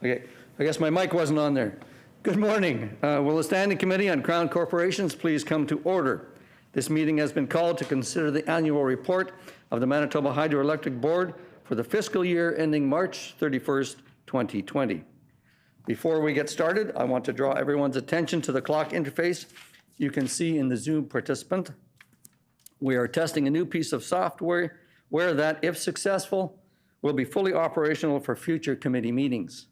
Okay, I guess my mic wasn't on there. Good morning. Will the Standing Committee on Crown Corporations please come to order? This meeting has been called to consider the annual report of the Manitoba Hydro-Electric Board for the fiscal year ending March 31st, 2020. Before we get started, I want to draw everyone's attention to the clock interface you can see in the Zoom participant. We are testing a new piece of software that, if successful, will be fully operational for future committee meetings.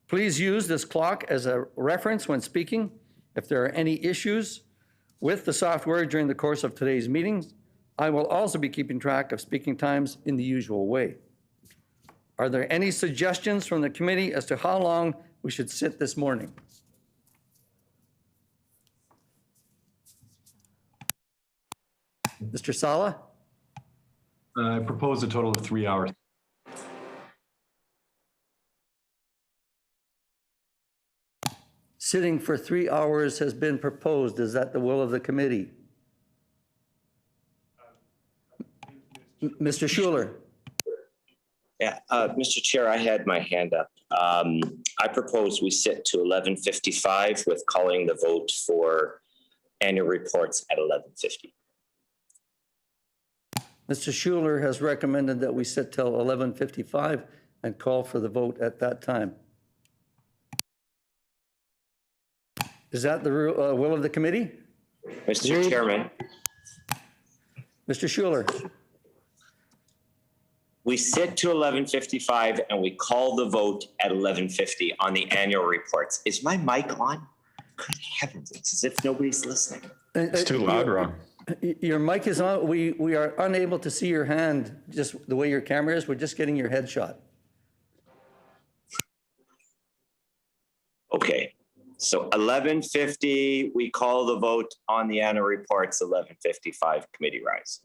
Please use this clock as a reference when speaking. If there are any issues with the software during the course of today's meetings, I will also be keeping track of speaking times in the usual way. Are there any suggestions from the committee as to how long we should sit this morning? Mr. Sala? I propose a total of 3 hours. Sitting for 3 hours has been proposed. Is that the will of the committee? Mr. Schuler? Yeah, Mr. Chair, I had my hand up. I propose we sit to 11:55 with calling the vote for annual reports at 11:50. Mr. Schuler has recommended that we sit till 11:55 and call for the vote at that time. Is that the will of the committee? Mr. Chairman. Mr. Schuler. We sit to 11:55 and we call the vote at 11:50 on the annual reports. Is my mic on? Good heavens, it's as if nobody's listening. It's too loud, Ron. Your mic is on. We are unable to see your hand, just the way your camera is. We're just getting your headshot. Okay, so 11:50, we call the vote on the annual reports, 11:55, committee rise.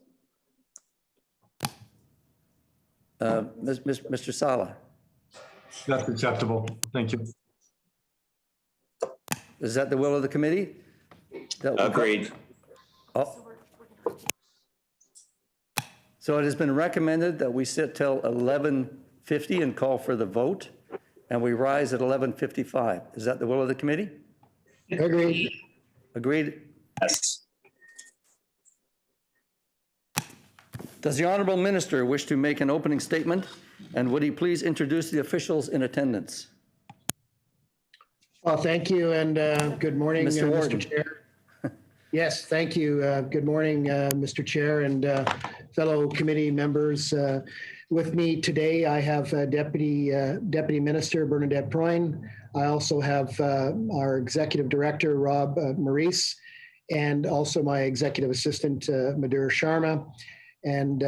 Mr. Sala. That's acceptable. Thank you. Is that the will of the committee? Agreed. So it has been recommended that we sit till 11:50 and call for the vote, and we rise at 11:55. Is that the will of the committee? Agreed. Agreed? Yes. Does the Honourable Minister wish to make an opening statement, and would he please introduce the officials in attendance? Well, thank you, and good morning, Mr. Chair. Yes, thank you. Good morning, Mr. Chair and fellow committee members. With me today, I have Deputy Minister Bernadette Proyne. I also have our Executive Director, Rob Maurice, and also my Executive Assistant, Madhur Sharma. And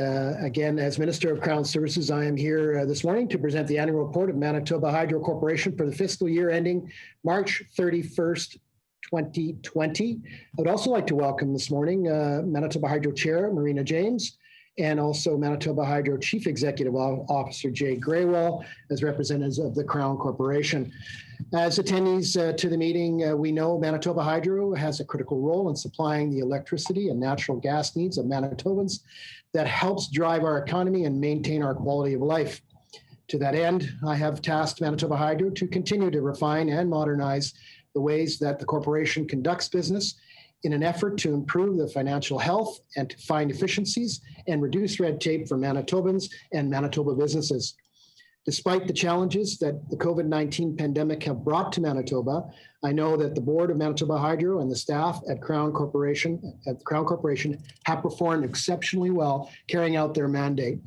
again, as Minister of Crown Services, I am here this morning to present the annual report of Manitoba Hydro Corporation for the fiscal year ending March 31st, 2020. I would also like to welcome this morning Manitoba Hydro Chair Marina James, and also Manitoba Hydro Chief Executive Officer Jay Graywell as representatives of the Crown Corporation. As attendees to the meeting, we know Manitoba Hydro has a critical role in supplying the electricity and natural gas needs of Manitobans that helps drive our economy and maintain our quality of life. To that end, I have tasked Manitoba Hydro to continue to refine and modernize the ways that the corporation conducts business in an effort to improve the financial health and to find efficiencies and reduce red tape for Manitobans and Manitoba businesses. Despite the challenges that the COVID-19 pandemic have brought to Manitoba, I know that the board of Manitoba Hydro and the staff at Crown Corporation have performed exceptionally well carrying out their mandate,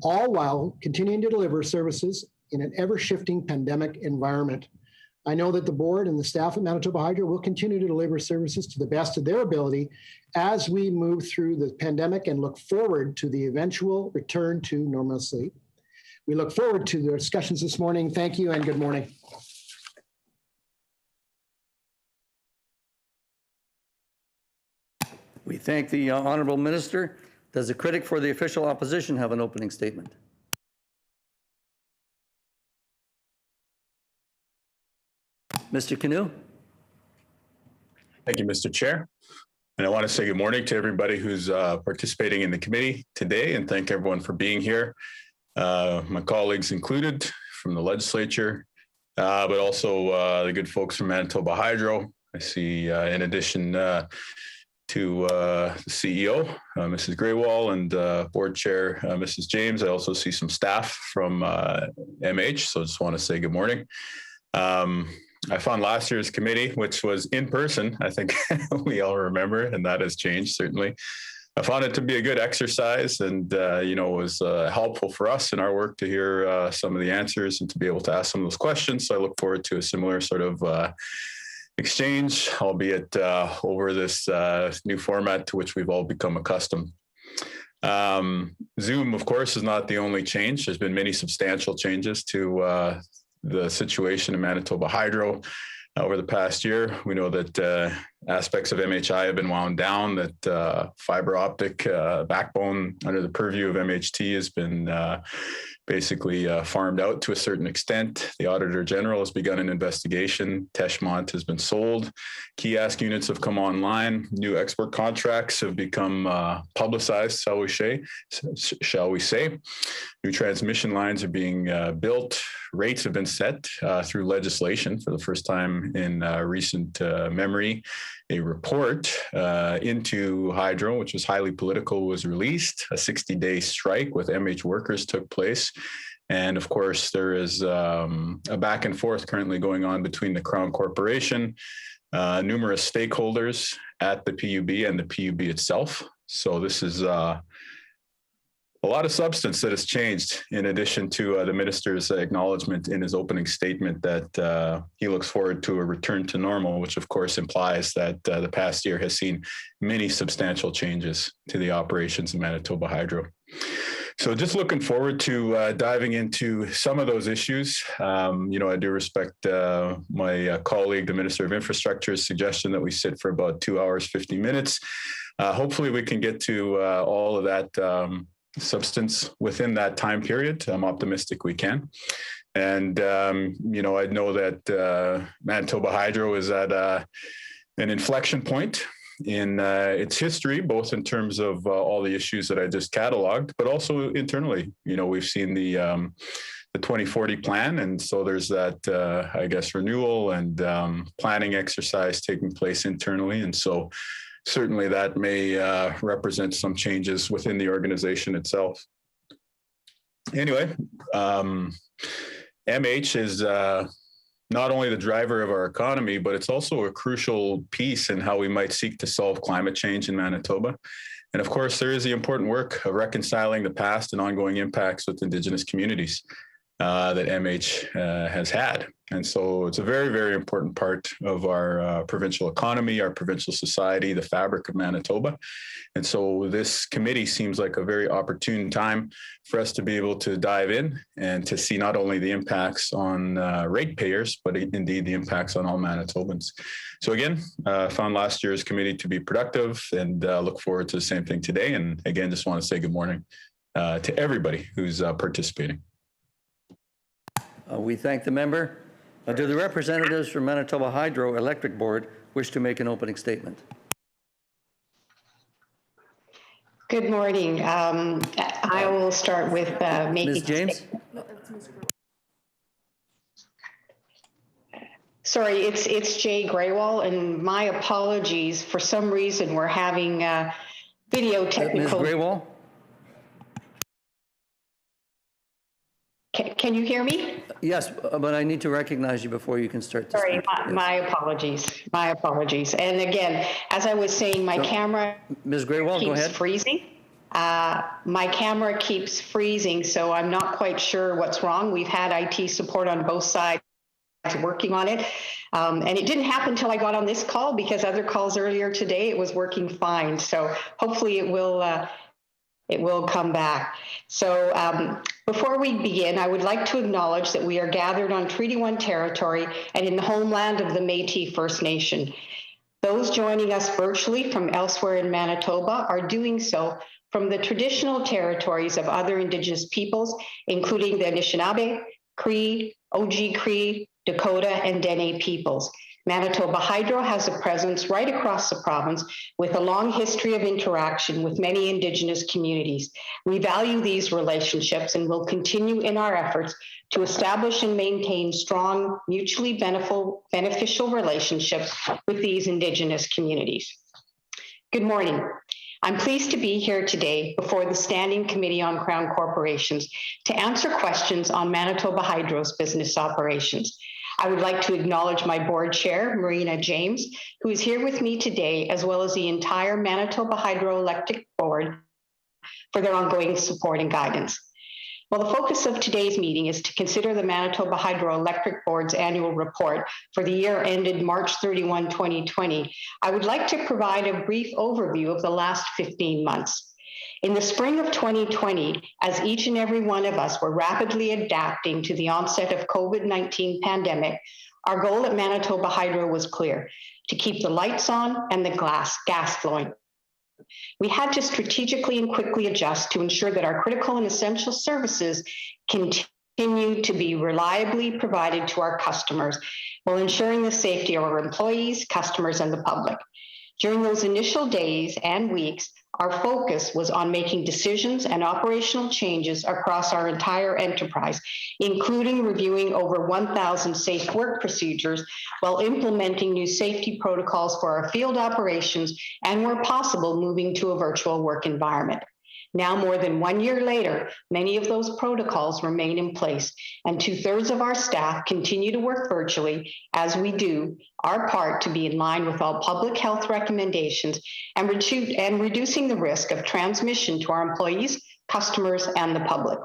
all while continuing to deliver services in an ever-shifting pandemic environment. I know that the board and the staff at Manitoba Hydro will continue to deliver services to the best of their ability as we move through the pandemic and look forward to the eventual return to normalcy. We look forward to the discussions this morning. Thank you and good morning. We thank the Honourable Minister. Does the critic for the official opposition have an opening statement? Mr. Canoe? Thank you, Mr. Chair. And I want to say good morning to everybody who's participating in the committee today, and thank everyone for being here. My colleagues included from the legislature, but also the good folks from Manitoba Hydro. I see, in addition to the CEO, Mrs. Graywall, and board chair, Mrs. James. I also see some staff from MH, so just want to say good morning. I found last year's committee, which was in person, I think we all remember, and that has changed, certainly. I found it to be a good exercise and, was helpful for us in our work to hear some of the answers and to be able to ask some of those questions. So I look forward to a similar sort of exchange, albeit over this new format to which we've all become accustomed. Zoom, of course, is not the only change. There's been many substantial changes to the situation in Manitoba Hydro over the past year. We know that aspects of MHI have been wound down, that fiber optic backbone under the purview of MHT has been basically farmed out to a certain extent. The Auditor General has begun an investigation. Teshmont has been sold. Kiosk units have come online. New export contracts have become publicized, shall we say. New transmission lines are being built. Rates have been set through legislation for the first time in recent memory. A report into Hydro, which was highly political, was released. A 60-day strike with MH workers took place. And of course, there is a back and forth currently going on between the Crown Corporation, numerous stakeholders at the PUB and the PUB itself. So this is a lot of substance that has changed, in addition to the minister's acknowledgement in his opening statement that he looks forward to a return to normal, which of course implies that the past year has seen many substantial changes to the operations of Manitoba Hydro. So just looking forward to diving into some of those issues. I do respect my colleague, the Minister of Infrastructure's suggestion that we sit for about 2 hours, 50 minutes. Hopefully we can get to all of that substance within that time period. I'm optimistic we can. And, I know that Manitoba Hydro is at an inflection point in its history, both in terms of all the issues that I just cataloged, but also internally. We've seen the 2040 plan. And so there's that, renewal and planning exercise taking place internally. And so certainly that may represent some changes within the organization itself. Anyway, MH is not only the driver of our economy, but it's also a crucial piece in how we might seek to solve climate change in Manitoba. And of course, there is the important work of reconciling the past and ongoing impacts with Indigenous communities that MH has had. And so it's a very, very important part of our provincial economy, our provincial society, the fabric of Manitoba. And so this committee seems like a very opportune time for us to be able to dive in and to see not only the impacts on ratepayers, but indeed the impacts on all Manitobans. So again, found last year's committee to be productive and look forward to the same thing today. And again, just want to say good morning to everybody who's participating. We thank the member. Do the representatives from Manitoba Hydro-Electric Board wish to make an opening statement? Good morning. I will start with making... Ms. James? Sorry, it's Jay Graywall, and my apologies. For some reason, we're having video technical... Ms. Graywall? Can you hear me? Yes, but I need to recognize you before you can start. Sorry, my apologies. My apologies. And again, as I was saying, my camera Ms. Graywall, go ahead. Keeps freezing. My camera keeps freezing, so I'm not quite sure what's wrong. We've had IT support on both sides working on it. And it didn't happen until I got on this call, because other calls earlier today, it was working fine. So hopefully it will come back. So before we begin, I would like to acknowledge that we are gathered on Treaty 1 territory and in the homeland of the Métis First Nation. Those joining us virtually from elsewhere in Manitoba are doing so from the traditional territories of other Indigenous peoples, including the Anishinaabe, Cree, Oji Cree, Dakota, and Dene peoples. Manitoba Hydro has a presence right across the province with a long history of interaction with many Indigenous communities. We value these relationships and will continue in our efforts to establish and maintain strong, mutually beneficial relationships with these Indigenous communities. Good morning. I'm pleased to be here today before the Standing Committee on Crown Corporations to answer questions on Manitoba Hydro's business operations. I would like to acknowledge my board chair, Marina James, who is here with me today, as well as the entire Manitoba Hydro-Electric Board for their ongoing support and guidance. Well, the focus of today's meeting is to consider the Manitoba Hydro-Electric Board's annual report for the year ended March 31, 2020. I would like to provide a brief overview of the last 15 months. In the spring of 2020, as each and every one of us were rapidly adapting to the onset of COVID-19 pandemic, our goal at Manitoba Hydro was clear: to keep the lights on and the gas flowing. We had to strategically and quickly adjust to ensure that our critical and essential services continue to be reliably provided to our customers while ensuring the safety of our employees, customers, and the public. During those initial days and weeks, our focus was on making decisions and operational changes across our entire enterprise, including reviewing over 1,000 safe work procedures while implementing new safety protocols for our field operations and, where possible, moving to a virtual work environment. Now, more than 1 year later, many of those protocols remain in place, and 2/3 of our staff continue to work virtually as we do our part to be in line with all public health recommendations and reducing the risk of transmission to our employees, customers, and the public.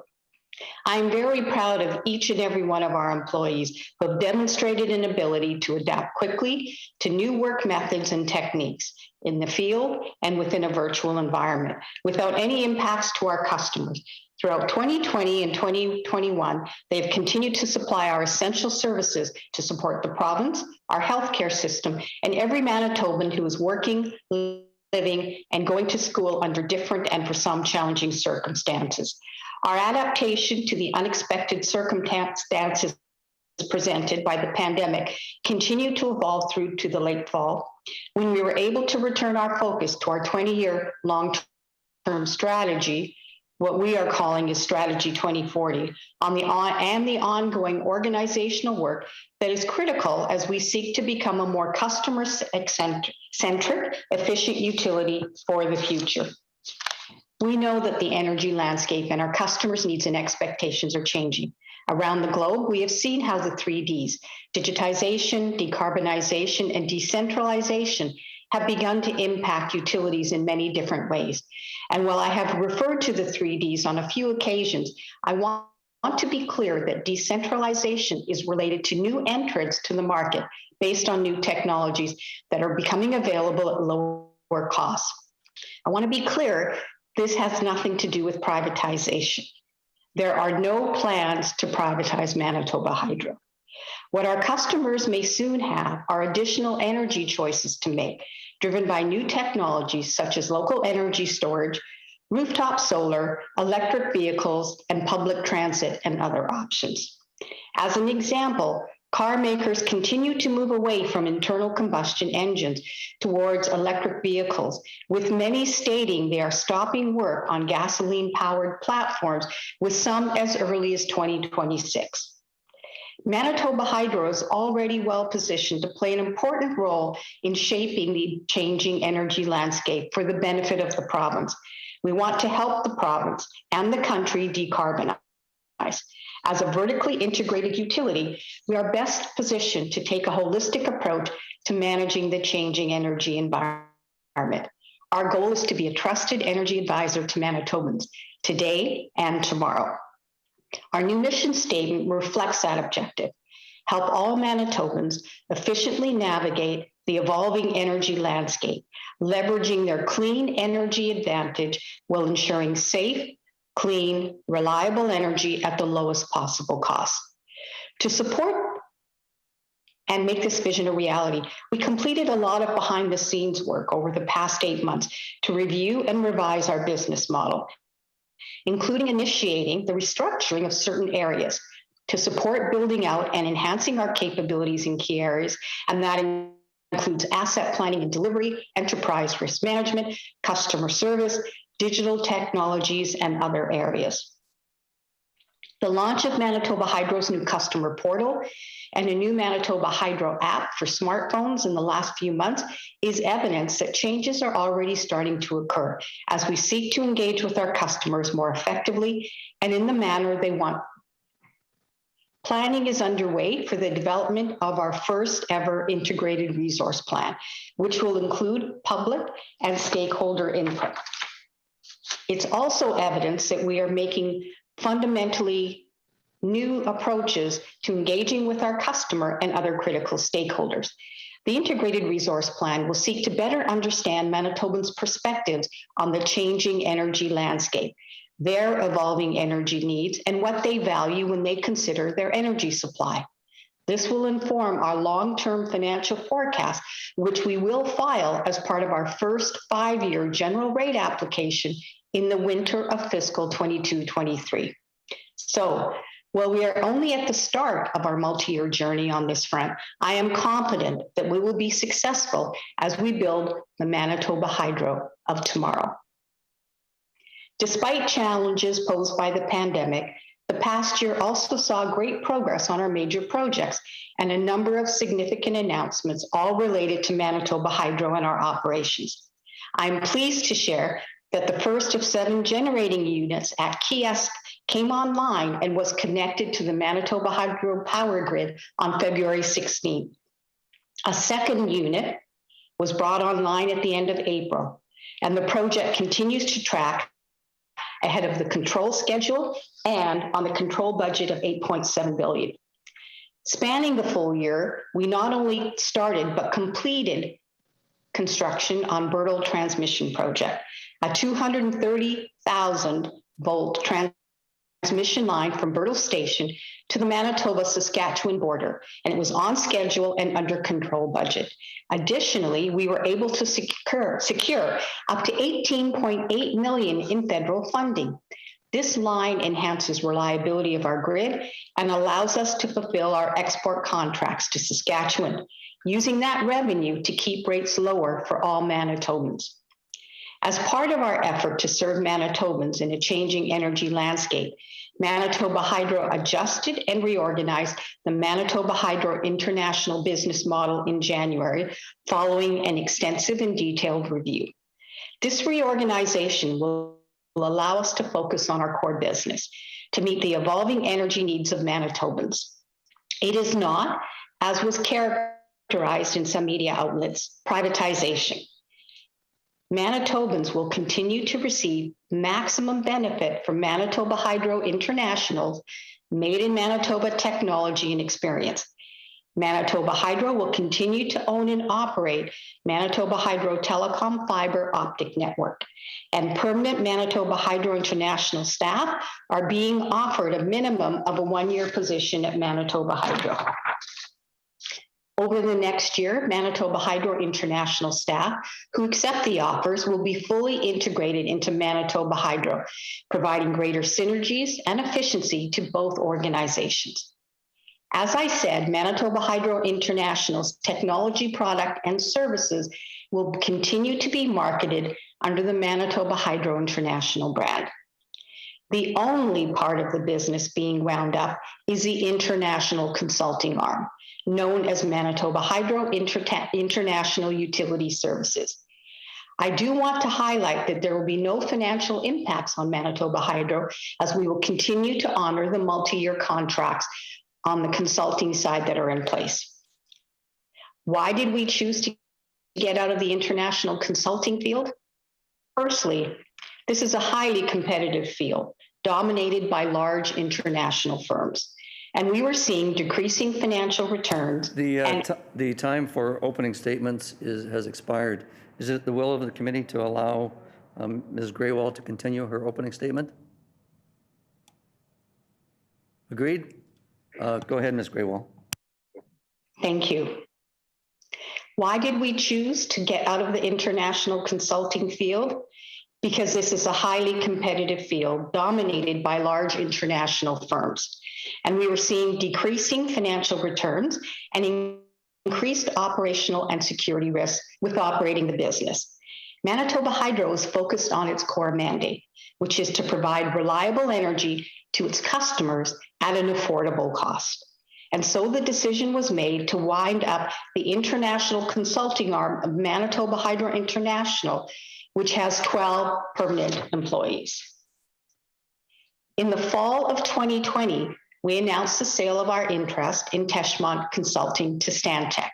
I'm very proud of each and every one of our employees who have demonstrated an ability to adapt quickly to new work methods and techniques in the field and within a virtual environment without any impacts to our customers. Throughout 2020 and 2021, they have continued to supply our essential services to support the province, our healthcare system, and every Manitoban who is working, living, and going to school under different and, for some, challenging circumstances. Our adaptation to the unexpected circumstances presented by the pandemic continued to evolve through to the late fall, when we were able to return our focus to our 20-year long-term strategy, what we are calling is Strategy 2040, and the ongoing organizational work that is critical as we seek to become a more customer-centric, efficient utility for the future. We know that the energy landscape and our customers' needs and expectations are changing. Around the globe, we have seen how the 3 Ds, digitization, decarbonization, and decentralization, have begun to impact utilities in many different ways. And while I have referred to the 3 Ds on a few occasions, I want to be clear that decentralization is related to new entrants to the market based on new technologies that are becoming available at lower costs. I want to be clear, this has nothing to do with privatization. There are no plans to privatize Manitoba Hydro. What our customers may soon have are additional energy choices to make, driven by new technologies such as local energy storage, rooftop solar, electric vehicles, and public transit, and other options. As an example, car makers continue to move away from internal combustion engines towards electric vehicles, with many stating they are stopping work on gasoline-powered platforms, with some as early as 2026. Manitoba Hydro is already well positioned to play an important role in shaping the changing energy landscape for the benefit of the province. We want to help the province and the country decarbonize. As a vertically integrated utility, we are best positioned to take a holistic approach to managing the changing energy environment. Our goal is to be a trusted energy advisor to Manitobans today and tomorrow. Our new mission statement reflects that objective: help all Manitobans efficiently navigate the evolving energy landscape, leveraging their clean energy advantage while ensuring safe, clean, reliable energy at the lowest possible cost. To support and make this vision a reality, we completed a lot of behind-the-scenes work over the past 8 months to review and revise our business model, including initiating the restructuring of certain areas to support building out and enhancing our capabilities in key areas, and that includes asset planning and delivery, enterprise risk management, customer service, digital technologies, and other areas. The launch of Manitoba Hydro's new customer portal and a new Manitoba Hydro app for smartphones in the last few months is evidence that changes are already starting to occur as we seek to engage with our customers more effectively and in the manner they want. Planning is underway for the development of our first ever integrated resource plan, which will include public and stakeholder input. It's also evidence that we are making fundamentally new approaches to engaging with our customer and other critical stakeholders. The integrated resource plan will seek to better understand Manitobans' perspectives on the changing energy landscape, their evolving energy needs, and what they value when they consider their energy supply. This will inform our long-term financial forecast, which we will file as part of our first 5-year general rate application in the winter of fiscal 22-23. So, while we are only at the start of our multi-year journey on this front, I am confident that we will be successful as we build the Manitoba Hydro of tomorrow. Despite challenges posed by the pandemic, the past year also saw great progress on our major projects and a number of significant announcements, all related to Manitoba Hydro and our operations. I'm pleased to share that the first of 7 generating units at Kiesk came online and was connected to the Manitoba Hydro power grid on February 16th. A second unit was brought online at the end of April, and the project continues to track ahead of the control schedule and on the control budget of $8.7 billion. Spanning the full year, we not only started but completed construction on Birtle Transmission Project, a 230,000 volt transmission line from Birtle Station to the Manitoba-Saskatchewan border, and it was on schedule and under control budget. Additionally, we were able to secure up to $18.8 million in federal funding. This line enhances reliability of our grid and allows us to fulfill our export contracts to Saskatchewan, using that revenue to keep rates lower for all Manitobans. As part of our effort to serve Manitobans in a changing energy landscape, Manitoba Hydro adjusted and reorganized the Manitoba Hydro International business model in January, following an extensive and detailed review. This reorganization will allow us to focus on our core business to meet the evolving energy needs of Manitobans. It is not, as was characterized in some media outlets, privatization. Manitobans will continue to receive maximum benefit from Manitoba Hydro International's made in Manitoba technology and experience. Manitoba Hydro will continue to own and operate Manitoba Hydro Telecom fiber optic network, and permanent Manitoba Hydro International staff are being offered a minimum of a 1-year position at Manitoba Hydro. Over the next year, Manitoba Hydro International staff who accept the offers will be fully integrated into Manitoba Hydro, providing greater synergies and efficiency to both organizations. As I said, Manitoba Hydro International's technology product and services will continue to be marketed under the Manitoba Hydro International brand. The only part of the business being wound up is the international consulting arm, known as Manitoba Hydro International Utility Services. I do want to highlight that there will be no financial impacts on Manitoba Hydro, as we will continue to honor the multi-year contracts on the consulting side that are in place. Why did we choose to get out of the international consulting field? Firstly, this is a highly competitive field dominated by large international firms, and we were seeing decreasing financial returns. The time for opening statements has expired. Is it the will of the committee to allow Ms. Graywall to continue her opening statement? Agreed? Go ahead, Ms. Graywall. Thank you. Why did we choose to get out of the international consulting field? because this is a highly competitive field dominated by large international firms. And we were seeing decreasing financial returns and increased operational and security risks with operating the business. Manitoba Hydro is focused on its core mandate, which is to provide reliable energy to its customers at an affordable cost. And so the decision was made to wind up the international consulting arm of Manitoba Hydro International, which has 12 permanent employees. In the fall of 2020, we announced the sale of our interest in Teshmont Consulting to Stantec.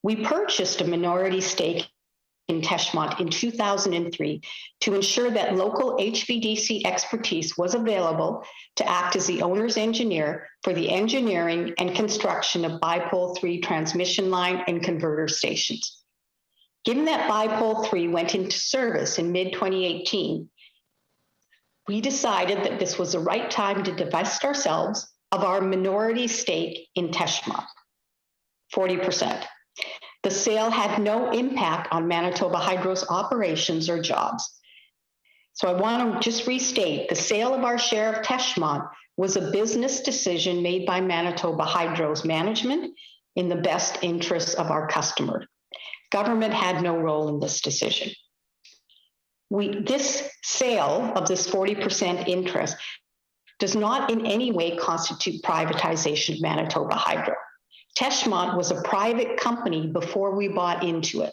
We purchased a minority stake in Teshmont in 2003 to ensure that local HVDC expertise was available to act as the owner's engineer for the engineering and construction of Bipole 3 transmission line and converter stations. Given that Bipole 3 went into service in mid-2018, we decided that this was the right time to divest ourselves of our minority stake in Teshmont, 40%. The sale had no impact on Manitoba Hydro's operations or jobs. So I want to just restate, the sale of our share of Teshmont was a business decision made by Manitoba Hydro's management in the best interests of our customer. Government had no role in this decision. This sale of this 40% interest does not in any way constitute privatization of Manitoba Hydro. Teshmont was a private company before we bought into it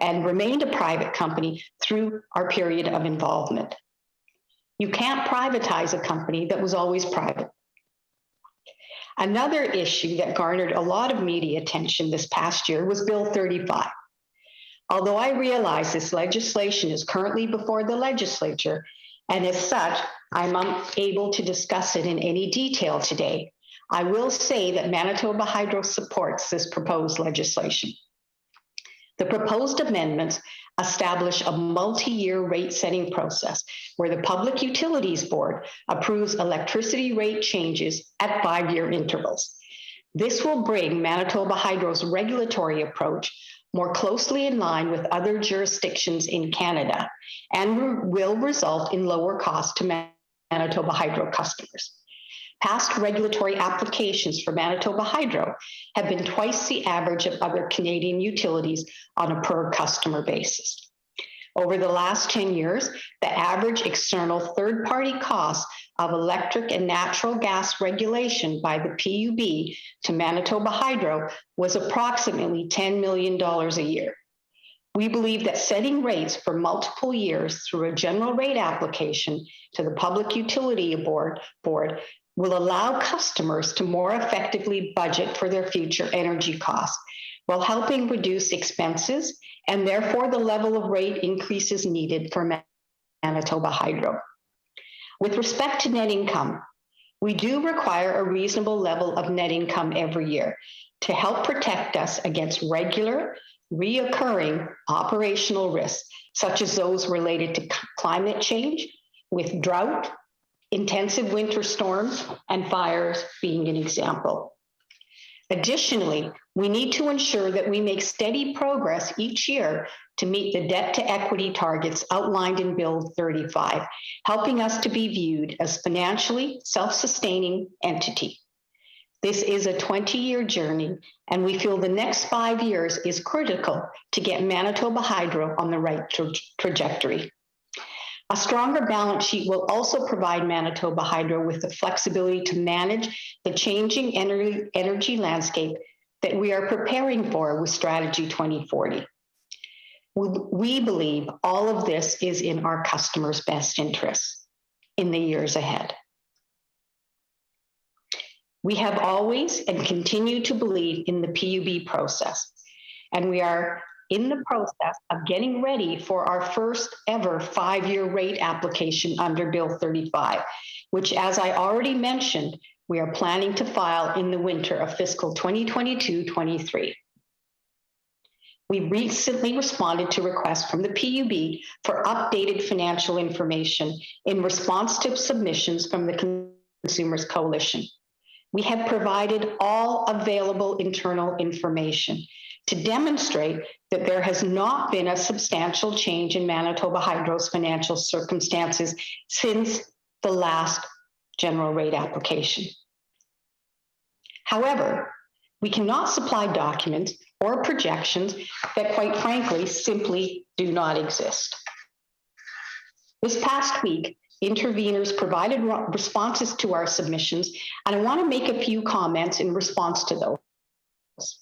and remained a private company through our period of involvement. You can't privatize a company that was always private. Another issue that garnered a lot of media attention this past year was Bill 35. Although I realize this legislation is currently before the legislature, and as such, I'm unable to discuss it in any detail today, I will say that Manitoba Hydro supports this proposed legislation. The proposed amendments establish a multi-year rate-setting process where the Public Utilities Board approves electricity rate changes at 5-year intervals. This will bring Manitoba Hydro's regulatory approach more closely in line with other jurisdictions in Canada and will result in lower costs to Manitoba Hydro customers. Past regulatory applications for Manitoba Hydro have been twice the average of other Canadian utilities on a per customer basis. Over the last 10 years, the average external third-party cost of electric and natural gas regulation by the PUB to Manitoba Hydro was approximately $10 million a year. We believe that setting rates for multiple years through a general rate application to the Public Utility Board will allow customers to more effectively budget for their future energy costs while helping reduce expenses and therefore the level of rate increases needed for Manitoba Hydro. With respect to net income, we do require a reasonable level of net income every year to help protect us against regular, reoccurring operational risks, such as those related to climate change, with drought, intensive winter storms, and fires being an example. Additionally, we need to ensure that we make steady progress each year to meet the debt to equity targets outlined in Bill 35, helping us to be viewed as financially self-sustaining entity. This is a 20-year journey, and we feel the next 5 years is critical to get Manitoba Hydro on the right trajectory. A stronger balance sheet will also provide Manitoba Hydro with the flexibility to manage the changing energy landscape that we are preparing for with Strategy 2040. We believe all of this is in our customers' best interests in the years ahead. We have always and continue to believe in the PUB process, and we are in the process of getting ready for our first ever 5-year rate application under Bill 35, which, as I already mentioned, we are planning to file in the winter of fiscal 2022-23. We recently responded to requests from the PUB for updated financial information in response to submissions from the Consumers Coalition. We have provided all available internal information. to demonstrate that there has not been a substantial change in Manitoba Hydro's financial circumstances since the last general rate application. However, we cannot supply documents or projections that, quite frankly, simply do not exist. This past week, interveners provided responses to our submissions, and I want to make a few comments in response to those.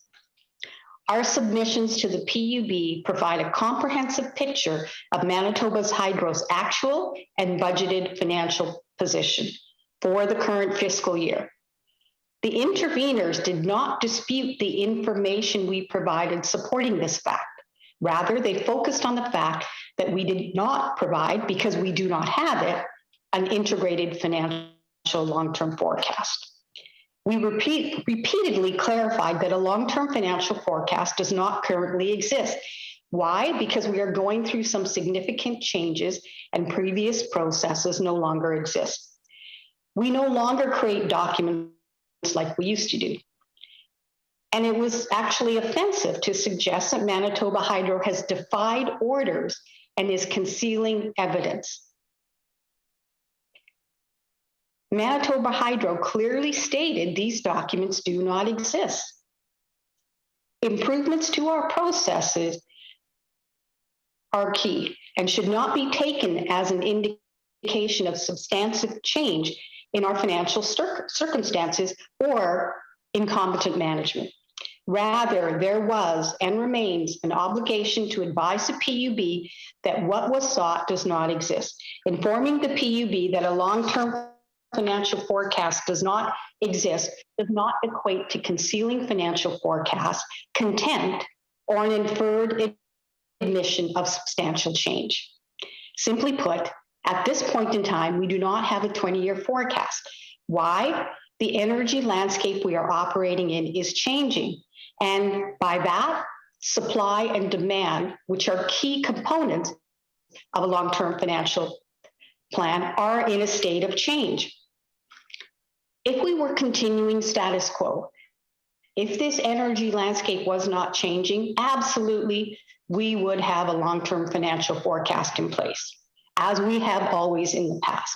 Our submissions to the PUB provide a comprehensive picture of Manitoba's Hydro's actual and budgeted financial position for the current fiscal year. The interveners did not dispute the information we provided supporting this fact. Rather, they focused on the fact that we did not provide, because we do not have it, an integrated financial long-term forecast. We repeatedly clarified that a long-term financial forecast does not currently exist. Why? Because we are going through some significant changes and previous processes no longer exist. We no longer create documents like we used to do. And it was actually offensive to suggest that Manitoba Hydro has defied orders and is concealing evidence. Manitoba Hydro clearly stated these documents do not exist. Improvements to our processes are key and should not be taken as an indication of substantive change in our financial circumstances or incompetent management. Rather, there was and remains an obligation to advise the PUB that what was sought does not exist. Informing the PUB that a long-term financial forecast does not exist does not equate to concealing financial forecasts, contempt, or an inferred admission of substantial change. Simply put, at this point in time, we do not have a 20-year forecast. Why? The energy landscape we are operating in is changing. And by that, supply and demand, which are key components of a long-term financial plan, are in a state of change. If we were continuing status quo, if this energy landscape was not changing, absolutely, we would have a long-term financial forecast in place, as we have always in the past.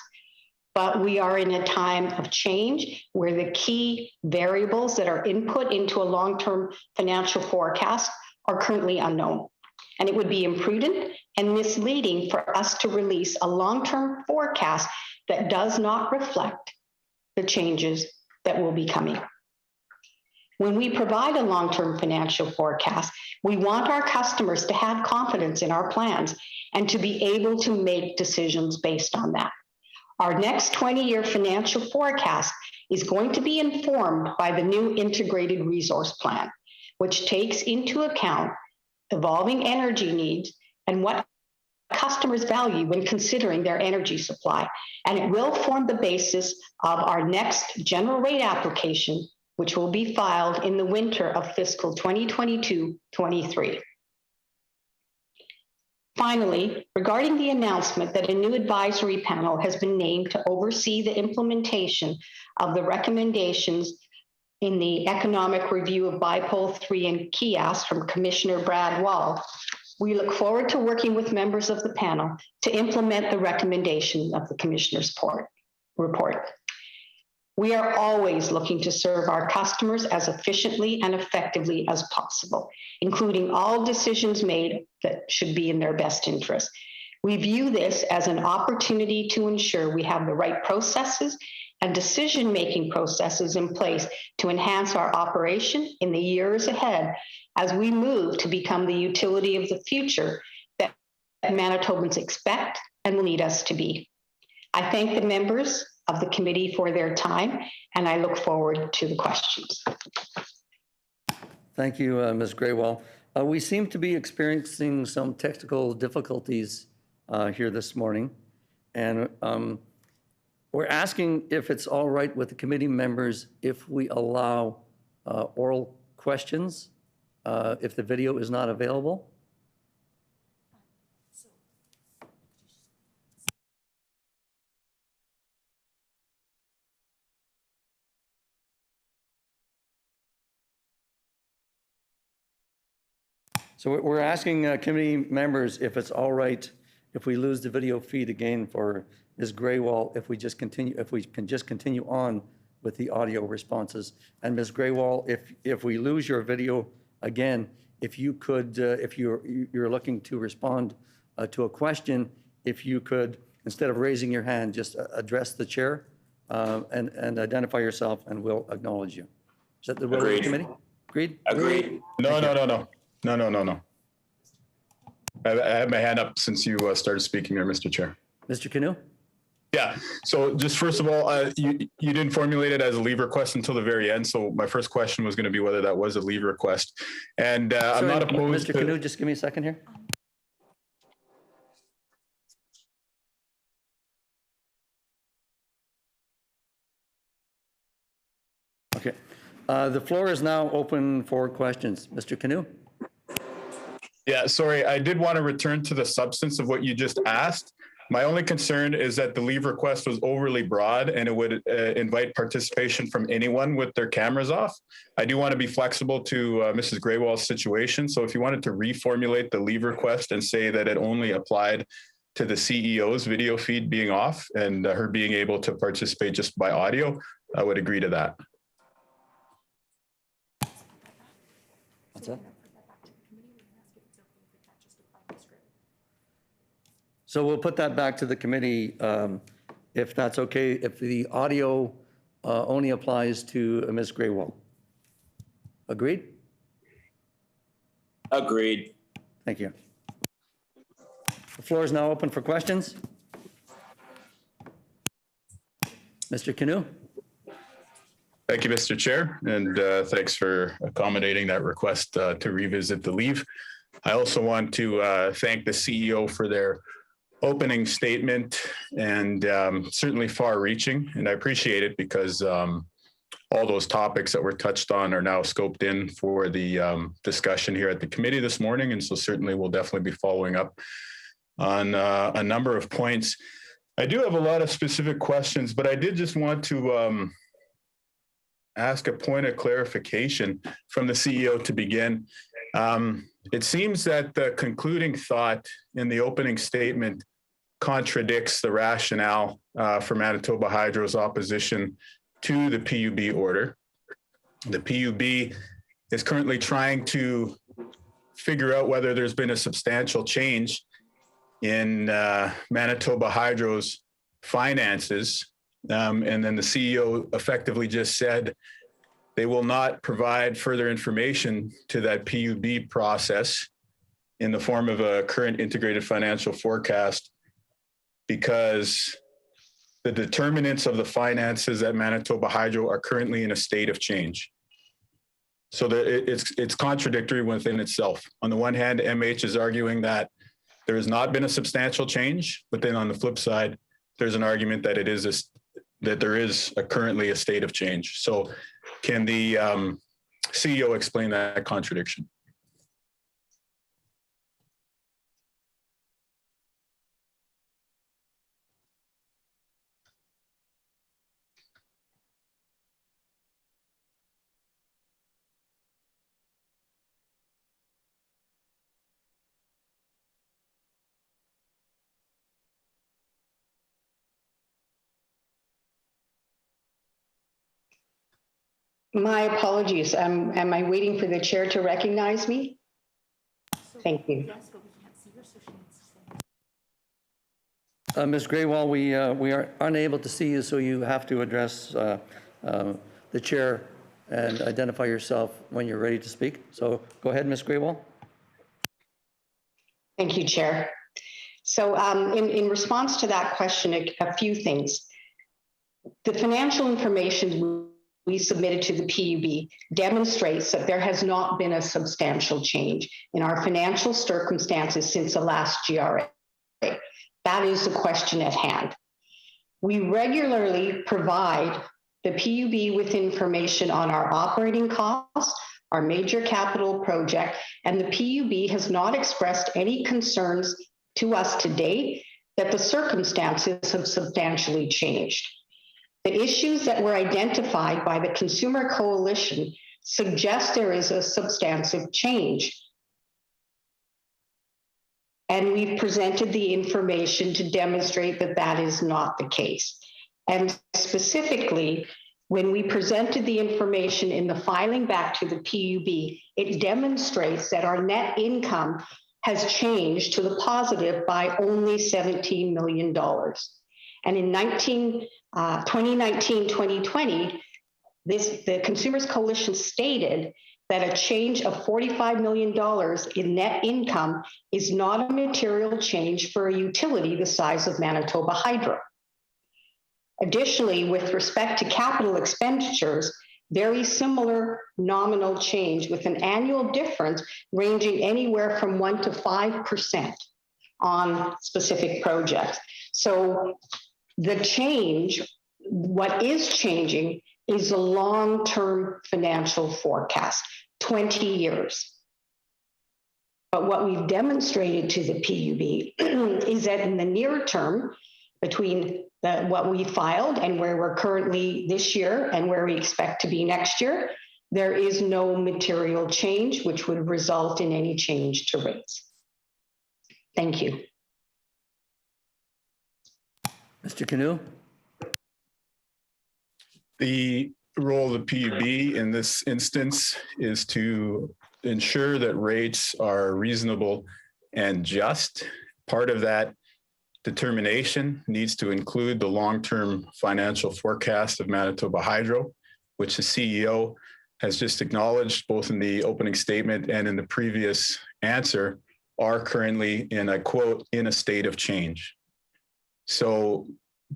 But we are in a time of change where the key variables that are input into a long-term financial forecast are currently unknown. And it would be imprudent and misleading for us to release a long-term forecast that does not reflect the changes that will be coming. When we provide a long-term financial forecast, we want our customers to have confidence in our plans and to be able to make decisions based on that. Our next 20-year financial forecast is going to be informed by the new integrated resource plan, which takes into account evolving energy needs and what customers value when considering their energy supply. And it will form the basis of our next general rate application, which will be filed in the winter of fiscal 2022-23. Finally, regarding the announcement that a new advisory panel has been named to oversee the implementation of the recommendations in the economic review of Bipole 3 and Kiosk from Commissioner Brad Wall, we look forward to working with members of the panel to implement the recommendation of the Commissioner's report. We are always looking to serve our customers as efficiently and effectively as possible, including all decisions made that should be in their best interest. We view this as an opportunity to ensure we have the right processes and decision-making processes in place to enhance our operation in the years ahead as we move to become the utility of the future that Manitobans expect and will need us to be. I thank the members of the committee for their time, and I look forward to the questions. Thank you, Ms. Graywall. We seem to be experiencing some technical difficulties here this morning, and we're asking if it's all right with the committee members if we allow oral questions if the video is not available. So we're asking committee members if it's all right if we lose the video feed again for Ms. Graywall, if we can just continue on with the audio responses. And Ms. Graywall, if we lose your video again, if you could, if you're looking to respond to a question, if you could, instead of raising your hand, just address the chair and identify yourself, and we'll acknowledge you. Is that the will of the committee? Agreed? Agreed. No. I had my hand up since you started speaking there, Mr. Chair. Mr. Canoe? Yeah. So just first of all, you didn't formulate it as a leave request until the very end. So my first question was going to be whether that was a leave request. And I'm not opposed Mr. Canoe, just give me a second here. Okay. The floor is now open for questions. Mr. Canoe? Yeah, sorry. I did want to return to the substance of what you just asked. My only concern is that the leave request was overly broad and it would invite participation from anyone with their cameras off. I do want to be flexible to Mrs. Graywall's situation. So if you wanted to reformulate the leave request and say that it only applied to the CEO's video feed being off and her being able to participate just by audio, I would agree to that. What's that? So we'll put that back to the committee if that's okay, if the audio only applies to Ms. Graywall. Agreed? Agreed. Thank you. The floor is now open for questions. Mr. Canoe? Thank you, Mr. Chair, and thanks for accommodating that request to revisit the leave. I also want to thank the CEO for their opening statement, and certainly far-reaching, and I appreciate it because all those topics that were touched on are now scoped in for the discussion here at the committee this morning, and so certainly we'll definitely be following up on a number of points. I do have a lot of specific questions, but I did just want to ask a point of clarification from the CEO to begin. It seems that the concluding thought in the opening statement contradicts the rationale for Manitoba Hydro's opposition to the PUB order. The PUB is currently trying to figure out whether there's been a substantial change in Manitoba Hydro's finances. And then the CEO effectively just said they will not provide further information to that PUB process in the form of a current integrated financial forecast because the determinants of the finances at Manitoba Hydro are currently in a state of change. So it's contradictory within itself. On the one hand, MH is arguing that there has not been a substantial change, but then on the flip side, there's an argument that there is currently a state of change. So can the CEO explain that contradiction? My apologies. Am I waiting for the chair to recognize me? Thank you. Ms. Graywall, we are unable to see you, so you have to address the chair and identify yourself when you're ready to speak. So go ahead, Ms. Graywall. Thank you, Chair. So in response to that question, a few things. The financial information we submitted to the PUB demonstrates that there has not been a substantial change in our financial circumstances since the last GRA. That is the question at hand. We regularly provide the PUB with information on our operating costs, our major capital project, and the PUB has not expressed any concerns to us to date that the circumstances have substantially changed. The issues that were identified by the Consumer Coalition suggest there is a substantive change. And we've presented the information to demonstrate that that is not the case. And specifically, when we presented the information in the filing back to the PUB, it demonstrates that our net income has changed to the positive by only $17 million. And in 2019-2020, the Consumers Coalition stated that a change of $45 million in net income is not a material change for a utility the size of Manitoba Hydro. Additionally, with respect to capital expenditures, very similar nominal change with an annual difference ranging anywhere from 1% to 5% on specific projects. So the change, what is changing is the long-term financial forecast, 20 years. But what we've demonstrated to the PUB is that in the near term, between what we filed and where we're currently this year and where we expect to be next year, there is no material change which would result in any change to rates. Thank you. Mr. Canoe? The role of the PUB in this instance is to ensure that rates are reasonable and just. Part of that determination needs to include the long-term financial forecast of Manitoba Hydro, which the CEO has just acknowledged both in the opening statement and in the previous answer are currently, and I quote, in a state of change. So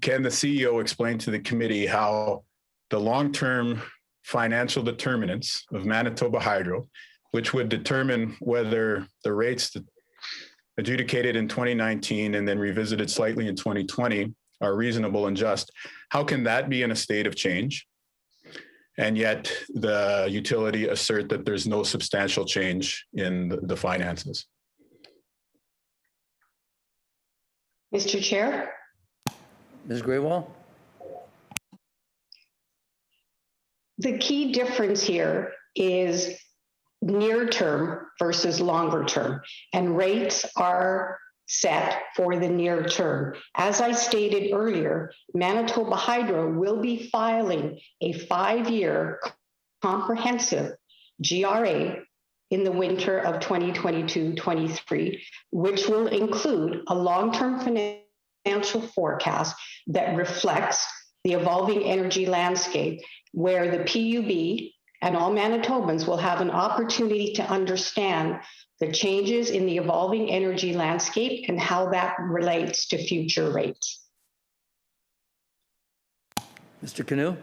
can the CEO explain to the committee how the long-term financial determinants of Manitoba Hydro, which would determine whether the rates adjudicated in 2019 and then revisited slightly in 2020 are reasonable and just, how can that be in a state of change? And yet the utility assert that there's no substantial change in the finances. Mr. Chair? Ms. Graywall? The key difference here is near term versus longer term, and rates are set for the near term. As I stated earlier, Manitoba Hydro will be filing a 5-year comprehensive GRA in the winter of 2022-23, which will include a long-term financial forecast that reflects the evolving energy landscape, where the PUB and all Manitobans will have an opportunity to understand the changes in the evolving energy landscape and how that relates to future rates. Mr. Canoe?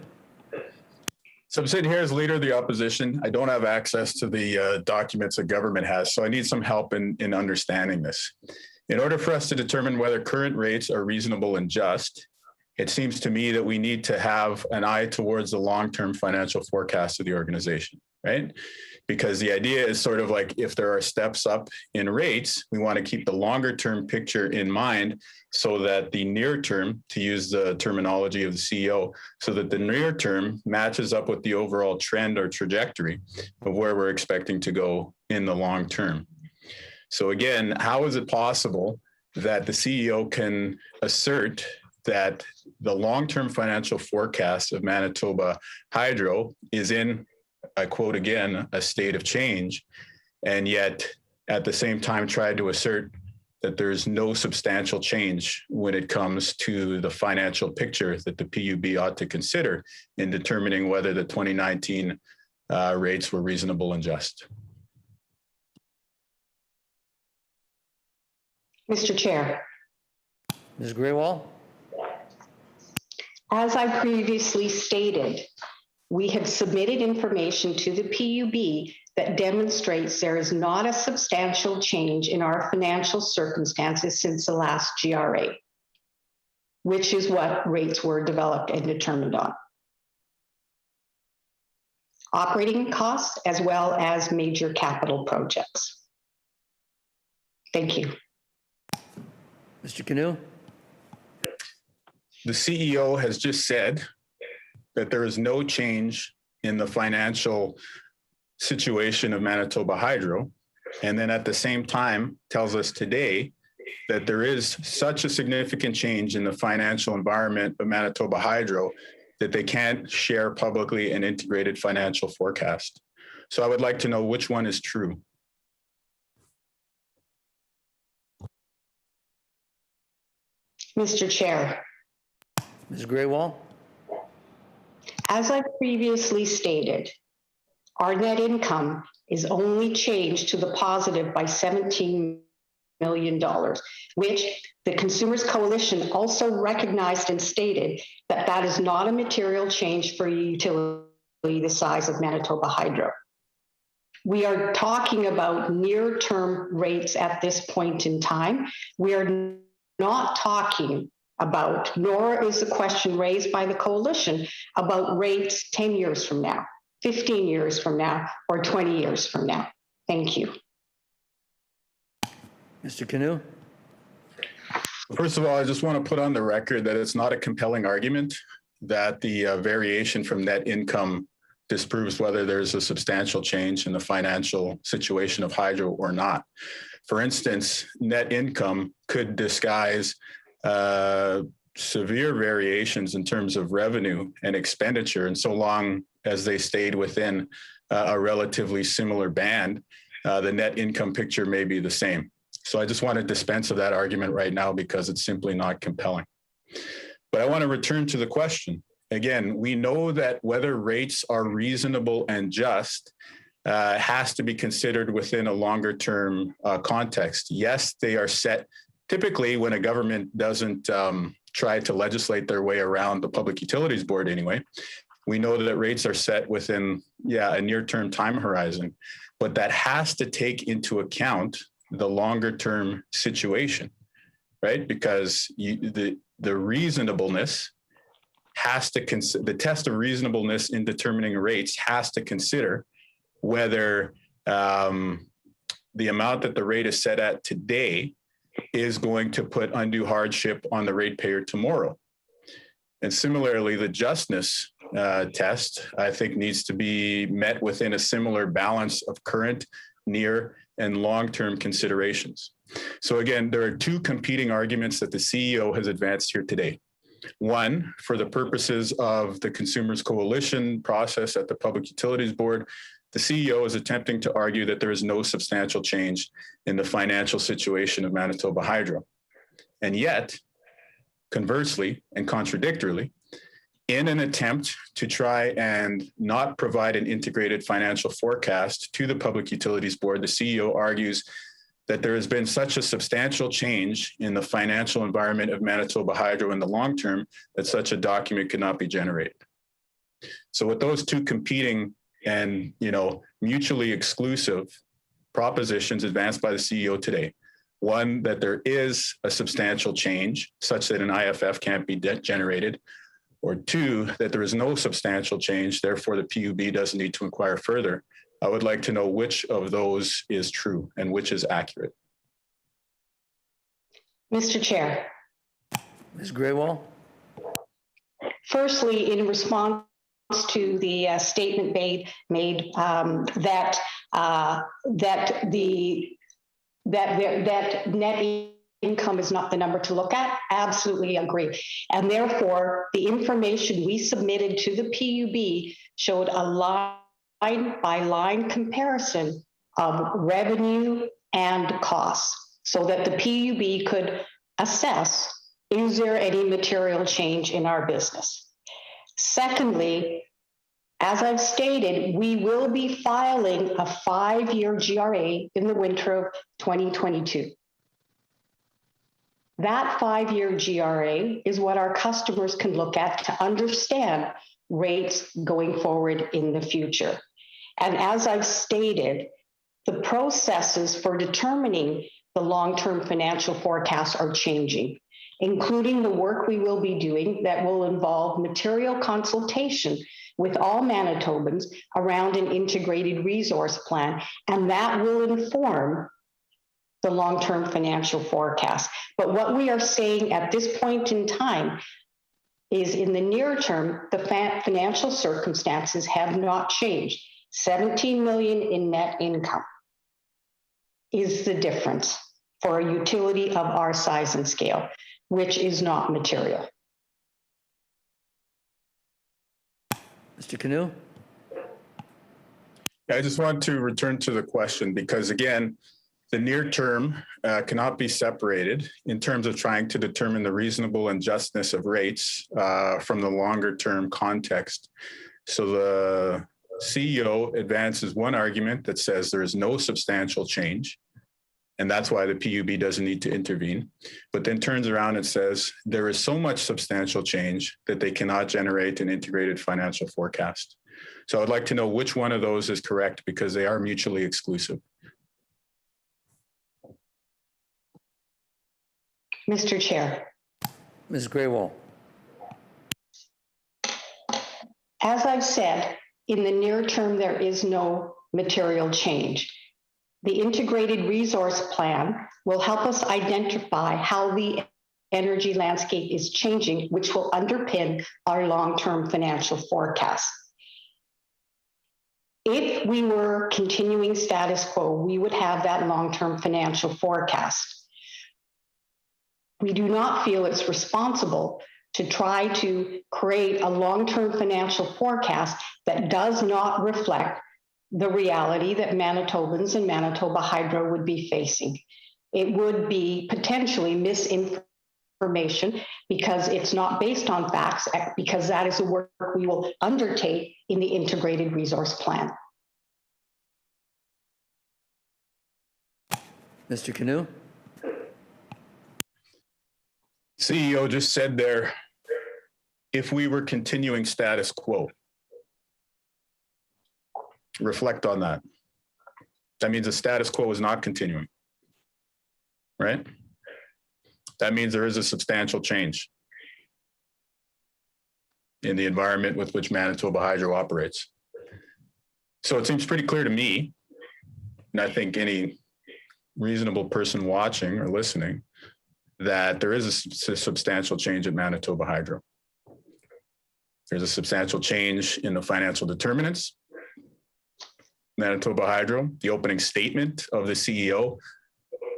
So I'm sitting here as leader of the opposition. I don't have access to the documents that government has, so I need some help in understanding this. In order for us to determine whether current rates are reasonable and just, it seems to me that we need to have an eye towards the long-term financial forecast of the organization, right? Because the idea is sort of like, if there are steps up in rates, we want to keep the longer-term picture in mind so that the near term, to use the terminology of the CEO, so that the near term matches up with the overall trend or trajectory of where we're expecting to go in the long term. So again, how is it possible that the CEO can assert that the long-term financial forecast of Manitoba Hydro is in, I quote again, a state of change, and yet at the same time try to assert that there's no substantial change when it comes to the financial picture that the PUB ought to consider in determining whether the 2019 rates were reasonable and just? Mr. Chair. Ms. Graywall? As I previously stated, we have submitted information to the PUB that demonstrates there is not a substantial change in our financial circumstances since the last GRA, which is what rates were developed and determined on. Operating costs as well as major capital projects. Thank you. Mr. Canoe? The CEO has just said that there is no change in the financial situation of Manitoba Hydro, and then at the same time tells us today that there is such a significant change in the financial environment of Manitoba Hydro that they can't share publicly an integrated financial forecast. So I would like to know which one is true. Mr. Chair, Ms. Graywall? as I previously stated, our net income is only changed to the positive by $17 million, which the Consumers Coalition also recognized and stated that that is not a material change for a utility the size of Manitoba Hydro. We are talking about near-term rates at this point in time. We are not talking about, nor is the question raised by the coalition, about rates 10 years from now, 15 years from now, or 20 years from now. Thank you. Mr. Canoe? First of all, I just want to put on the record that it's not a compelling argument that the variation from net income disproves whether there's a substantial change in the financial situation of hydro or not. For instance, net income could disguise severe variations in terms of revenue and expenditure, and so long as they stayed within a relatively similar band, the net income picture may be the same. So I just want to dispense of that argument right now because it's simply not compelling. But I want to return to the question. Again, we know that whether rates are reasonable and just has to be considered within a longer term context. Yes, they are set. Typically, when a government doesn't try to legislate their way around the Public Utilities Board anyway, we know that rates are set within, a near-term time horizon, but that has to take into account the longer-term situation, right? Because the reasonableness has to consider, the test of reasonableness in determining rates has to consider whether the amount that the rate is set at today is going to put undue hardship on the ratepayer tomorrow. And similarly, the justness test, I think, needs to be met within a similar balance of current, near, and long-term considerations. So again, there are two competing arguments that the CEO has advanced here today. One, for the purposes of the Consumers Coalition process at the Public Utilities Board, the CEO is attempting to argue that there is no substantial change in the financial situation of Manitoba Hydro. And yet, conversely and contradictorily, in an attempt to try and not provide an integrated financial forecast to the Public Utilities Board, the CEO argues that there has been such a substantial change in the financial environment of Manitoba Hydro in the long term that such a document could not be generated. So with those two competing and mutually exclusive propositions advanced by the CEO today, one, that there is a substantial change such that an IFF can't be generated, or two, that there is no substantial change, therefore the PUB doesn't need to inquire further. I would like to know which of those is true and which is accurate. Mr. Chair. Ms. Graywall? Firstly, in response to the statement made that net income is not the number to look at, absolutely agree. And therefore, the information we submitted to the PUB showed a line-by-line comparison of revenue and costs so that the PUB could assess, is there any material change in our business? Secondly, as I've stated, we will be filing a 5-year GRA in the winter of 2022. That 5-year GRA is what our customers can look at to understand rates going forward in the future. And as I've stated, the processes for determining the long-term financial forecasts are changing, including the work we will be doing that will involve material consultation with all Manitobans around an integrated resource plan, and that will inform the long-term financial forecast. But what we are saying at this point in time is in the near term, the financial circumstances have not changed. 17 million in net income is the difference. for a utility of our size and scale, which is not material. Mr. Canoe? I just want to return to the question because, again, the near term cannot be separated in terms of trying to determine the reasonable and justness of rates from the longer term context. So the CEO advances one argument that says there is no substantial change, and that's why the PUB doesn't need to intervene, but then turns around and says there is so much substantial change that they cannot generate an integrated financial forecast. So I'd like to know which one of those is correct because they are mutually exclusive. Mr. Chair. Ms. Graywall? As I've said, in the near term, there is no material change. The integrated resource plan will help us identify how the energy landscape is changing, which will underpin our long-term financial forecast. If we were continuing status quo, we would have that long-term financial forecast. We do not feel it's responsible to try to create a long-term financial forecast that does not reflect the reality that Manitobans and Manitoba Hydro would be facing. It would be potentially misinformation because it's not based on facts, because that is the work we will undertake in the integrated resource plan. Mr. Canoe? CEO just said there, if we were continuing status quo. Reflect on that. That means the status quo is not continuing, right? That means there is a substantial change in the environment with which Manitoba Hydro operates. So it seems pretty clear to me, and I think any reasonable person watching or listening, that there is a substantial change at Manitoba Hydro. There's a substantial change in the financial determinants. Manitoba Hydro, the opening statement of the CEO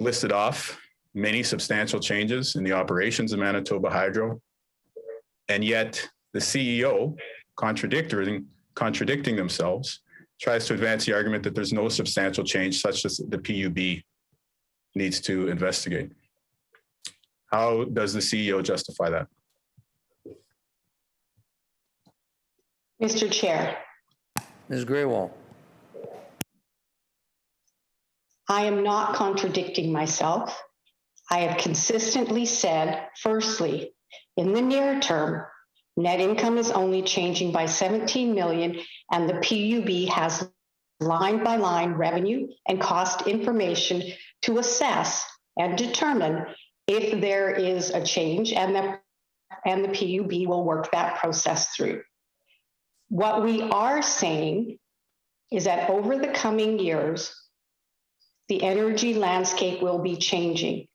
listed off many substantial changes in the operations of Manitoba Hydro. And yet the CEO, contradicting themselves, tries to advance the argument that there's no substantial change such as the PUB needs to investigate. How does the CEO justify that? Mr. Chair. Ms. Graywall? I am not contradicting myself. I have consistently said, firstly, in the near term, net income is only changing by 17 million, and the PUB has line by line revenue and cost information to assess and determine if there is a change, and the PUB will work that process through. What we are saying is that over the coming years, the energy landscape will be changing.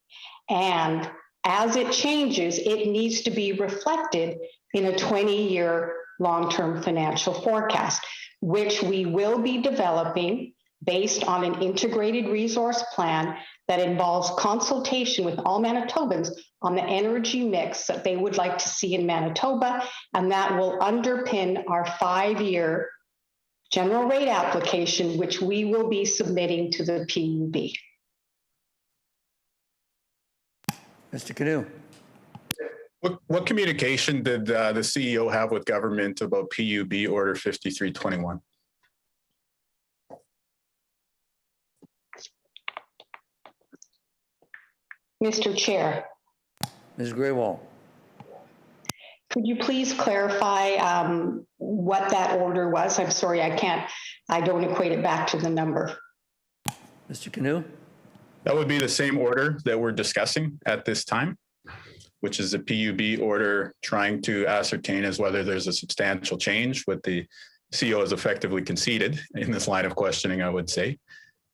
And as it changes, it needs to be reflected in a 20-year long-term financial forecast, which we will be developing based on an integrated resource plan that involves consultation with all Manitobans on the energy mix that they would like to see in Manitoba, and that will underpin our 5-year general rate application, which we will be submitting to the PUB. Mr. Canoe? What communication did the CEO have with government about PUB Order 5321? Mr. Chair. Ms. Graywall? Could you please clarify what that order was? I'm sorry, I don't equate it back to the number. Mr. Canoe? That would be the same order that we're discussing at this time, which is the PUB order trying to ascertain as whether there's a substantial change. What the CEO has effectively conceded in this line of questioning, I would say.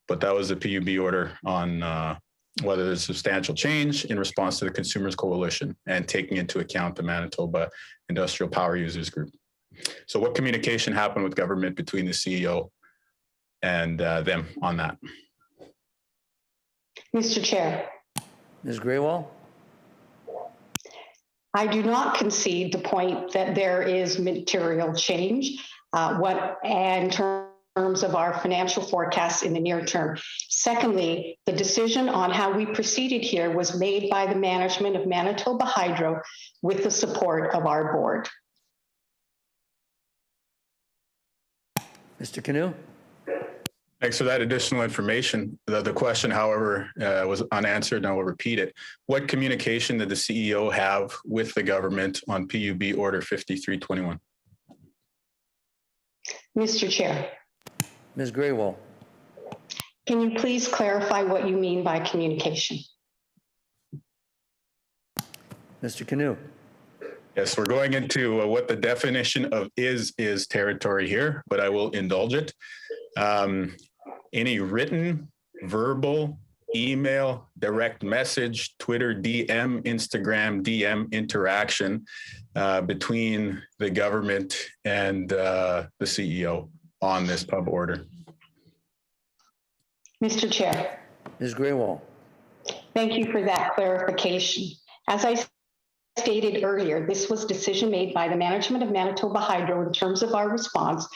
But that was the PUB order on whether there's substantial change in response to the Consumers Coalition and taking into account the Manitoba Industrial Power Users Group. So what communication happened with government between the CEO and them on that? Mr. Chair. Ms. Graywall? I do not concede the point that there is material change in terms of our financial forecasts in the near term. Secondly, the decision on how we proceeded here was made by the management of Manitoba Hydro with the support of our board. Mr. Canoe? Thanks for that additional information. The question, however, was unanswered, and I will repeat it. What communication did the CEO have with the government on PUB Order 5321? Mr. Chair. Ms. Graywall? Can you please clarify what you mean by communication? Mr. Canoe? Yes, we're going into what the definition of is territory here, but I will indulge it. Any written, verbal, email, direct message, Twitter DM, Instagram DM interaction between the government and the CEO on this pub order? Mr. Chair. Ms. Graywall? Thank you for that clarification. As I stated earlier, this was a decision made by the management of Manitoba Hydro in terms of our response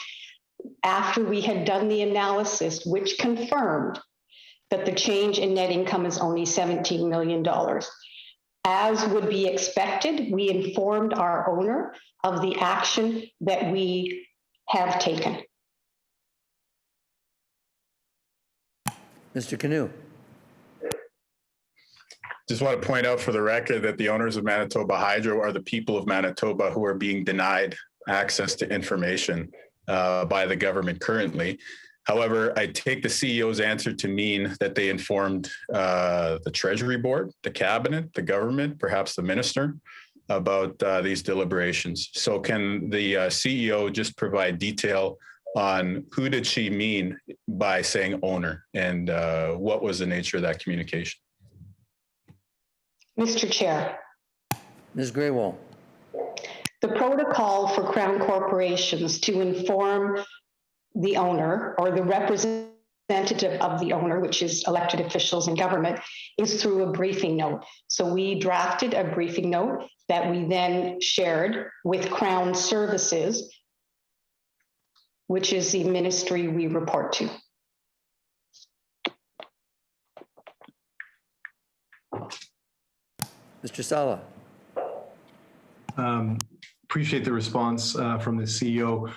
after we had done the analysis, which confirmed that the change in net income is only $17 million. As would be expected, we informed our owner of the action that we have taken. Mr. Canoe? Just want to point out for the record that the owners of Manitoba Hydro are the people of Manitoba who are being denied access to information by the government currently. However, I take the CEO's answer to mean that they informed the Treasury Board, the Cabinet, the government, perhaps the minister about these deliberations. So can the CEO just provide detail on who did she mean by saying owner and what was the nature of that communication? Mr. Chair. Ms. Graywall? The protocol for Crown corporations to inform the owner or the representative of the owner, which is elected officials in government, is through a briefing note. So we drafted a briefing note that we then shared with Crown Services, which is the ministry we report to. Mr. Sala? Appreciate the response from the CEO.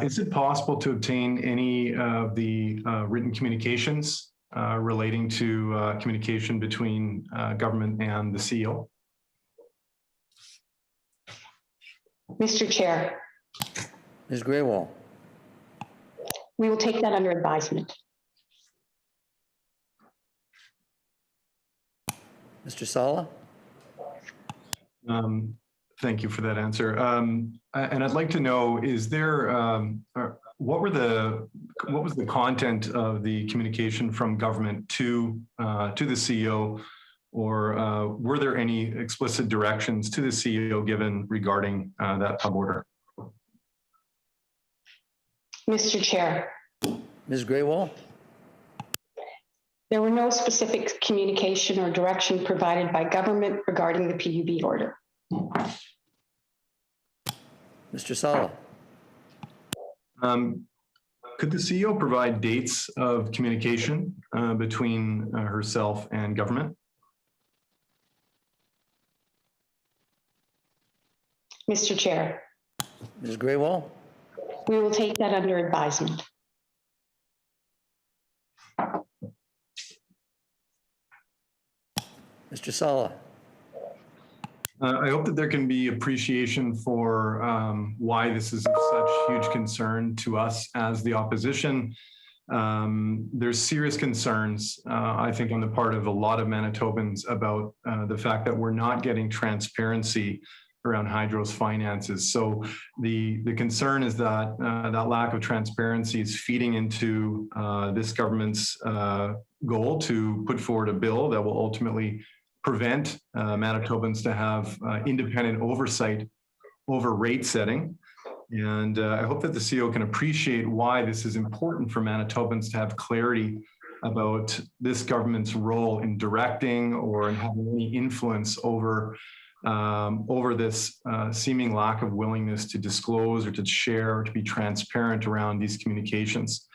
Is it possible to obtain any of the written communications relating to communication between government and the CEO? Mr. Chair. Ms. Graywall? We will take that under advisement. Mr. Sala? Thank you for that answer. And I'd like to know, is there, what was the content of the communication from government to the CEO, or were there any explicit directions to the CEO given regarding that pub order? Mr. Chair. Ms. Graywall? There were no specific communication or direction provided by government regarding the PUB order. Mr. Sala? Could the CEO provide dates of communication between herself and government? Mr. Chair. Ms. Graywall? We will take that under advisement. Mr. Sala? I hope that there can be appreciation for why this is of such huge concern to us as the opposition. There's serious concerns, I think, on the part of a lot of Manitobans about the fact that we're not getting transparency around Hydro's finances. So the concern is that that lack of transparency is feeding into this government's goal to put forward a bill that will ultimately prevent Manitobans to have independent oversight over rate setting. And I hope that the CEO can appreciate why this is important for Manitobans to have clarity about this government's role in directing or in having any influence over this seeming lack of willingness to disclose or to share or to be transparent around these communications.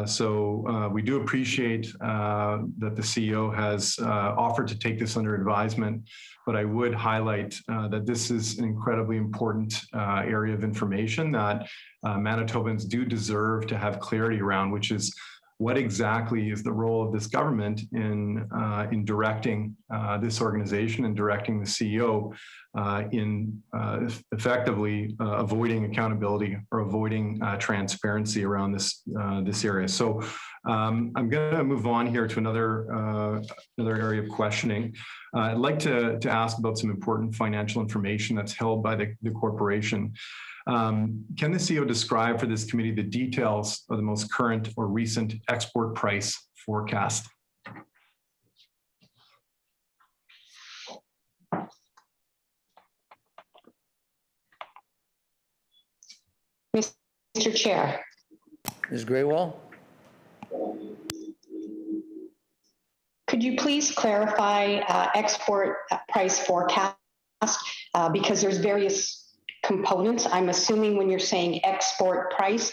So we do appreciate that the CEO has offered to take this under advisement, but I would highlight that this is an incredibly important area of information that Manitobans do deserve to have clarity around, which is what exactly is the role of this government in directing this organization and directing the CEO in effectively avoiding accountability or avoiding transparency around this area. So I'm going to move on here to another area of questioning. I'd like to ask about some important financial information that's held by the corporation. Can the CEO describe for this committee the details of the most current or recent export price forecast? Mr. Chair. Ms. Graywall? Could you please clarify export price forecast? Because there's various components. I'm assuming when you're saying export price,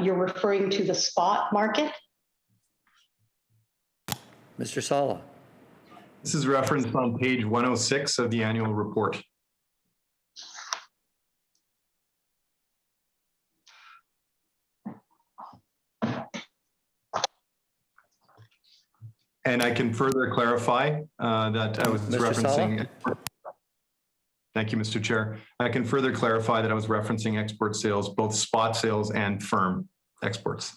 you're referring to the spot market? Mr. Sala? This is referenced on page 106 of the annual report. And I can further clarify that I was Mr. referencing. Sala? Thank you, Mr. Chair. I can further clarify that I was referencing export sales, both spot sales and firm exports.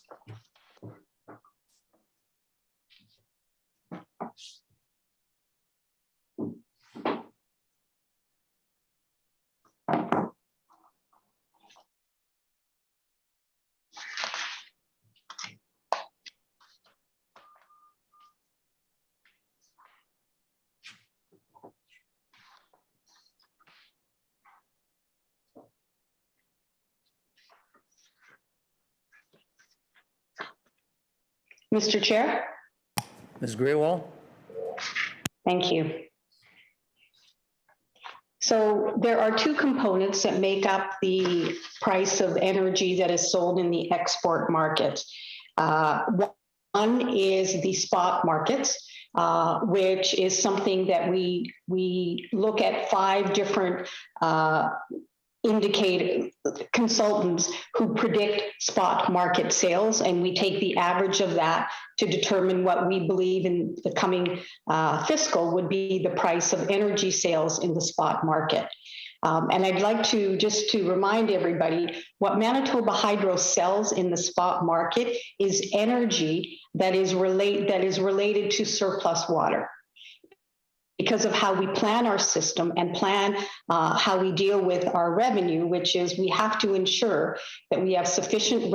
Mr. Chair? Ms. Graywall? Thank you. So there are two components that make up the price of energy that is sold in the export market. One is the spot markets, which is something that we look at 5 different consultants who predict spot market sales, and we take the average of that to determine what we believe in the coming fiscal would be the price of energy sales in the spot market. And I'd like to just to remind everybody, what Manitoba Hydro sells in the spot market is energy that is related to surplus water. Because of how we plan our system and plan how we deal with our revenue, which is we have to ensure that we have sufficient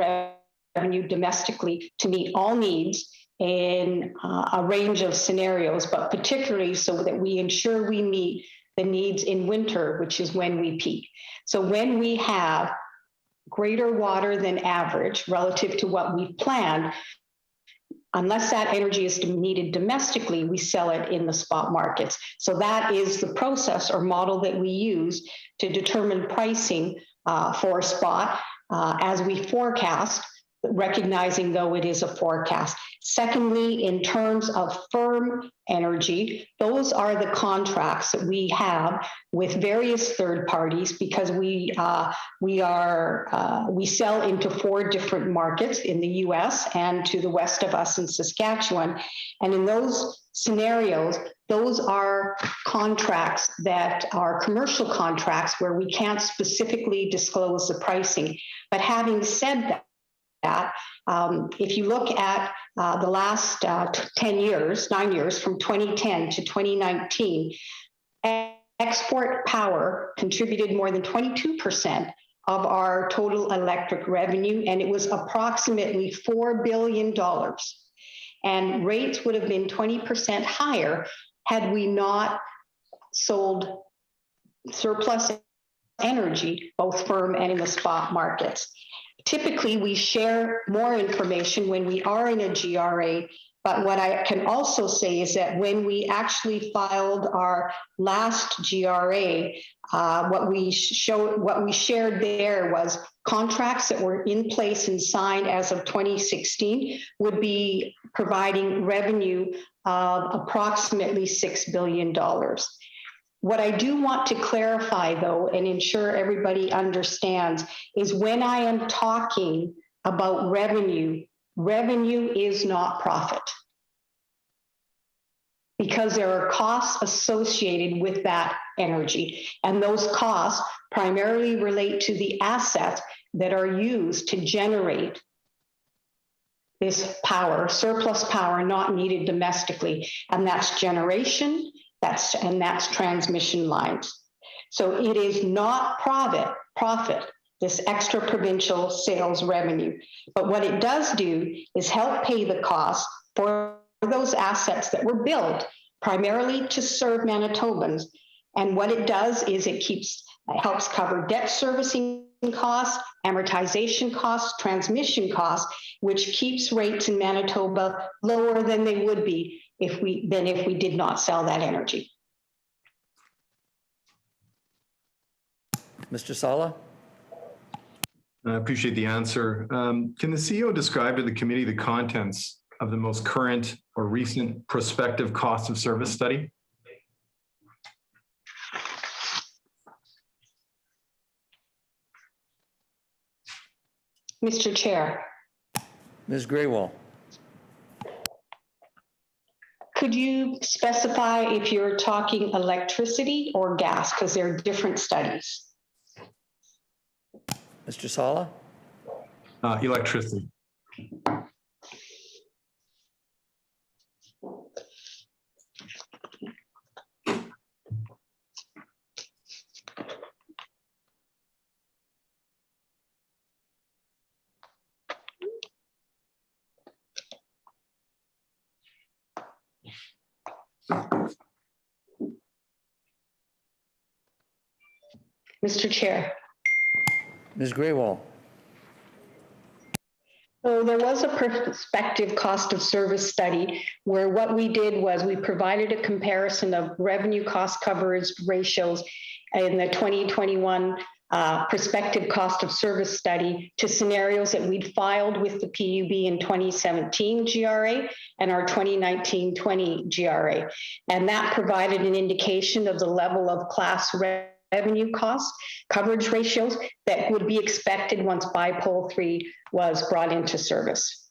revenue domestically to meet all needs in a range of scenarios, but particularly so that we ensure we meet the needs in winter, which is when we peak. So when we have greater water than average relative to what we've planned, unless that energy is needed domestically, we sell it in the spot markets. So that is the process or model that we use to determine pricing for spot as we forecast, recognizing though it is a forecast. Secondly, in terms of firm energy, those are the contracts that we have with various third parties because we sell into 4 different markets in the US and to the west of us in Saskatchewan. And in those scenarios, those are contracts that are commercial contracts where we can't specifically disclose the pricing. But having said that, if you look at the last 9 years, from 2010 to 2019, export power contributed more than 22% of our total electric revenue, and it was approximately $4 billion. And rates would have been 20% higher had we not sold surplus energy, both firm and in the spot markets. Typically, we share more information when we are in a GRA, but what I can also say is that when we actually filed our last GRA, what we shared there was contracts that were in place and signed as of 2016 would be providing revenue of approximately $6 billion. What I do want to clarify, though, and ensure everybody understands, is when I am talking about revenue, revenue is not profit, because there are costs associated with that energy. And those costs primarily relate to the assets that are used to generate this power, surplus power not needed domestically. And that's generation, that's transmission lines. So it is not profit, this extra provincial sales revenue. But what it does do is help pay the costs for those assets that were built primarily to serve Manitobans. And what it does is it helps cover debt servicing costs, amortization costs, transmission costs, which keeps rates in Manitoba lower than they would be if we did not sell that energy. Mr. Sala? I appreciate the answer. Can the CEO describe to the committee the contents of the most current or recent prospective cost of service study? Mr. Chair. Ms. Graywall? Could you specify if you're talking electricity or gas, because they're different studies? Mr. Sala? Electricity. Mr. Chair. Ms. Graywall? So there was a prospective cost of service study where what we did was we provided a comparison of revenue cost coverage ratios in the 2021 prospective cost of service study to scenarios that we'd filed with the PUB in 2017 GRA and our 2019-20 GRA. And that provided an indication of the level of class revenue cost coverage ratios that would be expected once Bipole 3 was brought into service.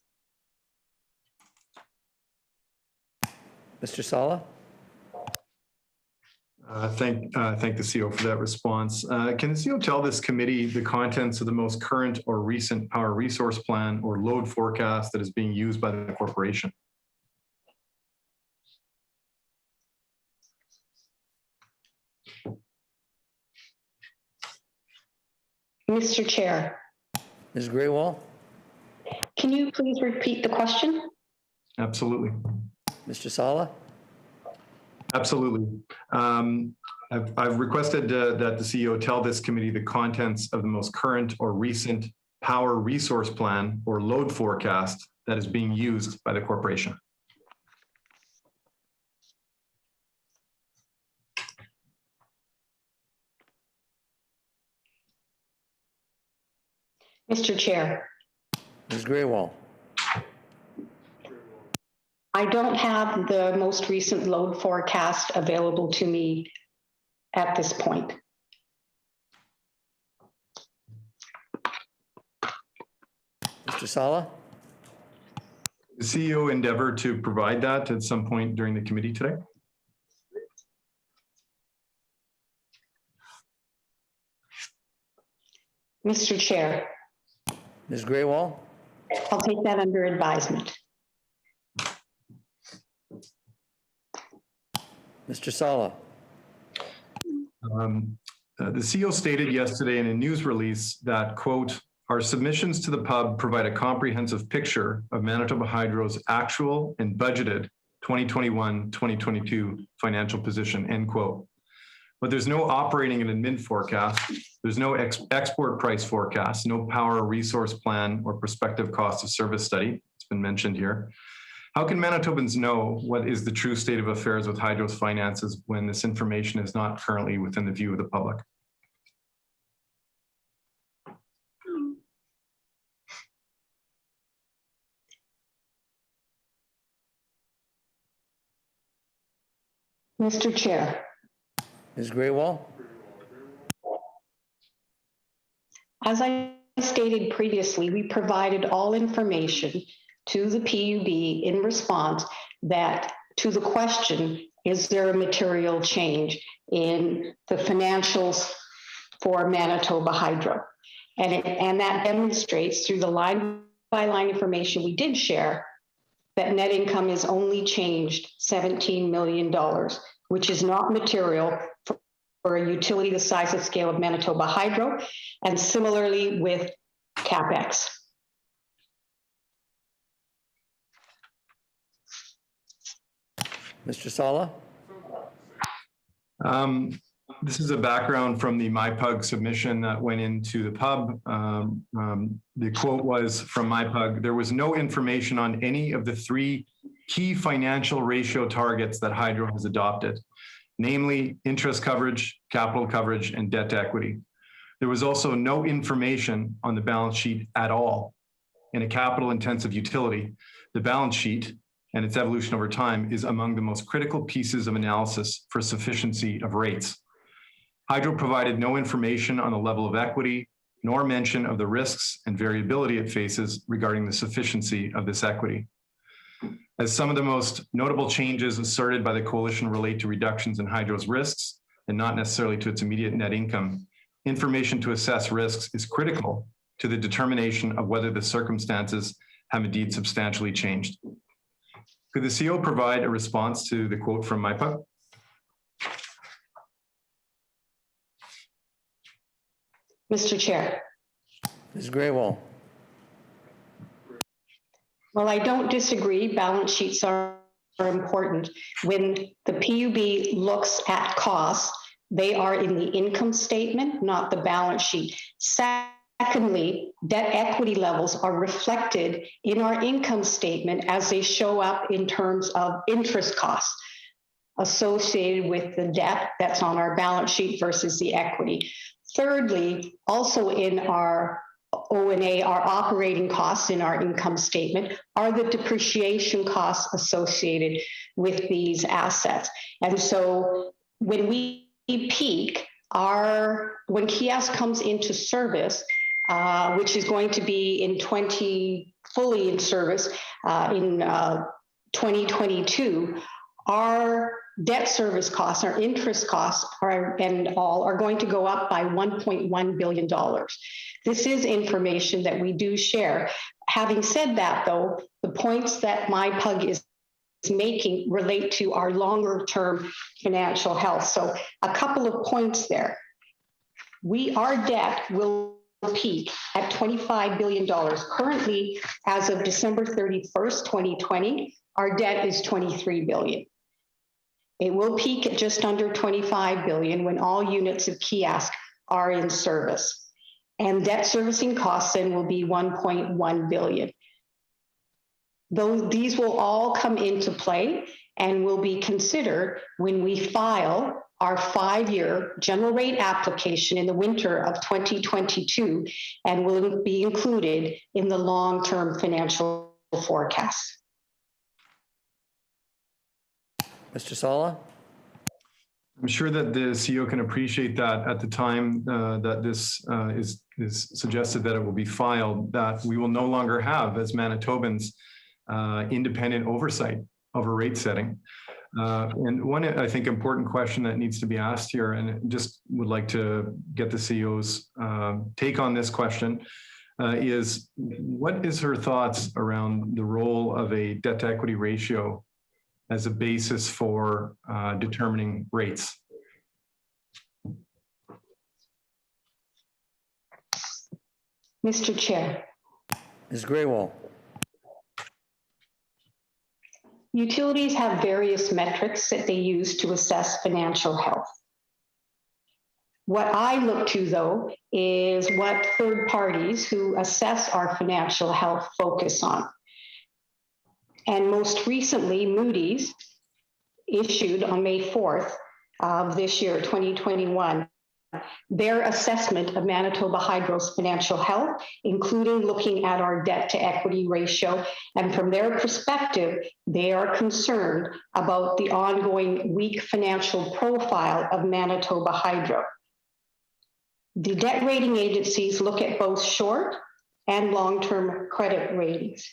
Mr. Sala? Thank the CEO for that response. Can the CEO tell this committee the contents of the most current or recent power resource plan or load forecast that is being used by the corporation? Mr. Chair. Ms. Graywall? Can you please repeat the question? Absolutely. Mr. Sala? Absolutely. I've requested that the CEO tell this committee the contents of the most current or recent power resource plan or load forecast that is being used by the corporation. Mr. Chair. Ms. Graywall? I don't have the most recent load forecast available to me at this point. Mr. Sala? The CEO endeavor to provide that at some point during the committee today? Mr. Chair. Ms. Graywall? I'll take that under advisement. Mr. Sala? The CEO stated yesterday in a news release that, quote, our submissions to the pub provide a comprehensive picture of Manitoba Hydro's actual and budgeted 2021-2022 financial position, end quote. but there's no operating and admin forecast. There's no export price forecast, no power resource plan or prospective cost of service study. It's been mentioned here. How can Manitobans know what is the true state of affairs with Hydro's finances when this information is not currently within the view of the public? Mr. Chair. Ms. Graywall? As I stated previously, we provided all information to the PUB in response that to the question, is there a material change in the financials for Manitoba Hydro? And that demonstrates through the line-by-line information we did share that net income is only changed $17 million, which is not material for a utility the size and scale of Manitoba Hydro, and similarly with CapEx. Mr. Sala? This is a background from the MyPug submission that went into the pub. The quote was from MyPug: "There was no information on any of the three key financial ratio targets that Hydro has adopted, namely interest coverage, capital coverage, and debt to equity. There was also no information on the balance sheet at all. In a capital intensive utility, the balance sheet and its evolution over time is among the most critical pieces of analysis for sufficiency of rates. Hydro provided no information on the level of equity, nor mention of the risks and variability it faces regarding the sufficiency of this equity. As some of the most notable changes asserted by the coalition relate to reductions in Hydro's risks and not necessarily to its immediate net income, information to assess risks is critical to the determination of whether the circumstances have indeed substantially changed." Could the CEO provide a response to the quote from MyPub? Mr. Chair. Ms. Graywall? Well, I don't disagree. Balance sheets are important. When the PUB looks at costs, they are in the income statement, not the balance sheet. Secondly, debt equity levels are reflected in our income statement as they show up in terms of interest costs associated with the debt that's on our balance sheet versus the equity. Thirdly, also in our O&A, our operating costs in our income statement are the depreciation costs associated with these assets. And so when we peak, when Kiosk comes into service, which is going to be fully in service in 2022, our debt service costs, our interest costs are going to go up by $1.1 billion. This is information that we do share. Having said that, though, the points that MyPug is making relate to our longer term financial health. So a couple of points there. Our debt will peak at $25 billion. Currently, as of December 31st, 2020, our debt is $23 billion. It will peak at just under $25 billion when all units of Kiosk are in service. And debt servicing costs then will be $1.1 billion. These will all come into play and will be considered when we file our 5-year general rate application in the winter of 2022 and will be included in the long-term financial forecast. Mr. Sala? I'm sure that the CEO can appreciate that at the time that this is suggested that it will be filed, that we will no longer have, as Manitobans, independent oversight over rate setting. And one, I think, important question that needs to be asked here, and just would like to get the CEO's take on this question, is what is her thoughts around the role of a debt to equity ratio as a basis for determining rates? Mr. Chair. Ms. Graywall? Utilities have various metrics that they use to assess financial health. What I look to, though, is what third parties who assess our financial health focus on. And most recently, Moody's issued on May 4th of this year, 2021, their assessment of Manitoba Hydro's financial health, including looking at our debt to equity ratio. And from their perspective, they are concerned about the ongoing weak financial profile of Manitoba Hydro. The debt rating agencies look at both short and long-term credit ratings.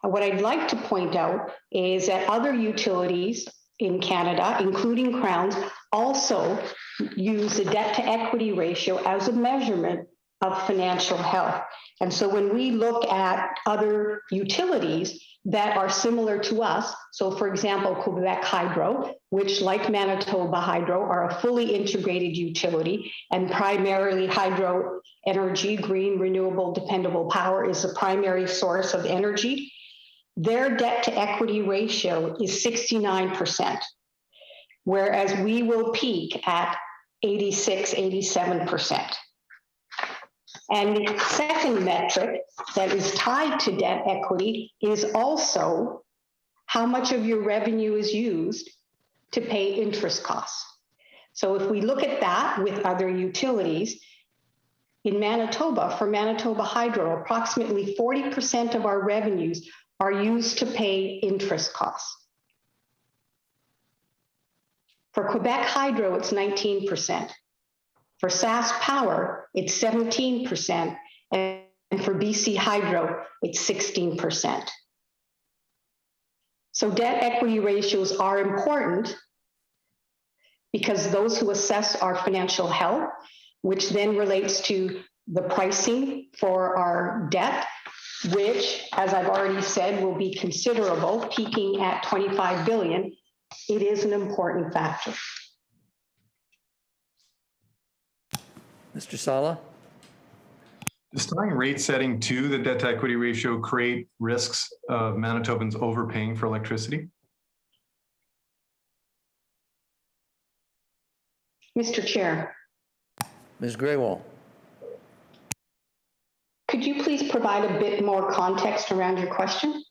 And what I'd like to point out is that other utilities in Canada, including Crown's, also use the debt to equity ratio as a measurement of financial health. And so when we look at other utilities that are similar to us, so for example, Quebec Hydro, which like Manitoba Hydro are a fully integrated utility, and primarily hydro energy, green, renewable, dependable power is the primary source of energy. Their debt to equity ratio is 69%, whereas we will peak at 86, 87%. And the second metric that is tied to debt equity is also how much of your revenue is used to pay interest costs. So if we look at that with other utilities, in Manitoba, for Manitoba Hydro, approximately 40% of our revenues are used to pay interest costs. For Quebec Hydro, it's 19%. For Sask Power, it's 17%. And for BC Hydro, it's 16%. So debt equity ratios are important because those who assess our financial health, which then relates to the pricing for our debt, which, as I've already said, will be considerable, peaking at $25 billion, it is an important factor. Mr. Sala? Does tying rate setting to the debt to equity ratio create risks of Manitobans overpaying for electricity? Mr. Chair. Ms. Graywall? Could you please provide a bit more context around your question?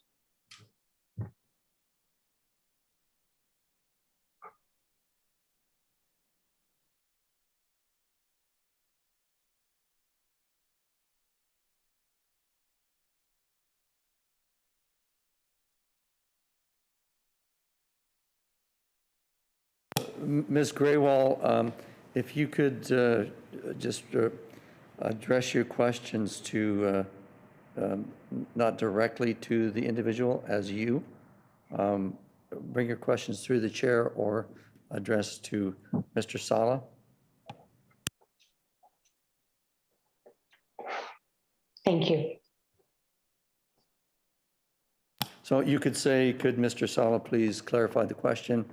Ms. Graywall, if you could just address your questions to not directly to the individual as you. Bring your questions through the chair or address to Mr. Sala. Thank you. So you could say, could Mr. Sala please clarify the question?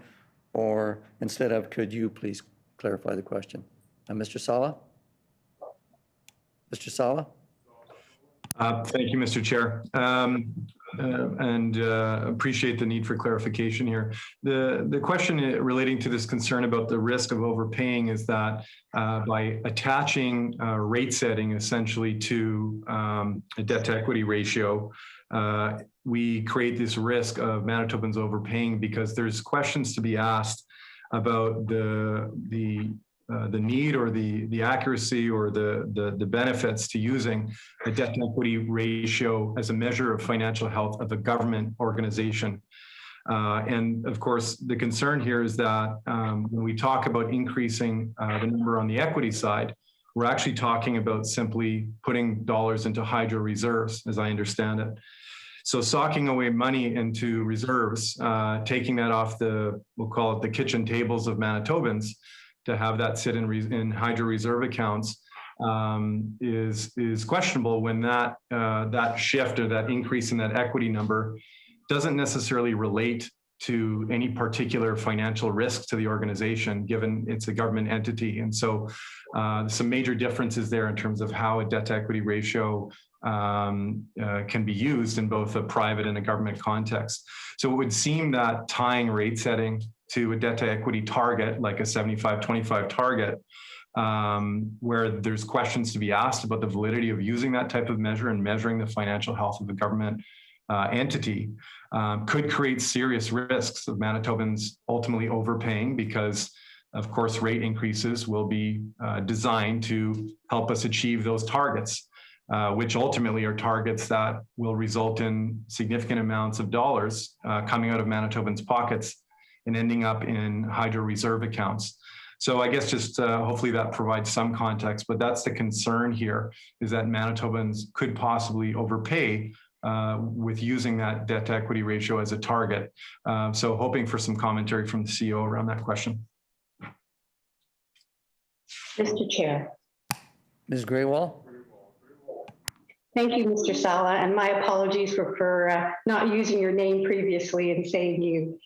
Or instead of, could you please clarify the question? Mr. Sala? Mr. Sala? Thank you, Mr. Chair. Appreciate the need for clarification here. The question relating to this concern about the risk of overpaying is that by attaching rate setting essentially to a debt to equity ratio, we create this risk of Manitobans overpaying because there's questions to be asked about the need or the accuracy or the benefits to using a debt to equity ratio as a measure of financial health of a government organization. And of course, the concern here is that when we talk about increasing the number on the equity side, we're actually talking about simply putting dollars into hydro reserves, as I understand it. So socking away money into reserves, taking that off we'll call it the kitchen tables of Manitobans, to have that sit in hydro reserve accounts is questionable when that shift or that increase in that equity number doesn't necessarily relate to any particular financial risk to the organization, given it's a government entity. And so some major differences there in terms of how a debt to equity ratio can be used in both a private and a government context. So it would seem that tying rate setting to a debt to equity target, like a 75-25 target, where there's questions to be asked about the validity of using that type of measure and measuring the financial health of the government entity, could create serious risks of Manitobans ultimately overpaying, because of course rate increases will be designed to help us achieve those targets, which ultimately are targets that will result in significant amounts of dollars coming out of Manitobans' pockets and ending up in hydro reserve accounts. So I guess just hopefully that provides some context, but that's the concern here, is that Manitobans could possibly overpay with using that debt to equity ratio as a target. So hoping for some commentary from the CEO around that question. Mr. Chair. Ms. Graywall? Thank you, Mr. Sala, and my apologies for not using your name previously and saying you.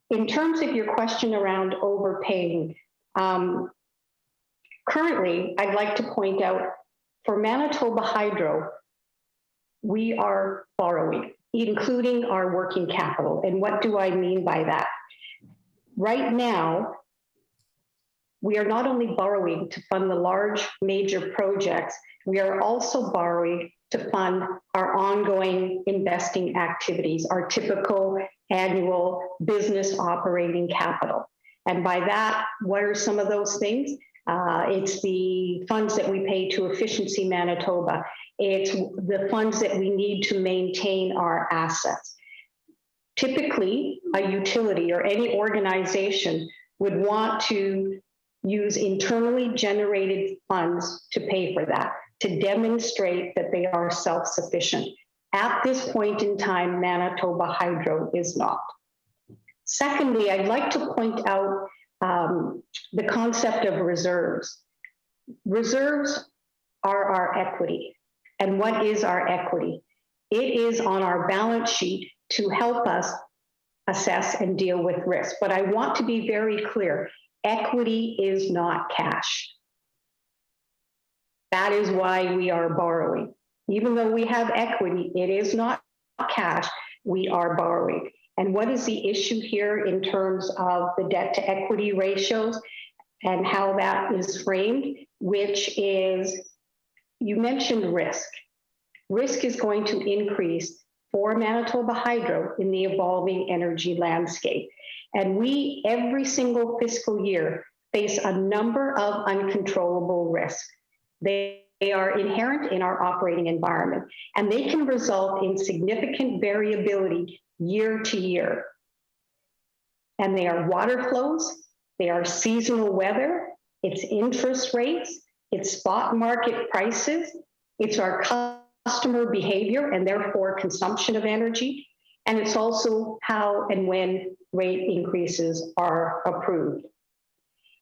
In terms of your question around overpaying, currently, I'd like to point out for Manitoba Hydro, we are borrowing, including our working capital. And what do I mean by that? Right now, we are not only borrowing to fund the large major projects, we are also borrowing to fund our ongoing investing activities, our typical annual business operating capital. And by that, what are some of those things? It's the funds that we pay to Efficiency Manitoba. It's the funds that we need to maintain our assets. Typically, a utility or any organization would want to use internally generated funds to pay for that, to demonstrate that they are self-sufficient. At this point in time, Manitoba Hydro is not. Secondly, I'd like to point out the concept of reserves. Reserves are our equity. And what is our equity? It is on our balance sheet to help us assess and deal with risk. But I want to be very clear, equity is not cash. That is why we are borrowing. Even though we have equity, it is not cash, we are borrowing. And what is the issue here in terms of the debt to equity ratios and how that is framed, which is, you mentioned risk. Risk is going to increase for Manitoba Hydro in the evolving energy landscape. And we, every single fiscal year, face a number of uncontrollable risks. They are inherent in our operating environment, and they can result in significant variability year to year. And they are water flows, they are seasonal weather, it's interest rates, it's spot market prices, it's our customer behavior and therefore consumption of energy, and it's also how and when rate increases are approved.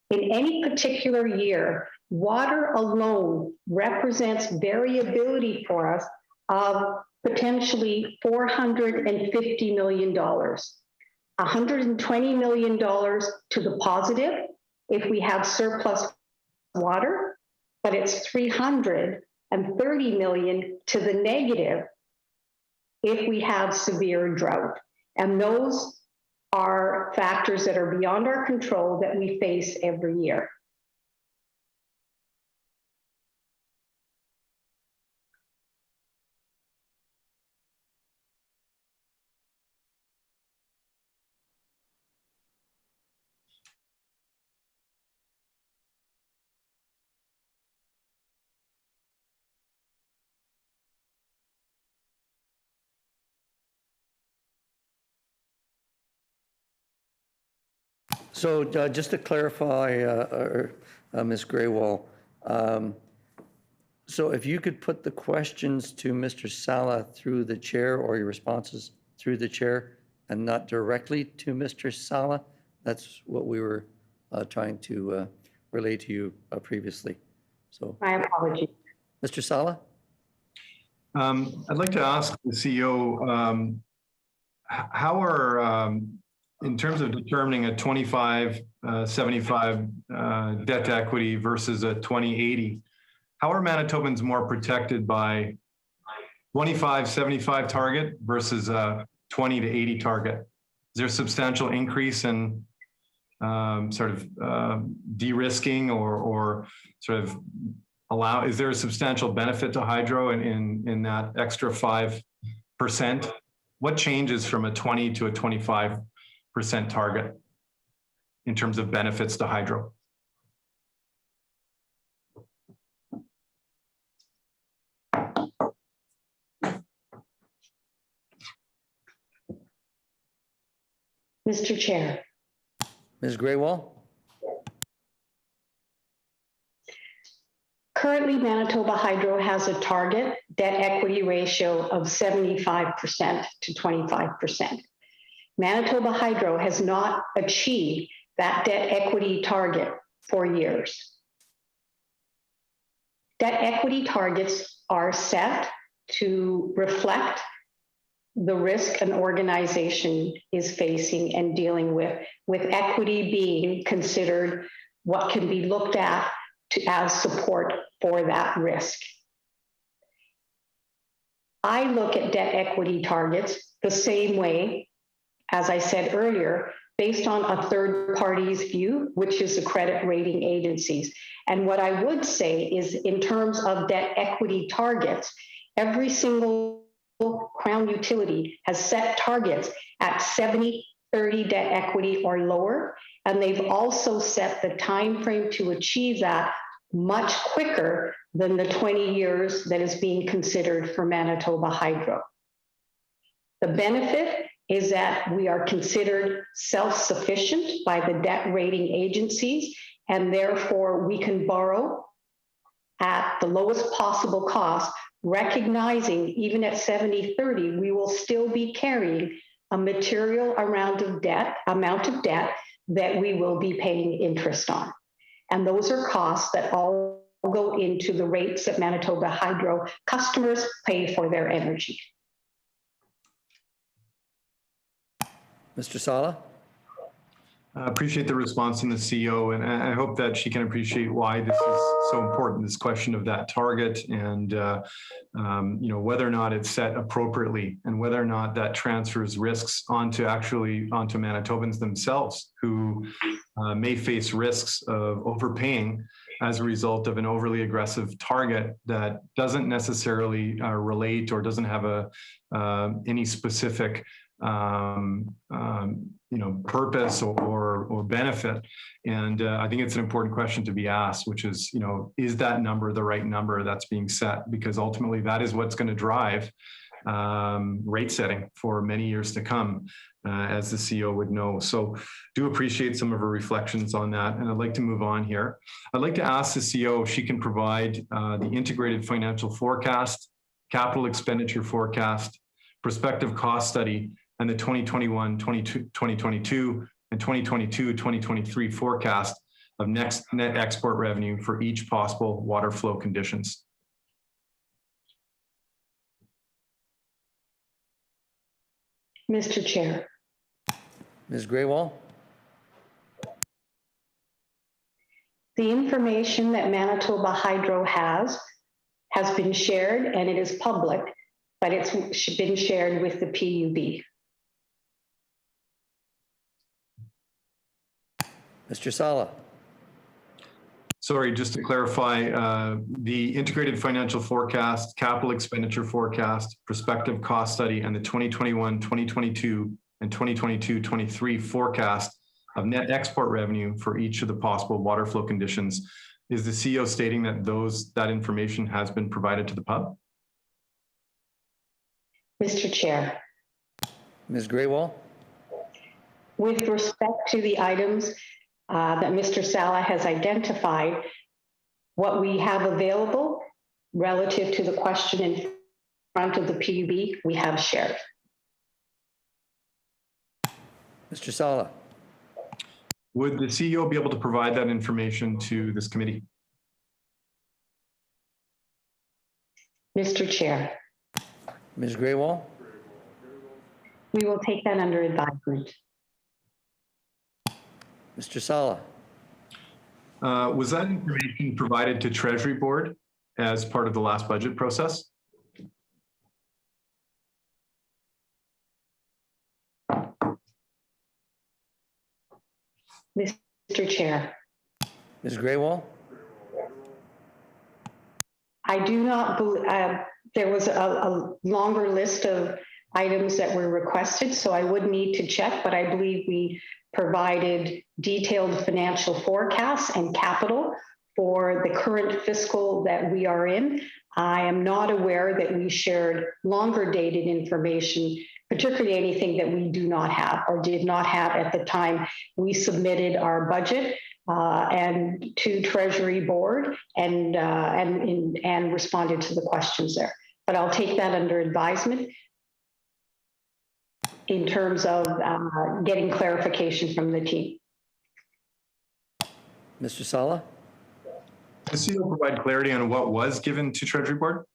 In any particular year, water alone represents variability for us of potentially $450 million. $120 million to the positive if we have surplus water, but it's $330 million to the negative if we have severe drought. And those are factors that are beyond our control that we face every year. So just to clarify, Ms. Graywall, so if you could put the questions to Mr. Sala through the chair or your responses through the chair and not directly to Mr. Sala, that's what we were trying to relay to you previously. So my apologies. Mr. Sala? I'd like to ask the CEO, how are, in terms of determining a 25-75 debt to equity versus a 20-80, how are Manitobans more protected by 25-75 target versus a 20 to 80 target? Is there a substantial increase in sort of de-risking or sort of is there a substantial benefit to hydro in that extra 5%? What changes from a 20 to a 25% target in terms of benefits to hydro? Mr. Chair. Ms. Graywall? Currently, Manitoba Hydro has a target debt equity ratio of 75% to 25%. Manitoba Hydro has not achieved that debt equity target for years. Debt equity targets are set to reflect the risk an organization is facing and dealing with equity being considered what can be looked at as support for that risk. I look at debt equity targets the same way, as I said earlier, based on a third party's view, which is the credit rating agencies. And what I would say is, in terms of debt equity targets, every single Crown utility has set targets at 70-30 debt equity or lower, and they've also set the time frame to achieve that much quicker than the 20 years that is being considered for Manitoba Hydro. The benefit is that we are considered self-sufficient by the debt rating agencies, and therefore we can borrow at the lowest possible cost, recognizing even at 70-30, we will still be carrying a material amount of debt that we will be paying interest on. And those are costs that all go into the rates that Manitoba Hydro customers pay for their energy. Mr. Sala? I appreciate the response from the CEO, and I hope that she can appreciate why this is so important, this question of that target and whether or not it's set appropriately and whether or not that transfers risks onto Manitobans themselves, who may face risks of overpaying as a result of an overly aggressive target that doesn't necessarily relate or doesn't have any specific purpose or benefit. And I think it's an important question to be asked, which is that number the right number that's being set? Because ultimately that is what's going to drive rate setting for many years to come, as the CEO would know. So do appreciate some of her reflections on that. And I'd like to move on here. I'd like to ask the CEO if she can provide the integrated financial forecast, capital expenditure forecast, prospective cost study, and the 2021, 2022, and 2022-2023 forecast of net export revenue for each possible water flow conditions. Mr. Chair. Ms. Graywall? The information that Manitoba Hydro has been shared, and it is public, but it's been shared with the PUB. Mr. Sala? Sorry, just to clarify, the integrated financial forecast, capital expenditure forecast, prospective cost study, and the 2021, 2022, and 2022-23 forecast of net export revenue for each of the possible water flow conditions. Is the CEO stating that that information has been provided to the pub? Mr. Chair. Ms. Graywall? With respect to the items that Mr. Sala has identified, what we have available relative to the question in front of the PUB, we have shared. Mr. Sala? Would the CEO be able to provide that information to this committee? Mr. Chair. Ms. Graywall? We will take that under advisement. Mr. Sala? Was that information provided to Treasury Board as part of the last budget process? Mr. Chair. Ms. Graywall? I do not believe, there was a longer list of items that were requested, so I would need to check, but I believe we provided detailed financial forecasts and capital for the current fiscal that we are in. I am not aware that we shared longer dated information, particularly anything that we do not have or did not have at the time we submitted our budget and to Treasury Board and responded to the questions there. But I'll take that under advisement in terms of getting clarification from the team. Mr. Sala? The CEO provide clarity on what was given to Treasury Board?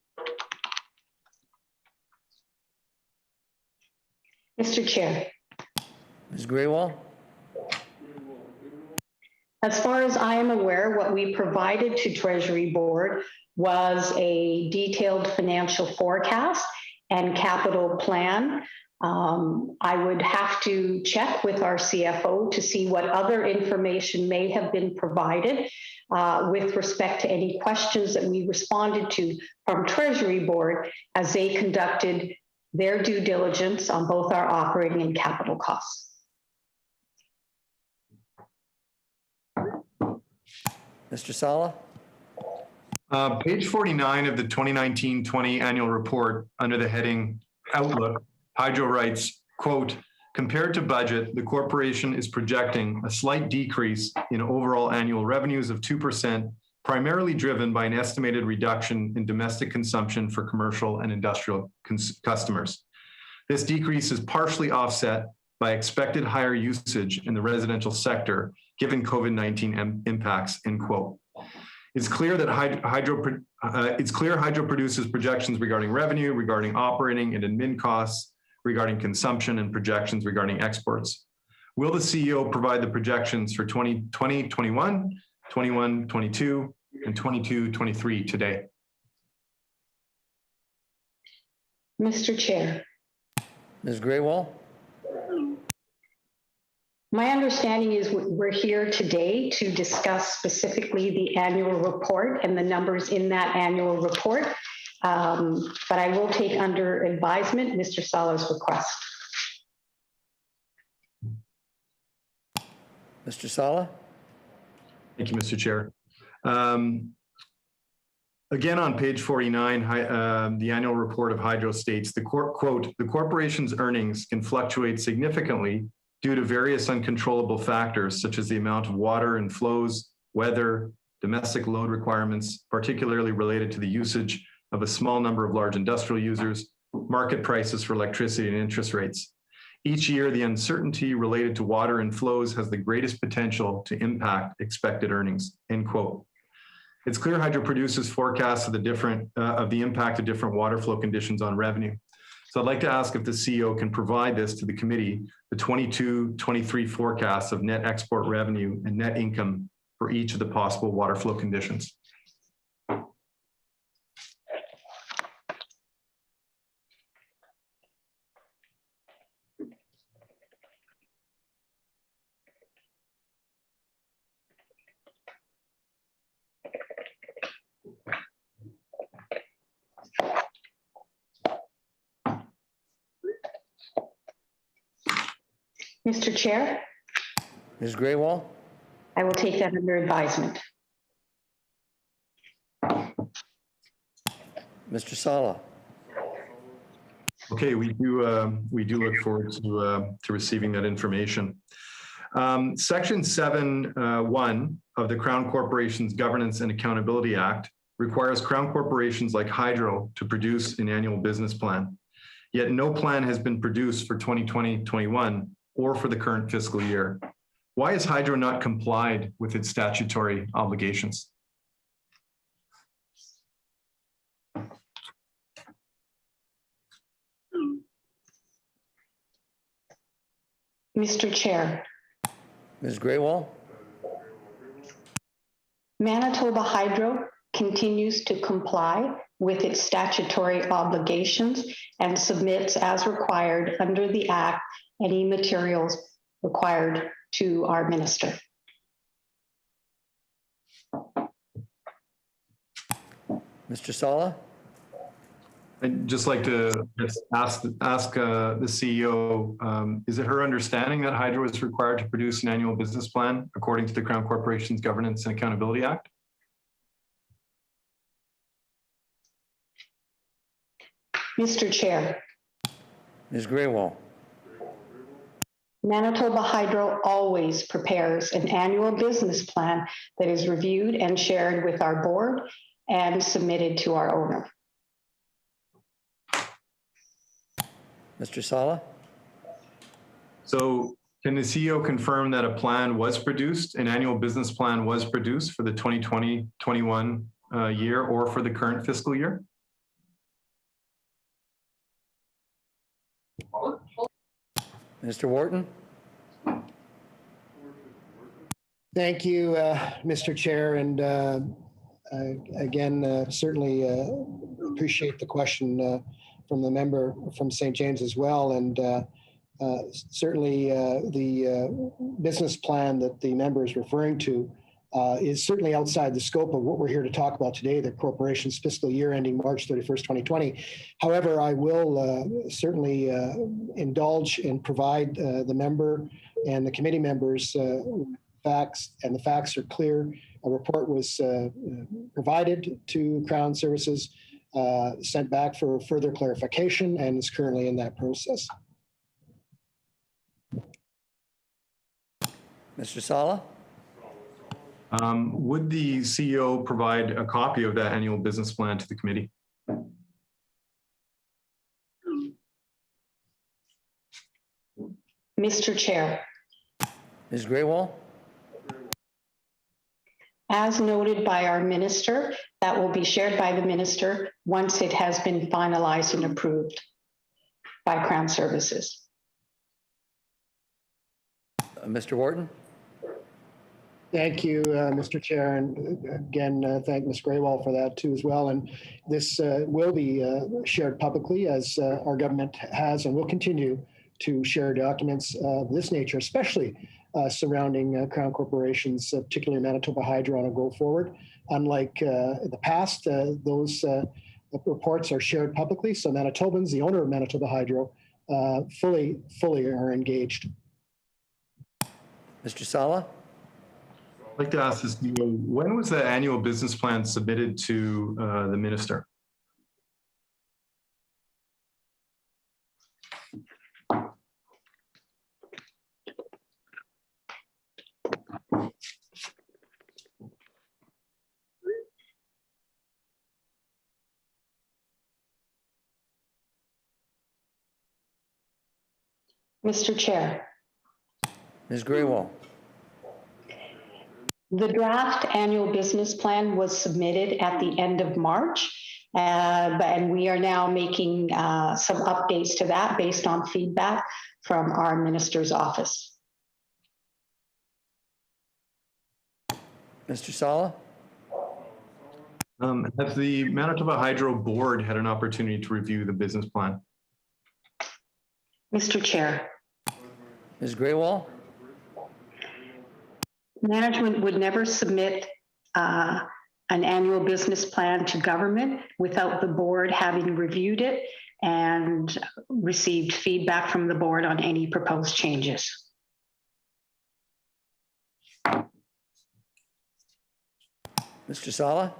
Mr. Chair. Ms. Graywall? As far as I am aware, what we provided to Treasury Board was a detailed financial forecast and capital plan. I would have to check with our CFO to see what other information may have been provided with respect to any questions that we responded to from Treasury Board as they conducted their due diligence on both our operating and capital costs. Mr. Sala? Page 49 of the 2019-20 annual report under the heading Outlook, Hydro writes, quote, compared to budget, the corporation is projecting a slight decrease in overall annual revenues of 2%, primarily driven by an estimated reduction in domestic consumption for commercial and industrial customers. This decrease is partially offset by expected higher usage in the residential sector, given COVID-19 impacts, end quote. It's clear that Hydro produces projections regarding revenue, regarding operating and admin costs, regarding consumption, and projections regarding exports. Will the CEO provide the projections for 2020, 21, 21, 22, and 22, 23 today? Mr. Chair. Ms. Graywall? My understanding is we're here today to discuss specifically the annual report and the numbers in that annual report. But I will take under advisement Mr. Sala's request. Mr. Sala? Thank you, Mr. Chair. Again, on page 49, the annual report of Hydro states, quote, the corporation's earnings can fluctuate significantly due to various uncontrollable factors, such as the amount of water and flows, weather, domestic load requirements, particularly related to the usage of a small number of large industrial users, market prices for electricity, and interest rates. Each year, the uncertainty related to water and flows has the greatest potential to impact expected earnings, end quote. It's clear Hydro produces forecasts of the impact of different water flow conditions on revenue. So I'd like to ask if the CEO can provide this to the committee, the 22-23 forecasts of net export revenue and net income for each of the possible water flow conditions. Mr. Chair. Ms. Graywall? I will take that under advisement. Mr. Sala? Okay, we do look forward to receiving that information. Section 7.1 of the Crown Corporations Governance and Accountability Act requires Crown corporations like Hydro to produce an annual business plan. Yet no plan has been produced for 2020-21 or for the current fiscal year. Why has Hydro not complied with its statutory obligations? Mr. Chair. Ms. Graywall? Manitoba Hydro continues to comply with its statutory obligations and submits as required under the Act any materials required to our minister. Mr. Sala? I'd just like to ask the CEO, is it her understanding that Hydro is required to produce an annual business plan according to the Crown Corporation's Governance and Accountability Act? Mr. Chair, Ms. Graywall? Manitoba Hydro always prepares an annual business plan that is reviewed and shared with our board and submitted to our owner. Mr. Sala? So can the CEO confirm that a plan was produced, an annual business plan was produced for the 2020-21 year or for the current fiscal year? Mr. Wharton? Thank you, Mr. Chair. And again, certainly appreciate the question from the member from St. James as well. And certainly the business plan that the member is referring to is certainly outside the scope of what we're here to talk about today, the corporation's fiscal year ending March 31st, 2020. However, I will certainly indulge and provide the member and the committee members facts, and the facts are clear. A report was provided to Crown Services, sent back for further clarification, and is currently in that process. Mr. Sala? Would the CEO provide a copy of that annual business plan to the committee? Mr. Chair, Ms. Graywall? as noted by our minister, that will be shared by the minister once it has been finalized and approved by Crown Services. Mr. Wharton? Thank you, Mr. Chair, and again, thank Ms. Graywall for that too as well. And this will be shared publicly, as our government has and will continue to share documents of this nature, especially surrounding Crown corporations, particularly Manitoba Hydro, on a go forward. Unlike in the past, those reports are shared publicly, so Manitobans, the owner of Manitoba Hydro, fully are engaged. Mr. Sala? I'd like to ask this, when was the annual business plan submitted to the minister? Mr. Chair, Ms. Graywall? the draft annual business plan was submitted at the end of March, and we are now making some updates to that based on feedback from our minister's office. Mr. Sala? Has the Manitoba Hydro Board had an opportunity to review the business plan? Mr. Chair, Ms. Graywall? management would never submit an annual business plan to government without the board having reviewed it and received feedback from the board on any proposed changes. Mr. Sala?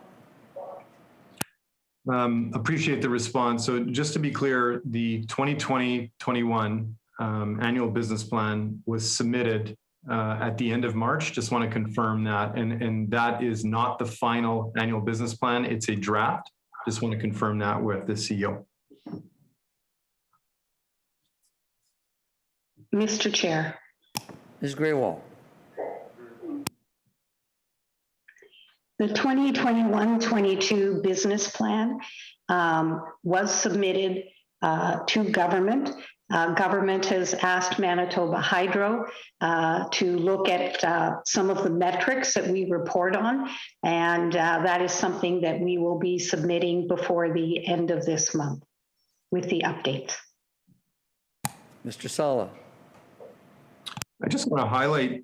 Appreciate the response. So just to be clear, the 2020-21 annual business plan was submitted at the end of March. Just want to confirm that. And that is not the final annual business plan. It's a draft. Just want to confirm that with the CEO. Mr. Chair. Ms. Graywall? The 2021-22 business plan was submitted to government. Government has asked Manitoba Hydro to look at some of the metrics that we report on, and that is something that we will be submitting before the end of this month with the updates. Mr. Sala? I just want to highlight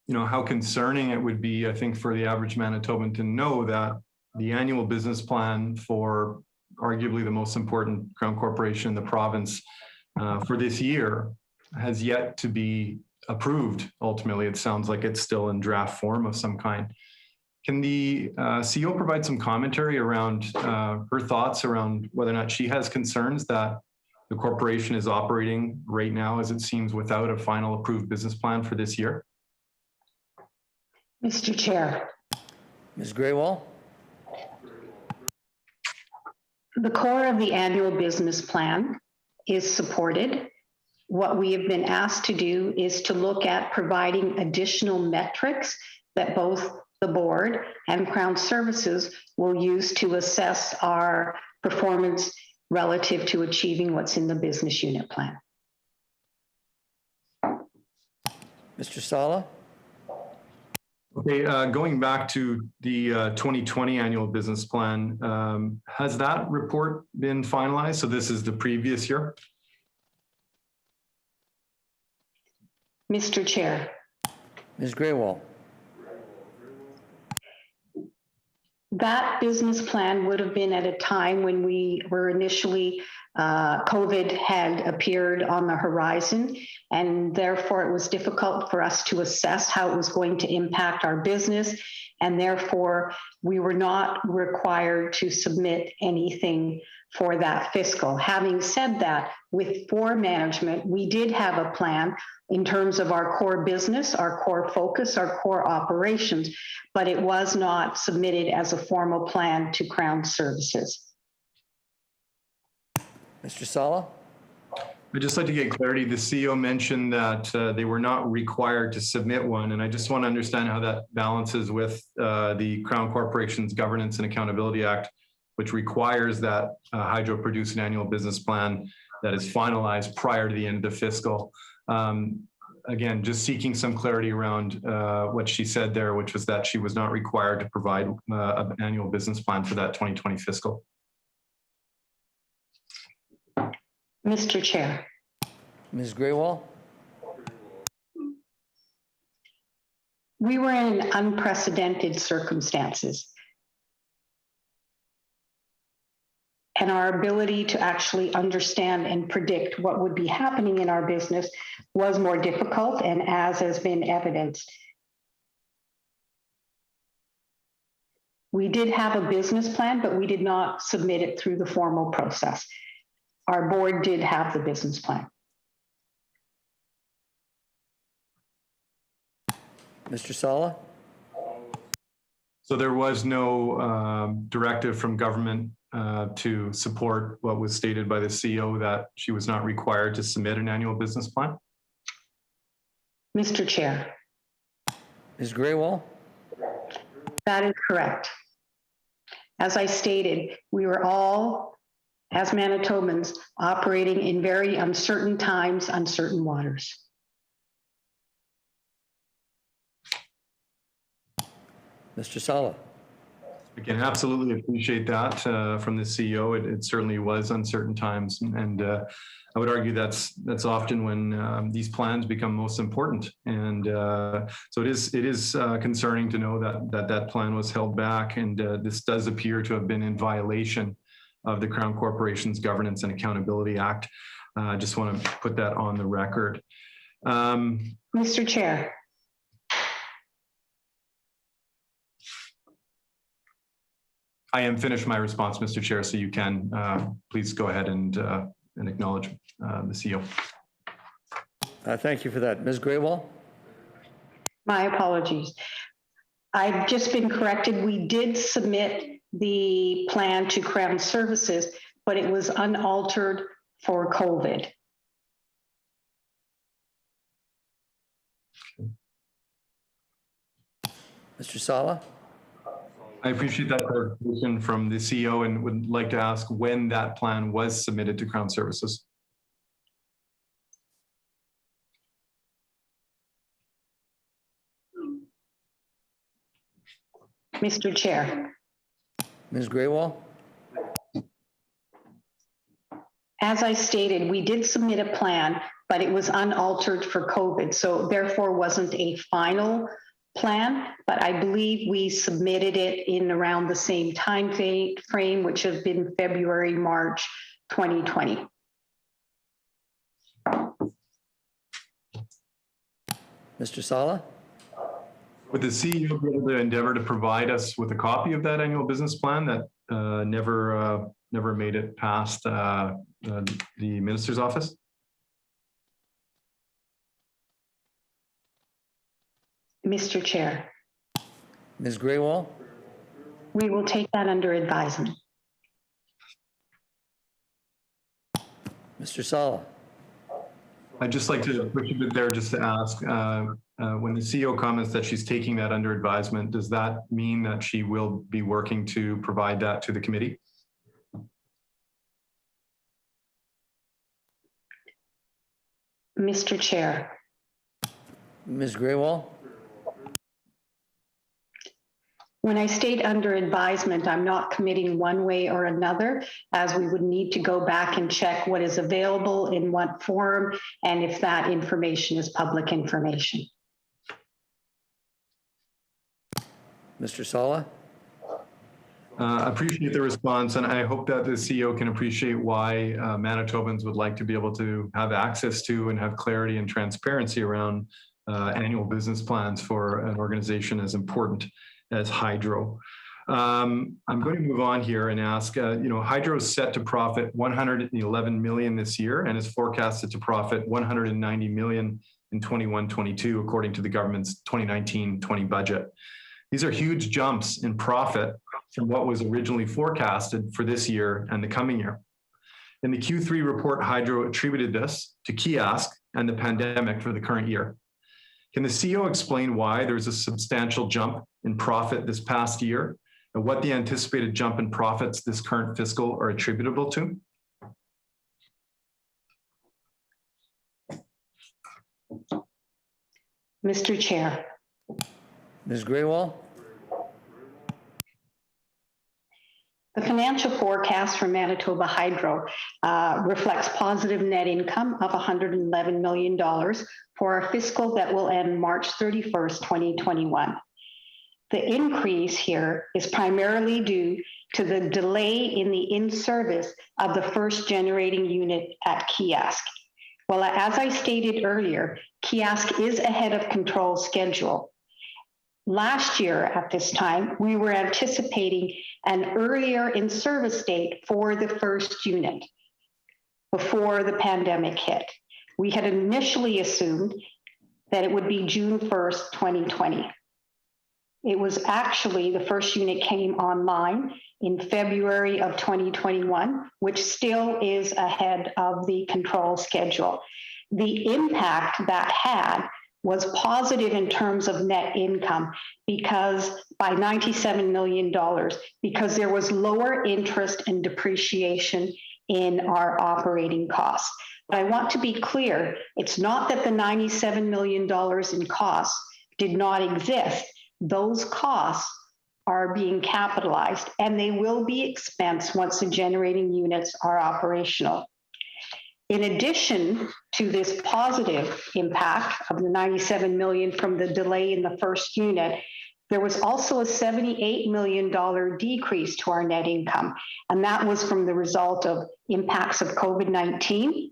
how concerning it would be, I think, for the average Manitoban to know that the annual business plan for arguably the most important Crown corporation in the province for this year has yet to be approved. Ultimately, it sounds like it's still in draft form of some kind. Can the CEO provide some commentary around her thoughts around whether or not she has concerns that the corporation is operating right now, as it seems, without a final approved business plan for this year? Mr. Chair. Ms. Graywall? The core of the annual business plan is supported. What we have been asked to do is to look at providing additional metrics that both the board and Crown Services will use to assess our performance relative to achieving what's in the business unit plan. Mr. Sala? Okay, going back to the 2020 annual business plan, has that report been finalized? So this is the previous year? Mr. Chair. Ms. Graywall? That business plan would have been at a time when we were initially, COVID had appeared on the horizon, and therefore it was difficult for us to assess how it was going to impact our business, and therefore we were not required to submit anything for that fiscal. Having said that, with for management, we did have a plan in terms of our core business, our core focus, our core operations, but it was not submitted as a formal plan to Crown Services. Mr. Sala? I'd just like to get clarity. The CEO mentioned that they were not required to submit one, and I just want to understand how that balances with the Crown Corporation's Governance and Accountability Act, which requires that Hydro produce an annual business plan that is finalized prior to the end of the fiscal. Again, just seeking some clarity around what she said there, which was that she was not required to provide an annual business plan for that 2020 fiscal. Mr. Chair. Ms. Graywall? We were in unprecedented circumstances. And our ability to actually understand and predict what would be happening in our business was more difficult, and as has been evidenced. We did have a business plan, but we did not submit it through the formal process. Our board did have the business plan. Mr. Sala? So there was no directive from government to support what was stated by the CEO that she was not required to submit an annual business plan? Mr. Chair. Ms. Graywall? That is correct. As I stated, we were all, as Manitobans, operating in very uncertain times, uncertain waters. Mr. Sala? Again, absolutely appreciate that from the CEO. It certainly was uncertain times, and I would argue that's often when these plans become most important. And so it is concerning to know that plan was held back, and this does appear to have been in violation of the Crown Corporation's Governance and Accountability Act. I just want to put that on the record. Mr. Chair. I am finished my response, Mr. Chair, so you can please go ahead and acknowledge the CEO. Thank you for that. Ms. Graywall? My apologies. I've just been corrected. We did submit the plan to Crown Services, but it was unaltered for COVID. Mr. Sala? I appreciate that clarification from the CEO and would like to ask when that plan was submitted to Crown Services. Mr. Chair. Ms. Graywall? As I stated, we did submit a plan, but it was unaltered for COVID, so therefore wasn't a final plan, but I believe we submitted it in around the same time frame, which has been February, March 2020. Mr. Sala? Would the CEO be able to endeavor to provide us with a copy of that annual business plan that never made it past the minister's office? Mr. Chair, Ms. Graywall? we will take that under advisement. Mr. Sala? I'd just like to push a bit there just to ask, when the CEO comments that she's taking that under advisement, does that mean that she will be working to provide that to the committee? Mr. Chair. Ms. Graywall? When I state under advisement, I'm not committing one way or another, as we would need to go back and check what is available in what form and if that information is public information. Mr. Sala? Appreciate the response, and I hope that the CEO can appreciate why Manitobans would like to be able to have access to and have clarity and transparency around annual business plans for an organization as important as Hydro. I'm going to move on here and ask, Hydro is set to profit 111 million this year and is forecasted to profit 190 million in 21-22, according to the government's 2019-20 budget. These are huge jumps in profit from what was originally forecasted for this year and the coming year. In the Q3 report, Hydro attributed this to kiosk and the pandemic for the current year. Can the CEO explain why there's a substantial jump in profit this past year and what the anticipated jump in profits this current fiscal are attributable to? Mr. Chair. Ms. Graywall? The financial forecast for Manitoba Hydro reflects positive net income of $111 million for a fiscal that will end March 31st, 2021. The increase here is primarily due to the delay in the in-service of the first generating unit at Kiosk. Well, as I stated earlier, Kiosk is ahead of control schedule. Last year at this time, we were anticipating an earlier in-service date for the first unit before the pandemic hit. We had initially assumed that it would be June 1st, 2020. It was actually, the first unit came online in February of 2021, which still is ahead of the control schedule. The impact that had was positive in terms of net income because by $97 million, because there was lower interest and depreciation in our operating costs. But I want to be clear, it's not that the $97 million in costs did not exist. Those costs are being capitalized and they will be expensed once the generating units are operational. In addition to this positive impact of the $97 million from the delay in the first unit, there was also a $78 million decrease to our net income. And that was from the result of impacts of COVID-19,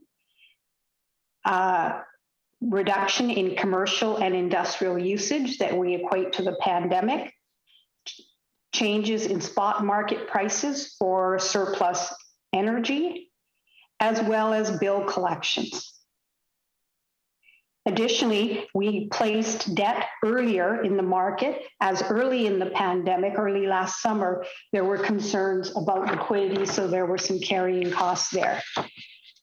reduction in commercial and industrial usage that we equate to the pandemic, changes in spot market prices for surplus energy, as well as bill collections. Additionally, we placed debt earlier in the market, as early in the pandemic, early last summer, there were concerns about liquidity, so there were some carrying costs there.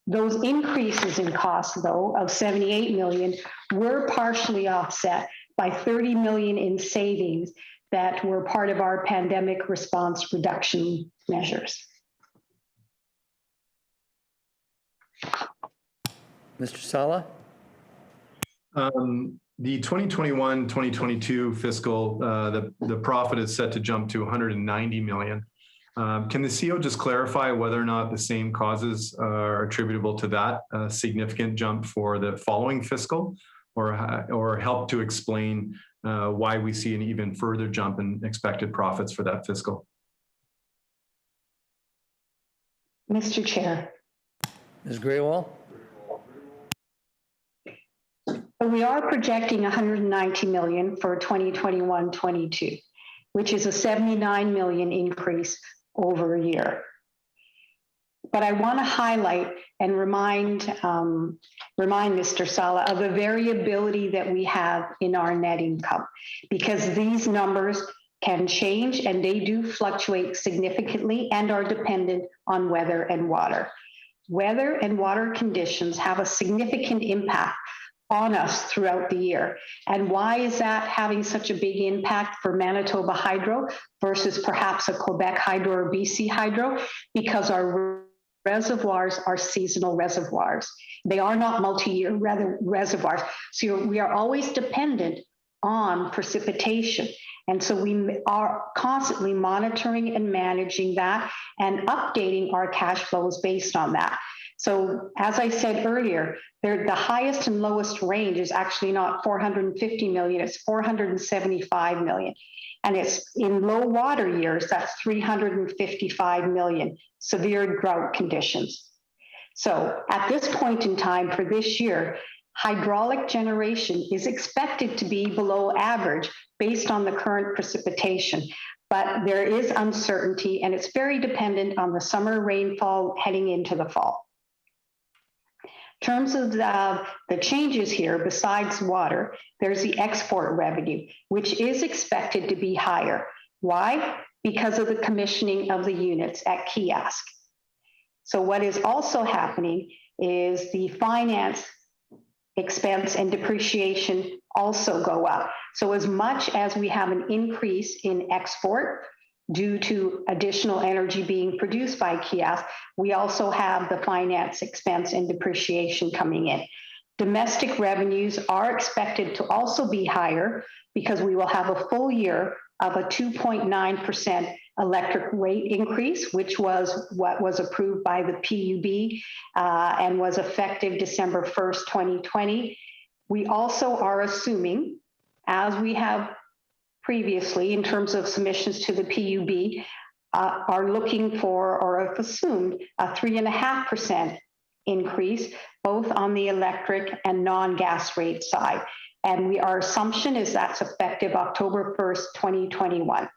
Those increases in costs, though, of $78 million were partially offset by $30 million in savings that were part of our pandemic response reduction measures. Mr. Sala? The 2021-2022 fiscal, the profit is set to jump to 190 million. Can the CEO just clarify whether or not the same causes are attributable to that significant jump for the following fiscal, or help to explain why we see an even further jump in expected profits for that fiscal. Mr. Chair. Ms. Graywall? We are projecting $190 million for 2021-22, which is a $79 million increase over a year. But I want to highlight and remind Mr. Sala of the variability that we have in our net income, because these numbers can change and they do fluctuate significantly and are dependent on weather and water. Weather and water conditions have a significant impact on us throughout the year. And why is that having such a big impact for Manitoba Hydro versus perhaps a Quebec Hydro or BC Hydro? Because our reservoirs are seasonal reservoirs. They are not multi-year reservoirs. So we are always dependent on precipitation. And so we are constantly monitoring and managing that and updating our cash flows based on that. So as I said earlier, the highest and lowest range is actually not 450 million, it's 475 million. And it's in low water years, that's 355 million, severe drought conditions. So at this point in time for this year, hydraulic generation is expected to be below average based on the current precipitation. But there is uncertainty and it's very dependent on the summer rainfall heading into the fall. In terms of the changes here, besides water, there's the export revenue, which is expected to be higher. Why? Because of the commissioning of the units at Kiosk. So what is also happening is the finance expense and depreciation also go up. So as much as we have an increase in export due to additional energy being produced by Kiosk, we also have the finance expense and depreciation coming in. Domestic revenues are expected to also be higher because we will have a full year of a 2.9% electric rate increase, which was what was approved by the PUB and was effective December 1st, 2020. We also are assuming, as we have previously in terms of submissions to the PUB, are looking for or have assumed a 3.5% increase, both on the electric and non-gas rate side. And our assumption is that's effective October 1st, 2021.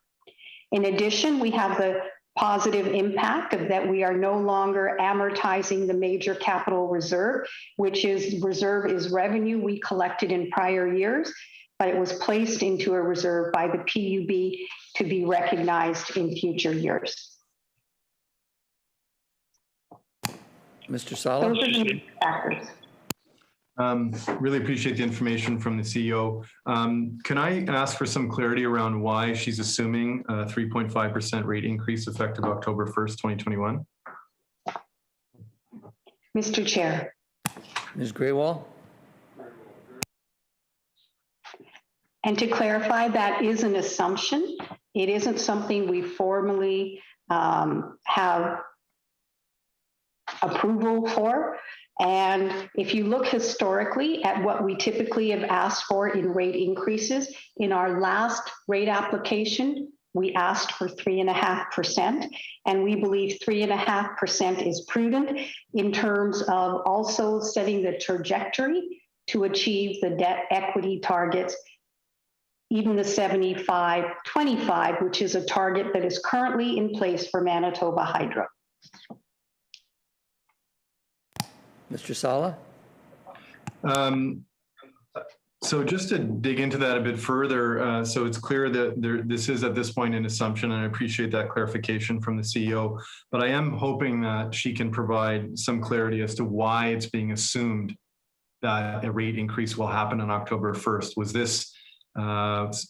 In addition, we have the positive impact of that we are no longer amortizing the major capital reserve, which is revenue we collected in prior years, but it was placed into a reserve by the PUB to be recognized in future years. Mr. Sala? Those are the main factors. Really appreciate the information from the CEO. Can I ask for some clarity around why she's assuming a 3.5% rate increase effective October 1st, 2021? Mr. Chair. Ms. Graywall? And to clarify, that is an assumption. It isn't something we formally have approval for. And if you look historically at what we typically have asked for in rate increases, in our last rate application, we asked for 3.5%, and we believe 3.5% is prudent in terms of also setting the trajectory to achieve the debt equity targets, even the 75-25, which is a target that is currently in place for Manitoba Hydro. Mr. Sala? So just to dig into that a bit further, so it's clear that this is at this point an assumption, and I appreciate that clarification from the CEO, but I am hoping that she can provide some clarity as to why it's being assumed that a rate increase will happen on October 1st.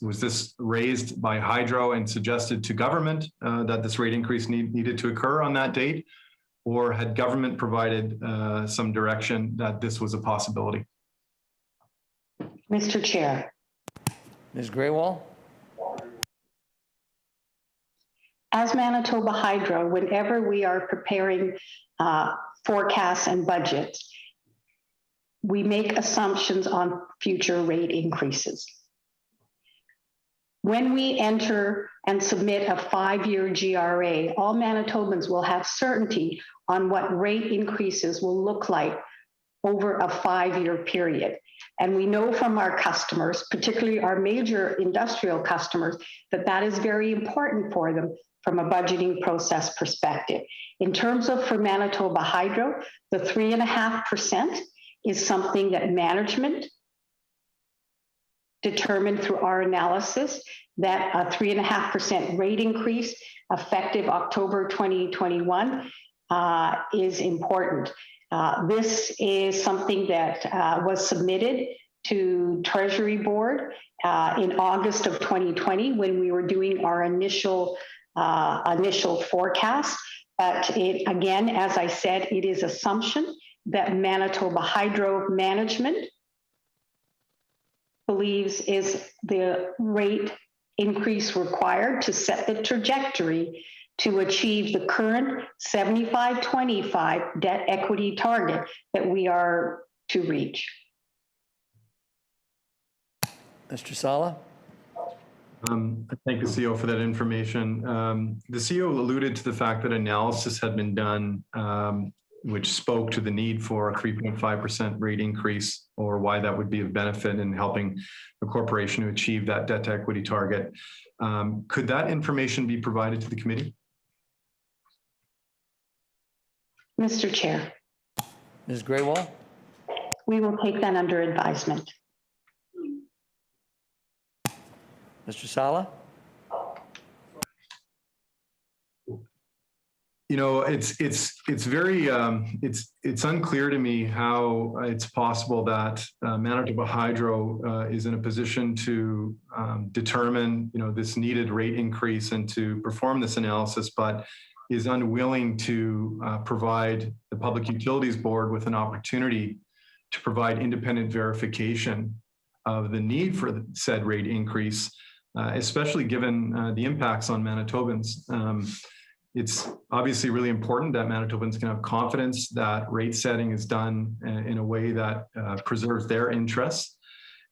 Was this raised by Hydro and suggested to government that this rate increase needed to occur on that date? Or had government provided some direction that this was a possibility? Mr. Chair. Ms. Graywall? As Manitoba Hydro, whenever we are preparing forecasts and budgets, we make assumptions on future rate increases. When we enter and submit a 5-year GRA, all Manitobans will have certainty on what rate increases will look like over a 5-year period. And we know from our customers, particularly our major industrial customers, that that is very important for them from a budgeting process perspective. In terms of for Manitoba Hydro, the 3.5% is something that management determined through our analysis that a 3.5% rate increase effective October 2021 is important. This is something that was submitted to Treasury Board in August of 2020 when we were doing our initial forecast. But it, again, as I said, it is assumption that Manitoba Hydro management believes is the rate increase required to set the trajectory to achieve the current 75-25 debt equity target that we are to reach. Mr. Sala? I thank the CEO for that information. The CEO alluded to the fact that analysis had been done which spoke to the need for a 3.5% rate increase, or why that would be of benefit in helping the corporation to achieve that debt to equity target. Could that information be provided to the committee? Mr. Chair. Ms. Graywall? We will take that under advisement. Mr. Sala? You know, it's very it's unclear to me how it's possible that Manitoba Hydro is in a position to determine, you know, this needed rate increase and to perform this analysis, but is unwilling to provide the Public Utilities Board with an opportunity to provide independent verification of the need for the said rate increase, especially given the impacts on Manitobans. It's obviously really important that Manitobans can have confidence that rate setting is done in a way that preserves their interests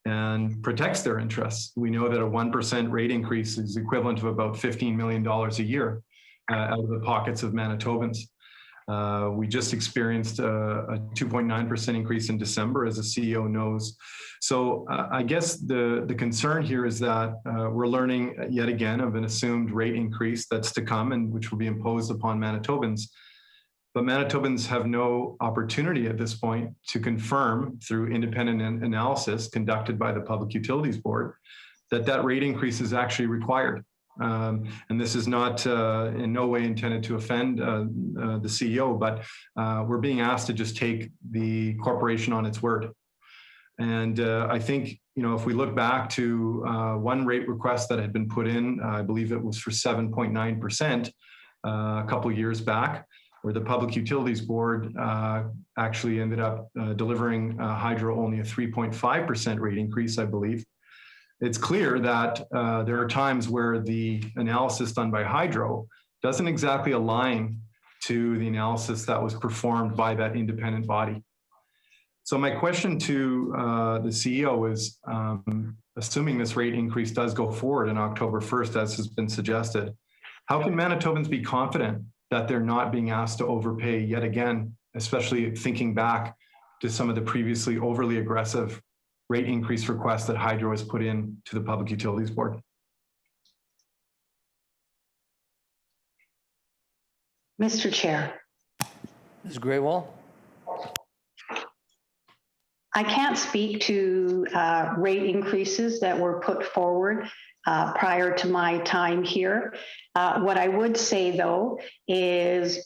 and protects their interests. We know that a 1% rate increase is equivalent to about $15 million a year out of the pockets of Manitobans. We just experienced a 2.9% increase in December, as the CEO knows. So I guess the concern here is that we're learning yet again of an assumed rate increase that's to come and which will be imposed upon Manitobans. But Manitobans have no opportunity at this point to confirm through independent analysis conducted by the Public Utilities Board that that rate increase is actually required. And this is not in no way intended to offend the CEO, but we're being asked to just take the corporation on its word. And I think, you know, if we look back to one rate request that had been put in, I believe it was for 7.9% a couple of years back, where the Public Utilities Board actually ended up delivering Hydro only a 3.5% rate increase, I believe. It's clear that there are times where the analysis done by Hydro doesn't exactly align to the analysis that was performed by that independent body. So my question to the CEO is, assuming this rate increase does go forward on October 1st, as has been suggested, how can Manitobans be confident that they're not being asked to overpay yet again, especially thinking back to some of the previously overly aggressive rate increase requests that Hydro has put in to the Public Utilities Board? Mr. Chair. Ms. Graywall? I can't speak to rate increases that were put forward prior to my time here. What I would say, though, is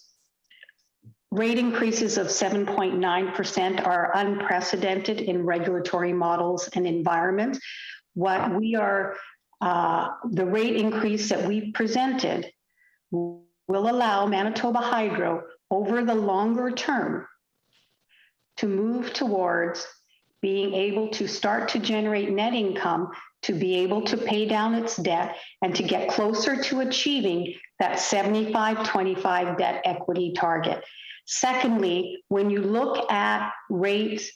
rate increases of 7.9% are unprecedented in regulatory models and environments. What we are, the rate increase that we've presented will allow Manitoba Hydro over the longer term to move towards being able to start to generate net income, to be able to pay down its debt, and to get closer to achieving that 75-25 debt equity target. Secondly, when you look at rates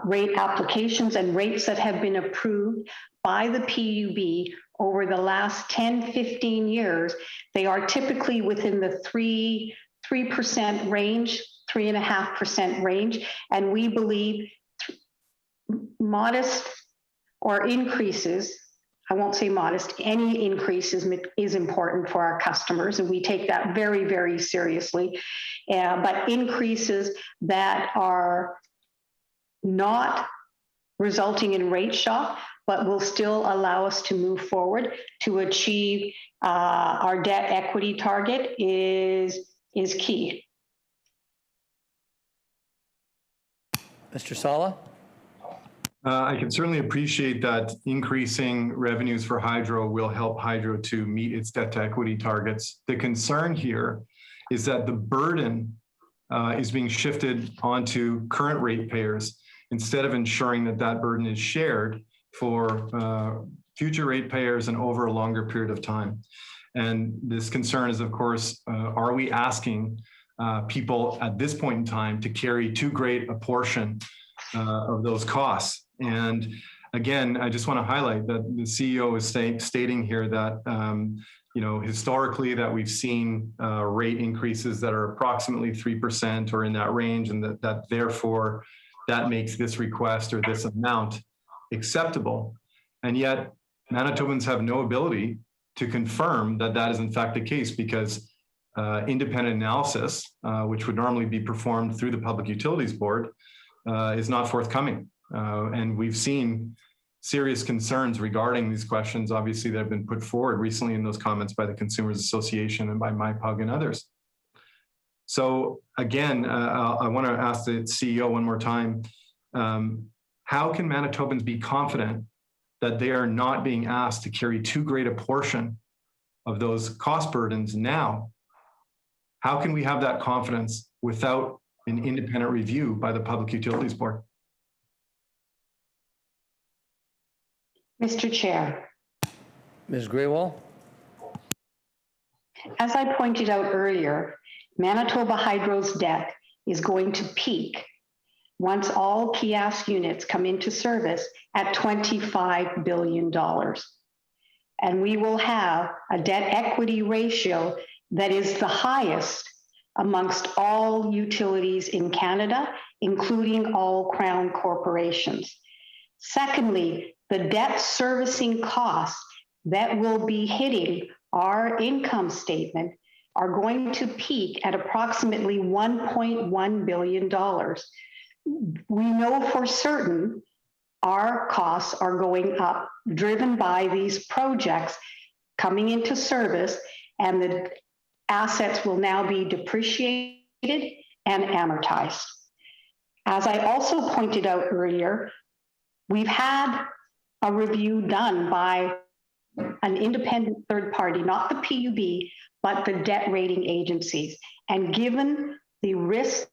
rate applications and rates that have been approved by the PUB over the last 10, 15 years, they are typically within the 3% range, 3.5% range. And we believe modest or increases, I won't say modest, any increases is important for our customers. And we take that very, very seriously. But increases that are not resulting in rate shock, but will still allow us to move forward to achieve our debt equity target is key. Mr. Sala? I can certainly appreciate that increasing revenues for hydro will help hydro to meet its debt to equity targets. The concern here is that the burden is being shifted onto current ratepayers instead of ensuring that that burden is shared for future ratepayers and over a longer period of time. And this concern is, of course, are we asking people at this point in time to carry too great a portion of those costs? And again, I just want to highlight that the CEO is stating here that historically that we've seen rate increases that are approximately 3% or in that range, and that therefore that makes this request or this amount acceptable. And yet Manitobans have no ability to confirm that that is in fact the case, because independent analysis, which would normally be performed through the Public Utilities Board, is not forthcoming. And we've seen serious concerns regarding these questions, obviously, that have been put forward recently in those comments by the Consumers Association and by MyPug and others. So again, I want to ask the CEO one more time, how can Manitobans be confident that they are not being asked to carry too great a portion of those cost burdens now? How can we have that confidence without an independent review by the Public Utilities Board? Mr. Chair. Ms. Grewal? As I pointed out earlier, Manitoba Hydro's debt is going to peak once all kiosk units come into service at $25 billion. And we will have a debt equity ratio that is the highest amongst all utilities in Canada, including all Crown corporations. Secondly, the debt servicing costs that will be hitting our income statement are going to peak at approximately $1.1 billion. We know for certain our costs are going up, driven by these projects coming into service, and the assets will now be depreciated and amortized. As I also pointed out earlier, we've had a review done by an independent third party, not the PUB, but the debt rating agencies. And given the risks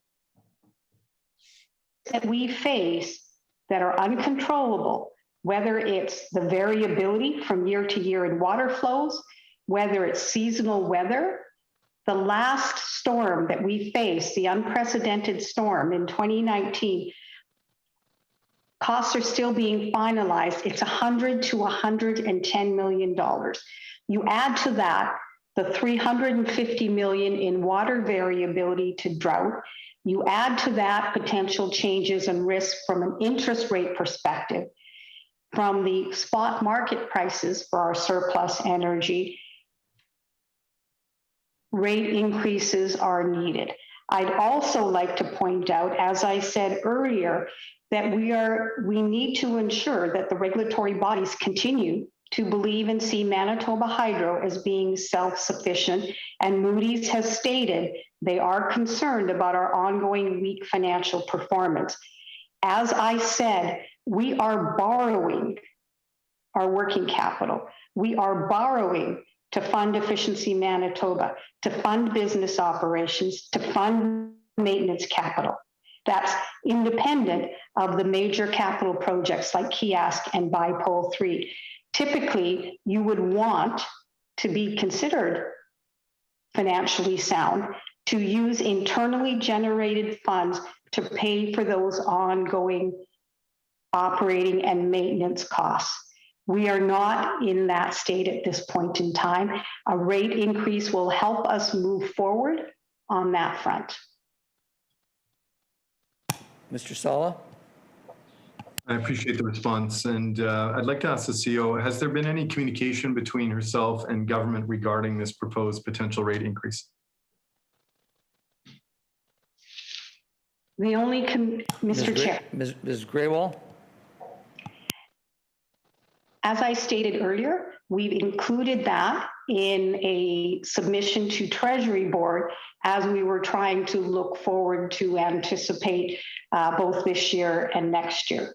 that we face that are uncontrollable, whether it's the variability from year to year in water flows, whether it's seasonal weather, the last storm that we faced, the unprecedented storm in 2019, costs are still being finalized. It's $100 to $110 million. You add to that the $350 million in water variability to drought. You add to that potential changes and risk from an interest rate perspective, from the spot market prices for our surplus energy. Rate increases are needed. I'd also like to point out, as I said earlier, that we need to ensure that the regulatory bodies continue to believe and see Manitoba Hydro as being self-sufficient, and Moody's has stated they are concerned about our ongoing weak financial performance. As I said, we are borrowing our working capital. We are borrowing to fund Efficiency Manitoba, to fund business operations, to fund maintenance capital. That's independent of the major capital projects like Kiosk and Bipole 3. Typically, you would want to be considered financially sound to use internally generated funds to pay for those ongoing operating and maintenance costs. We are not in that state at this point in time. A rate increase will help us move forward on that front. Mr. Sala? I appreciate the response. And I'd like to ask the CEO, has there been any communication between herself and government regarding this proposed potential rate increase? The only, Mr. Chair. Ms. Graywall? As I stated earlier, we've included that in a submission to Treasury Board as we were trying to look forward to anticipate both this year and next year.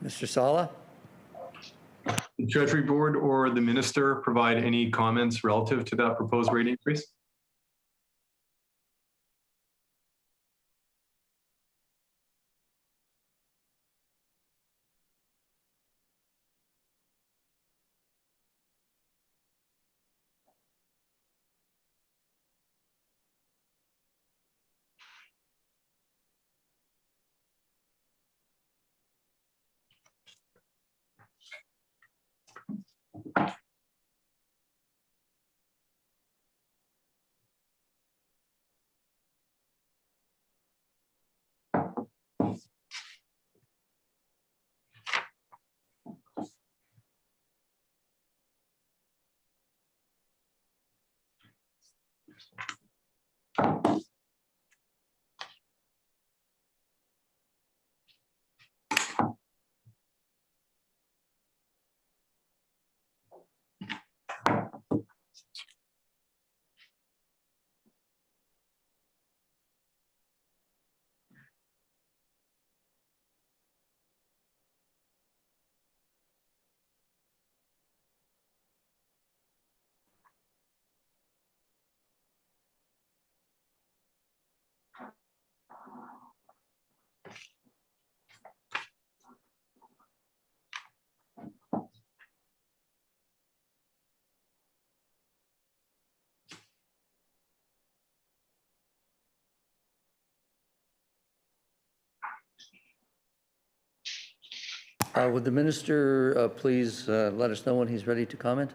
Mr. Sala? The Treasury Board or the Minister provide any comments relative to that proposed rate increase? Would the minister please let us know when he's ready to comment?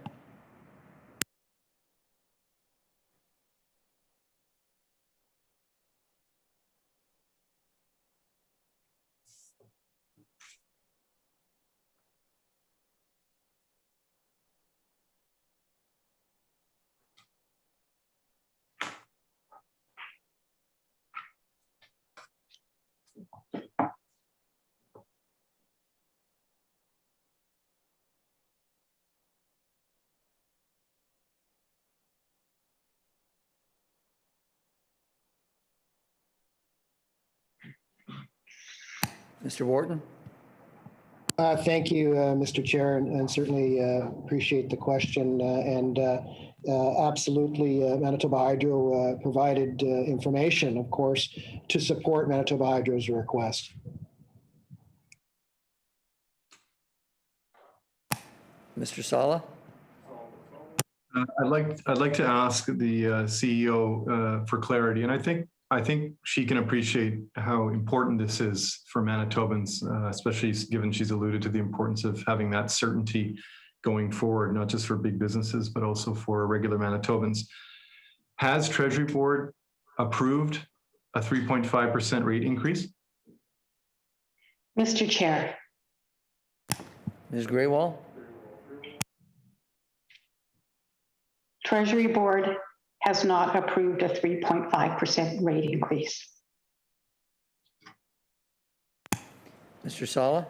Mr. Wharton? Thank you, Mr. Chair, and certainly appreciate the question. Absolutely, Manitoba Hydro provided information, of course, to support Manitoba Hydro's request. Mr. Sala? I'd like to ask the CEO for clarity, and I think she can appreciate how important this is for Manitobans, especially given she's alluded to the importance of having that certainty going forward, not just for big businesses, but also for regular Manitobans. Has Treasury Board approved a 3.5% rate increase? Mr. Chair. Ms. Graywall? Treasury Board has not approved a 3.5% rate increase. Mr. Sala?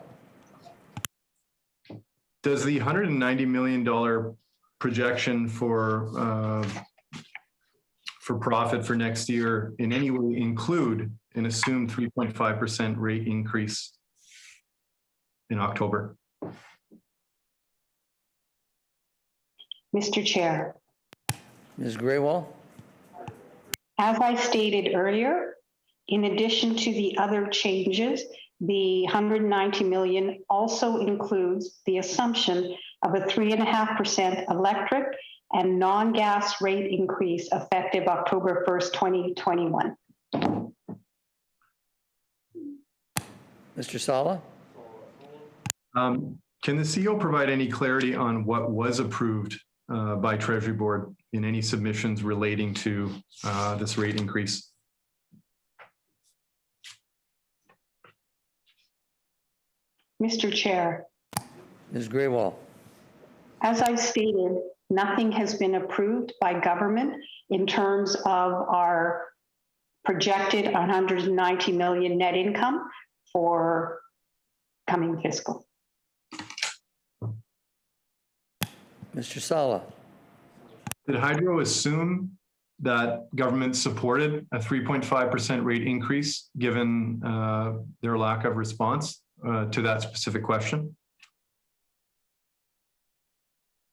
Does the $190 million projection for profit for next year in any way include an assumed 3.5% rate increase in October? Mr. Chair. Ms. Graywall? As I stated earlier, in addition to the other changes, the $190 million also includes the assumption of a 3.5% electric and non-gas rate increase effective October 1st, 2021. Mr. Sala? Can the CEO provide any clarity on what was approved by Treasury Board in any submissions relating to this rate increase? Mr. Chair, Ms. Graywall? as I stated, nothing has been approved by government in terms of our projected 190 million net income for coming fiscal. Mr. Sala? Did Hydro assume that government supported a 3.5% rate increase given their lack of response to that specific question?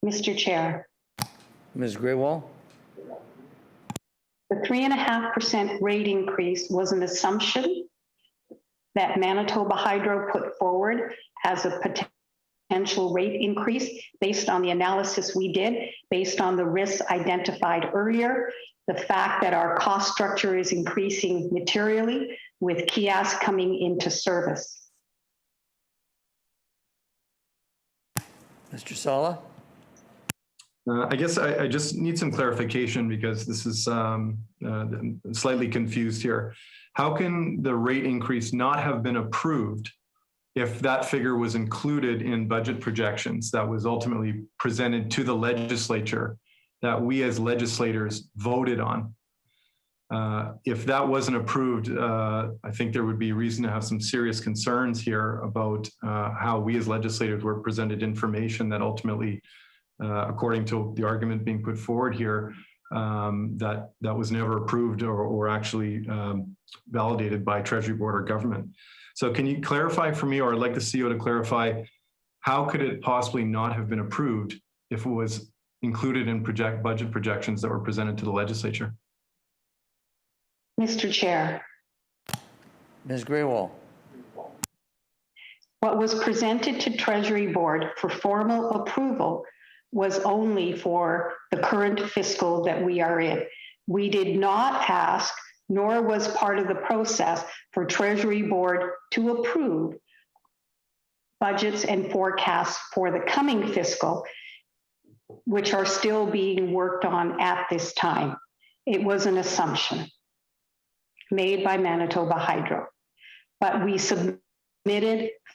Mr. Chair, Ms. Graywall? the 3.5% rate increase was an assumption that Manitoba Hydro put forward as a potential rate increase based on the analysis we did, based on the risks identified earlier, the fact that our cost structure is increasing materially with kiosks coming into service. Mr. Sala? I guess I just need some clarification because this is slightly confused here. How can the rate increase not have been approved if that figure was included in budget projections that was ultimately presented to the legislature that we as legislators voted on? If that wasn't approved, I think there would be reason to have some serious concerns here about how we as legislators were presented information that ultimately, according to the argument being put forward here, that was never approved or actually validated by Treasury Board or government. So can you clarify for me, or I'd like the CEO to clarify, how could it possibly not have been approved if it was included in budget projections that were presented to the legislature? Mr. Chair, Ms. Graywall? what was presented to Treasury Board for formal approval was only for the current fiscal that we are in. We did not ask, nor was part of the process for Treasury Board to approve budgets and forecasts for the coming fiscal, which are still being worked on at this time. It was an assumption made by Manitoba Hydro, but we submitted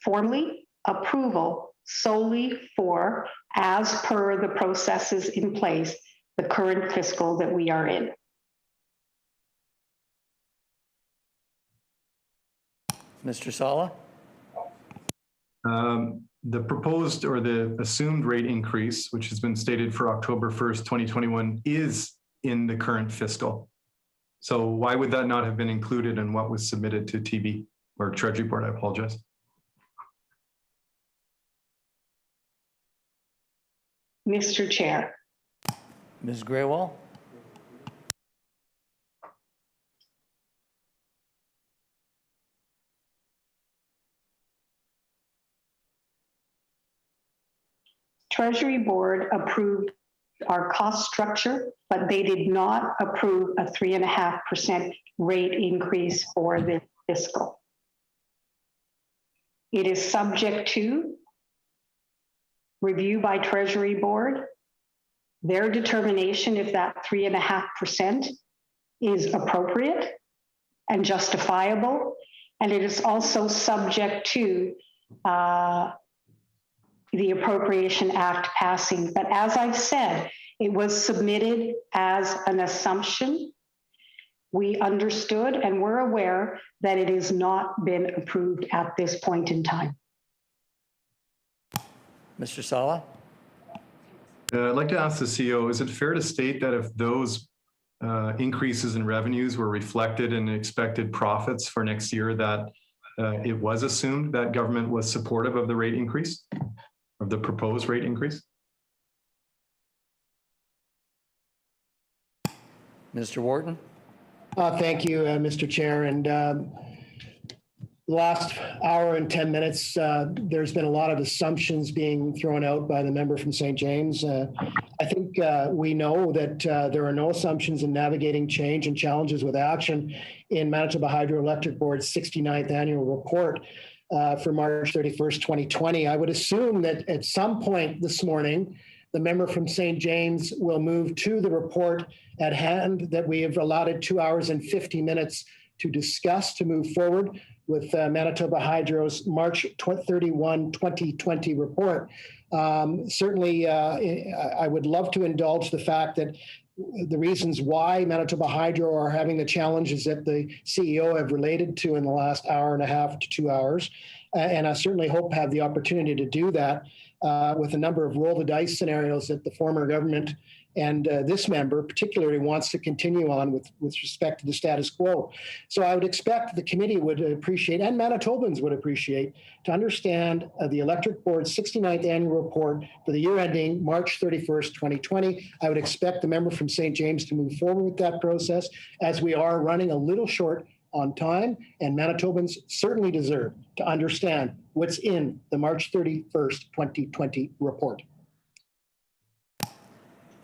formally approval solely for, as per the processes in place, the current fiscal that we are in. Mr. Sala? The proposed or the assumed rate increase, which has been stated for October 1st, 2021, is in the current fiscal. So why would that not have been included in what was submitted to TB or Treasury Board? I apologize. Mr. Chair, Ms. Graywall? Treasury Board approved our cost structure, but they did not approve a 3.5% rate increase for this fiscal. It is subject to review by Treasury Board, their determination if that 3.5% is appropriate and justifiable, and it is also subject to the Appropriation Act passing. But as I've said, it was submitted as an assumption. We understood and we're aware that it has not been approved at this point in time. Mr. Sala? I'd like to ask the CEO, is it fair to state that if those increases in revenues were reflected in expected profits for next year, that it was assumed that government was supportive of the rate increase, of the proposed rate increase? Mr. Wharton? Thank you, Mr. Chair. And the last hour and 10 minutes, there's been a lot of assumptions being thrown out by the member from St. James. I think we know that there are no assumptions in navigating change and challenges with action in Manitoba Hydro-Electric Board's 69th annual report for March 31st, 2020. I would assume that at some point this morning, the member from St. James will move to the report at hand that we have allotted 2 hours and 50 minutes to discuss to move forward with Manitoba Hydro's March 31, 2020 report. Certainly, I would love to indulge the fact that the reasons why Manitoba Hydro are having the challenges that the CEO have related to in the last hour and a half to 2 hours. And I certainly hope to have the opportunity to do that with a number of roll the dice scenarios that the former government and this member particularly wants to continue on with respect to the status quo. So I would expect the committee would appreciate, and Manitobans would appreciate, to understand the Electric Board's 69th annual report for the year ending March 31st, 2020. I would expect the member from St. James to move forward with that process, as we are running a little short on time, and Manitobans certainly deserve to understand what's in the March 31st, 2020 report.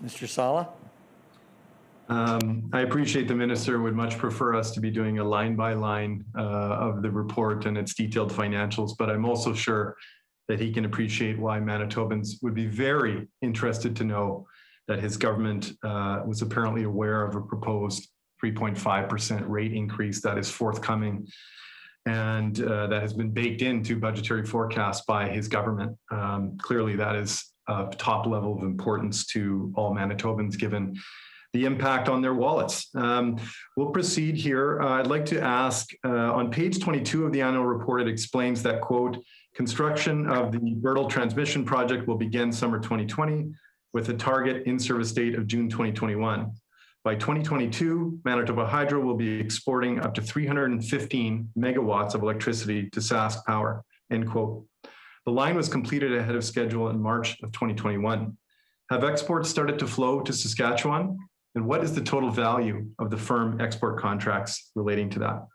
Mr. Sala? I appreciate the minister would much prefer us to be doing a line by line of the report and its detailed financials, but I'm also sure that he can appreciate why Manitobans would be very interested to know that his government was apparently aware of a proposed 3.5% rate increase that is forthcoming and that has been baked into budgetary forecasts by his government. Clearly, that is of top level of importance to all Manitobans, given the impact on their wallets. We'll proceed here. I'd like to ask, on page 22 of the annual report, it explains that, quote, construction of the Birtle transmission project will begin summer 2020 with a target in-service date of June 2021. By 2022, Manitoba Hydro will be exporting up to 315 megawatts of electricity to Sask Power, end quote. The line was completed ahead of schedule in March of 2021. Have exports started to flow to Saskatchewan? And what is the total value of the firm export contracts relating to that?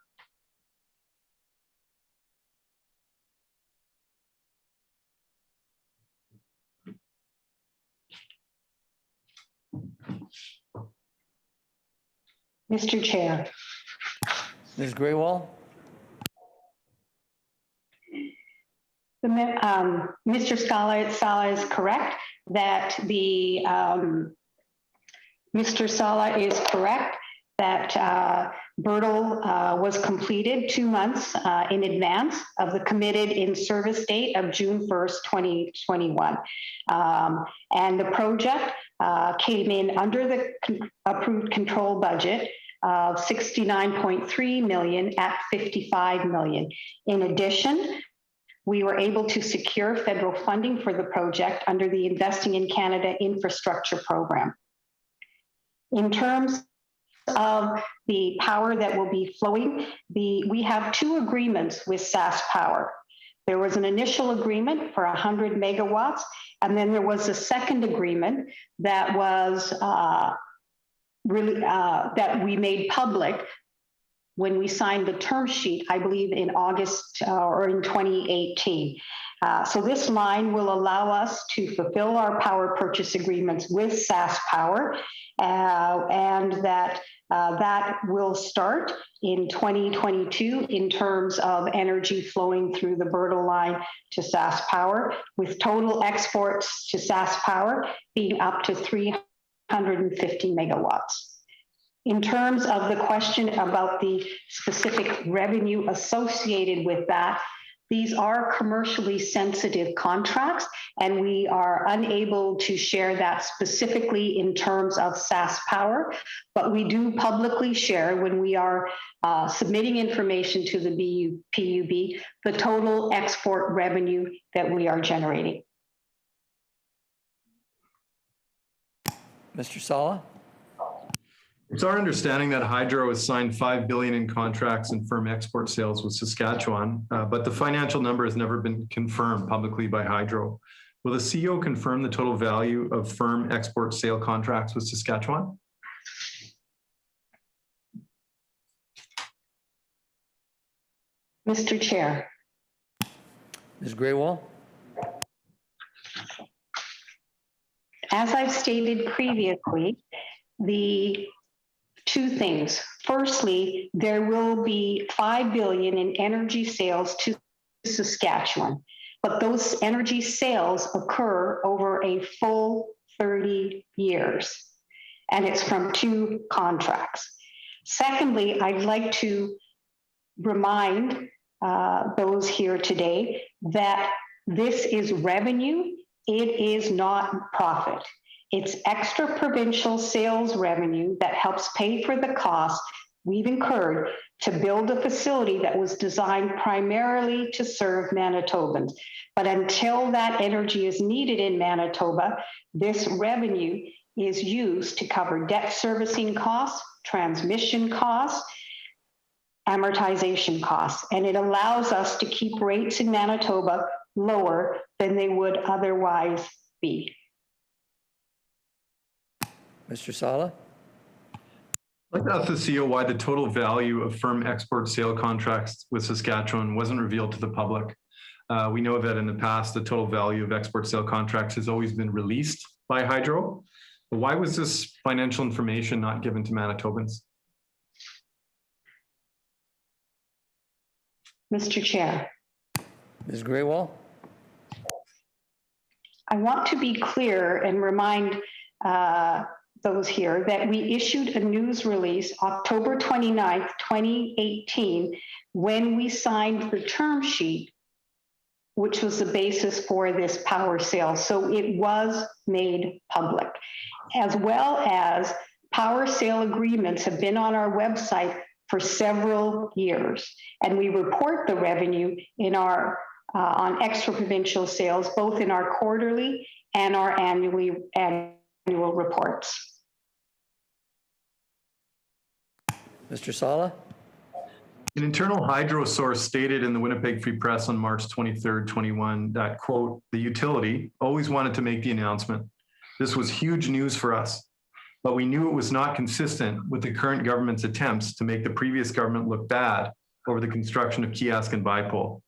Mr. Chair. Ms. Graywall? Mr. Sala is correct that the Mr. Sala is correct that Birtle was completed 2 months in advance of the committed in-service date of June 1st, 2021. And the project came in under the approved control budget of $69.3 million at $55 million. In addition, we were able to secure federal funding for the project under the Investing in Canada Infrastructure Program. In terms of the power that will be flowing, we have 2 agreements with Sask Power. There was an initial agreement for 100 megawatts, and then there was a second agreement that was that we made public when we signed the term sheet, I believe in August or in 2018. So this line will allow us to fulfill our power purchase agreements with Sask Power, and that will start in 2022 in terms of energy flowing through the Birtle line to Sask Power, with total exports to Sask Power being up to 350 megawatts. In terms of the question about the specific revenue associated with that, these are commercially sensitive contracts, and we are unable to share that specifically in terms of Sask Power, but we do publicly share when we are submitting information to the PUB, the total export revenue that we are generating. Mr. Sala? It's our understanding that Hydro has signed $5 billion in contracts and firm export sales with Saskatchewan, but the financial number has never been confirmed publicly by Hydro. Will the CEO confirm the total value of firm export sale contracts with Saskatchewan? Mr. Chair. Ms. Graywall? As I've stated previously, the two things. Firstly, there will be $5 billion in energy sales to Saskatchewan, but those energy sales occur over a full 30 years, and it's from 2 contracts. Secondly, I'd like to remind those here today that this is revenue. It is not profit. It's extra provincial sales revenue that helps pay for the cost we've incurred to build a facility that was designed primarily to serve Manitobans. But until that energy is needed in Manitoba, this revenue is used to cover debt servicing costs, transmission costs, amortization costs, and it allows us to keep rates in Manitoba lower than they would otherwise be. Mr. Sala? I'd like to ask the CEO why the total value of firm export sale contracts with Saskatchewan wasn't revealed to the public. We know that in the past, the total value of export sale contracts has always been released by Hydro. But why was this financial information not given to Manitobans? Mr. Chair. Ms. Graywall? I want to be clear and remind those here that we issued a news release October 29th, 2018, when we signed the term sheet, which was the basis for this power sale. So it was made public, as well as power sale agreements have been on our website for several years. And we report the revenue in our on extra provincial sales, both in our quarterly and our annual reports. Mr. Sala? An internal hydro source stated in the Winnipeg Free Press on March 23rd, 21, that, quote, the utility always wanted to make the announcement. This was huge news for us, but we knew it was not consistent with the current government's attempts to make the previous government look bad over the construction of Kiosk and Bipole.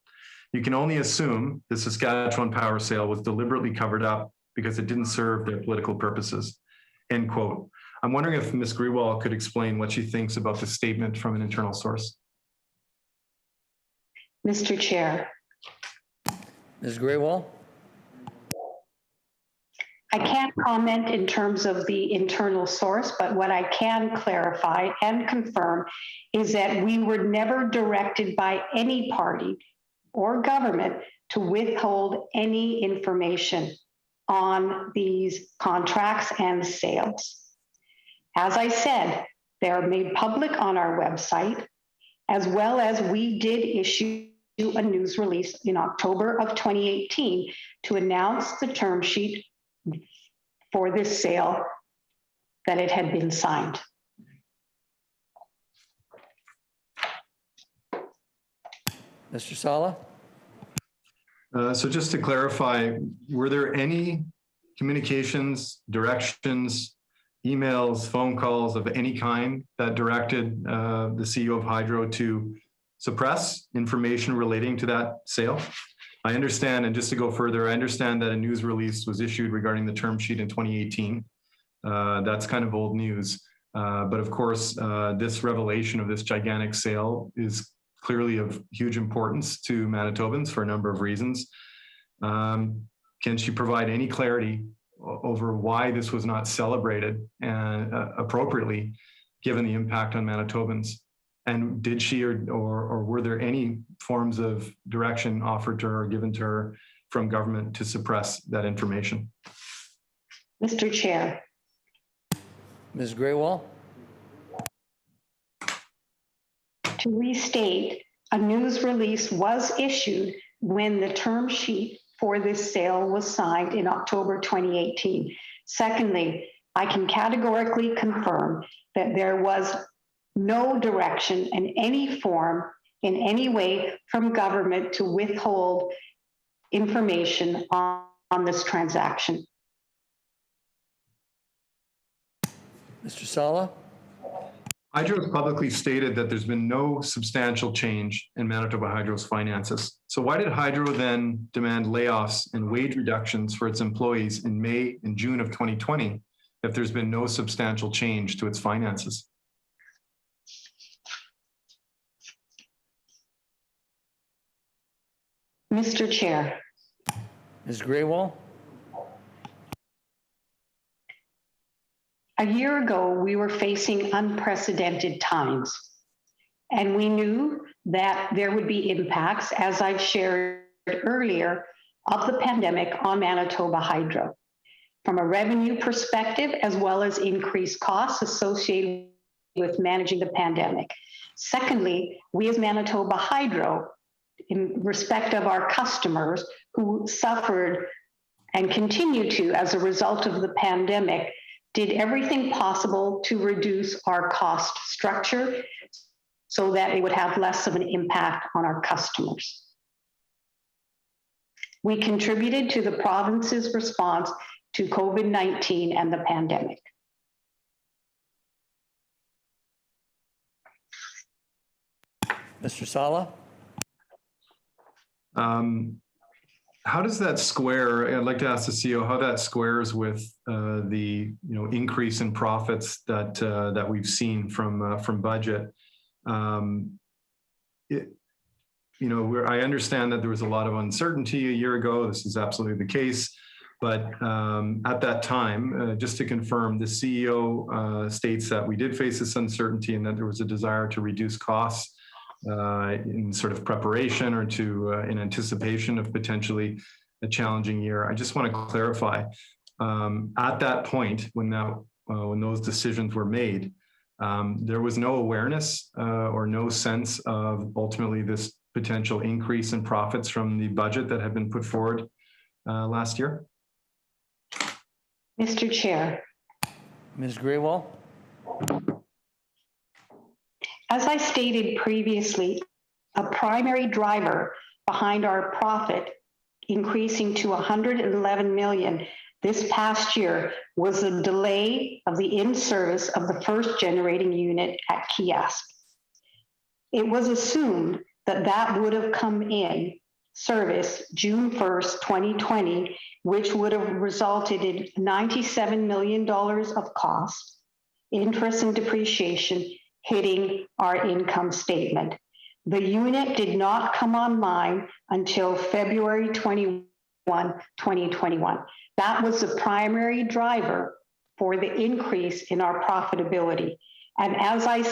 You can only assume the Saskatchewan power sale was deliberately covered up because it didn't serve their political purposes, end quote. I'm wondering if Ms. Grewal could explain what she thinks about the statement from an internal source. Mr. Chair. Ms. Graywall? I can't comment in terms of the internal source, but what I can clarify and confirm is that we were never directed by any party or government to withhold any information on these contracts and sales. As I said, they are made public on our website, as well as we did issue a news release in October of 2018 to announce the term sheet for this sale that it had been signed. Mr. Sala? So just to clarify, were there any communications, directions, emails, phone calls of any kind that directed the CEO of Hydro to suppress information relating to that sale? I understand, and just to go further, I understand that a news release was issued regarding the term sheet in 2018. That's kind of old news. But of course, this revelation of this gigantic sale is clearly of huge importance to Manitobans for a number of reasons. Can she provide any clarity over why this was not celebrated appropriately, given the impact on Manitobans? And did she or were there any forms of direction offered to her or given to her from government to suppress that information? Mr. Chair. Ms. Graywall? To restate, a news release was issued when the term sheet for this sale was signed in October 2018. Secondly, I can categorically confirm that there was no direction in any form, in any way from government to withhold information on this transaction. Mr. Sala? Hydro has publicly stated that there's been no substantial change in Manitoba Hydro's finances. So why did Hydro then demand layoffs and wage reductions for its employees in May and June of 2020 if there's been no substantial change to its finances? Mr. Chair. Ms. Graywall? A year ago, we were facing unprecedented times, and we knew that there would be impacts, as I've shared earlier, of the pandemic on Manitoba Hydro, from a revenue perspective, as well as increased costs associated with managing the pandemic. Secondly, we as Manitoba Hydro, in respect of our customers who suffered and continue to as a result of the pandemic, did everything possible to reduce our cost structure so that it would have less of an impact on our customers. We contributed to the province's response to COVID-19 and the pandemic. Mr. Sala? How does that square? I'd like to ask the CEO how that squares with the increase in profits that we've seen from budget. I understand that there was a lot of uncertainty a year ago. This is absolutely the case, but at that time, just to confirm, the CEO states that we did face this uncertainty and that there was a desire to reduce costs in sort of preparation or in anticipation of potentially a challenging year. I just want to clarify, at that point when those decisions were made, there was no awareness or no sense of ultimately this potential increase in profits from the budget that had been put forward last year? Mr. Chair. Ms. Graywall? As I stated previously, a primary driver behind our profit increasing to 111 million this past year was the delay of the in-service of the first generating unit at Kiosk. It was assumed that that would have come in service June 1st, 2020, which would have resulted in $97 million of costs, interest and depreciation, hitting our income statement. The unit did not come online until February 21, 2021. That was the primary driver for the increase in our profitability. And as I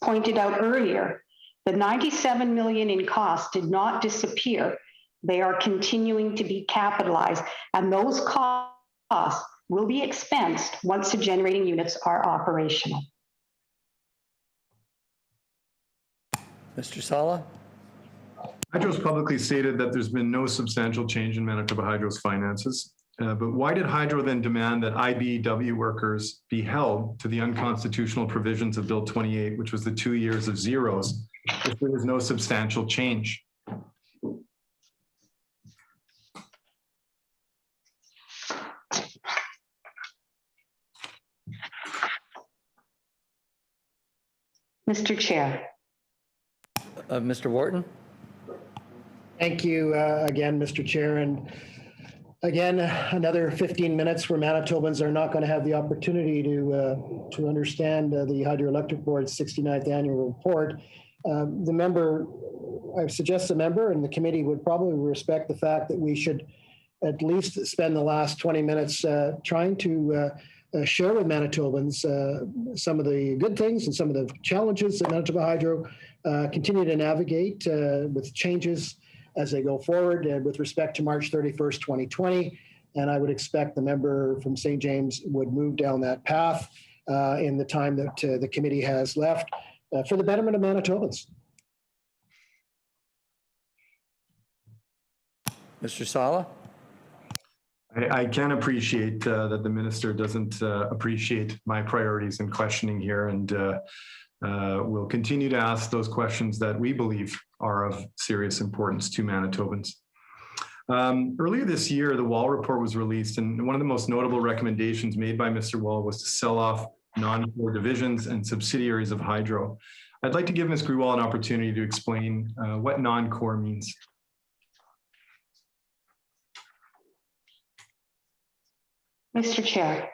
pointed out earlier, the 97 million in costs did not disappear. They are continuing to be capitalized, and those costs will be expensed once the generating units are operational. Mr. Sala? Hydro's publicly stated that there's been no substantial change in Manitoba Hydro's finances. But why did Hydro then demand that IBEW workers be held to the unconstitutional provisions of Bill 28, which was the 2 years of zeros, if there was no substantial change? Mr. Chair. Mr. Wharton? Thank you again, Mr. Chair. And again, another 15 minutes where Manitobans are not going to have the opportunity to understand the Hydroelectric Board's 69th annual report. The member, I suggest the member and the committee would probably respect the fact that we should at least spend the last 20 minutes trying to share with Manitobans some of the good things and some of the challenges that Manitoba Hydro continue to navigate with changes as they go forward with respect to March 31st, 2020. And I would expect the member from St. James would move down that path in the time that the committee has left for the betterment of Manitobans. Mr. Sala? I can appreciate that the minister doesn't appreciate my priorities in questioning here, and we'll continue to ask those questions that we believe are of serious importance to Manitobans. Earlier this year, the Wall report was released, and one of the most notable recommendations made by Mr. Wall was to sell off non-core divisions and subsidiaries of Hydro. I'd like to give Ms. Grewal an opportunity to explain what non-core means. Mr. Chair.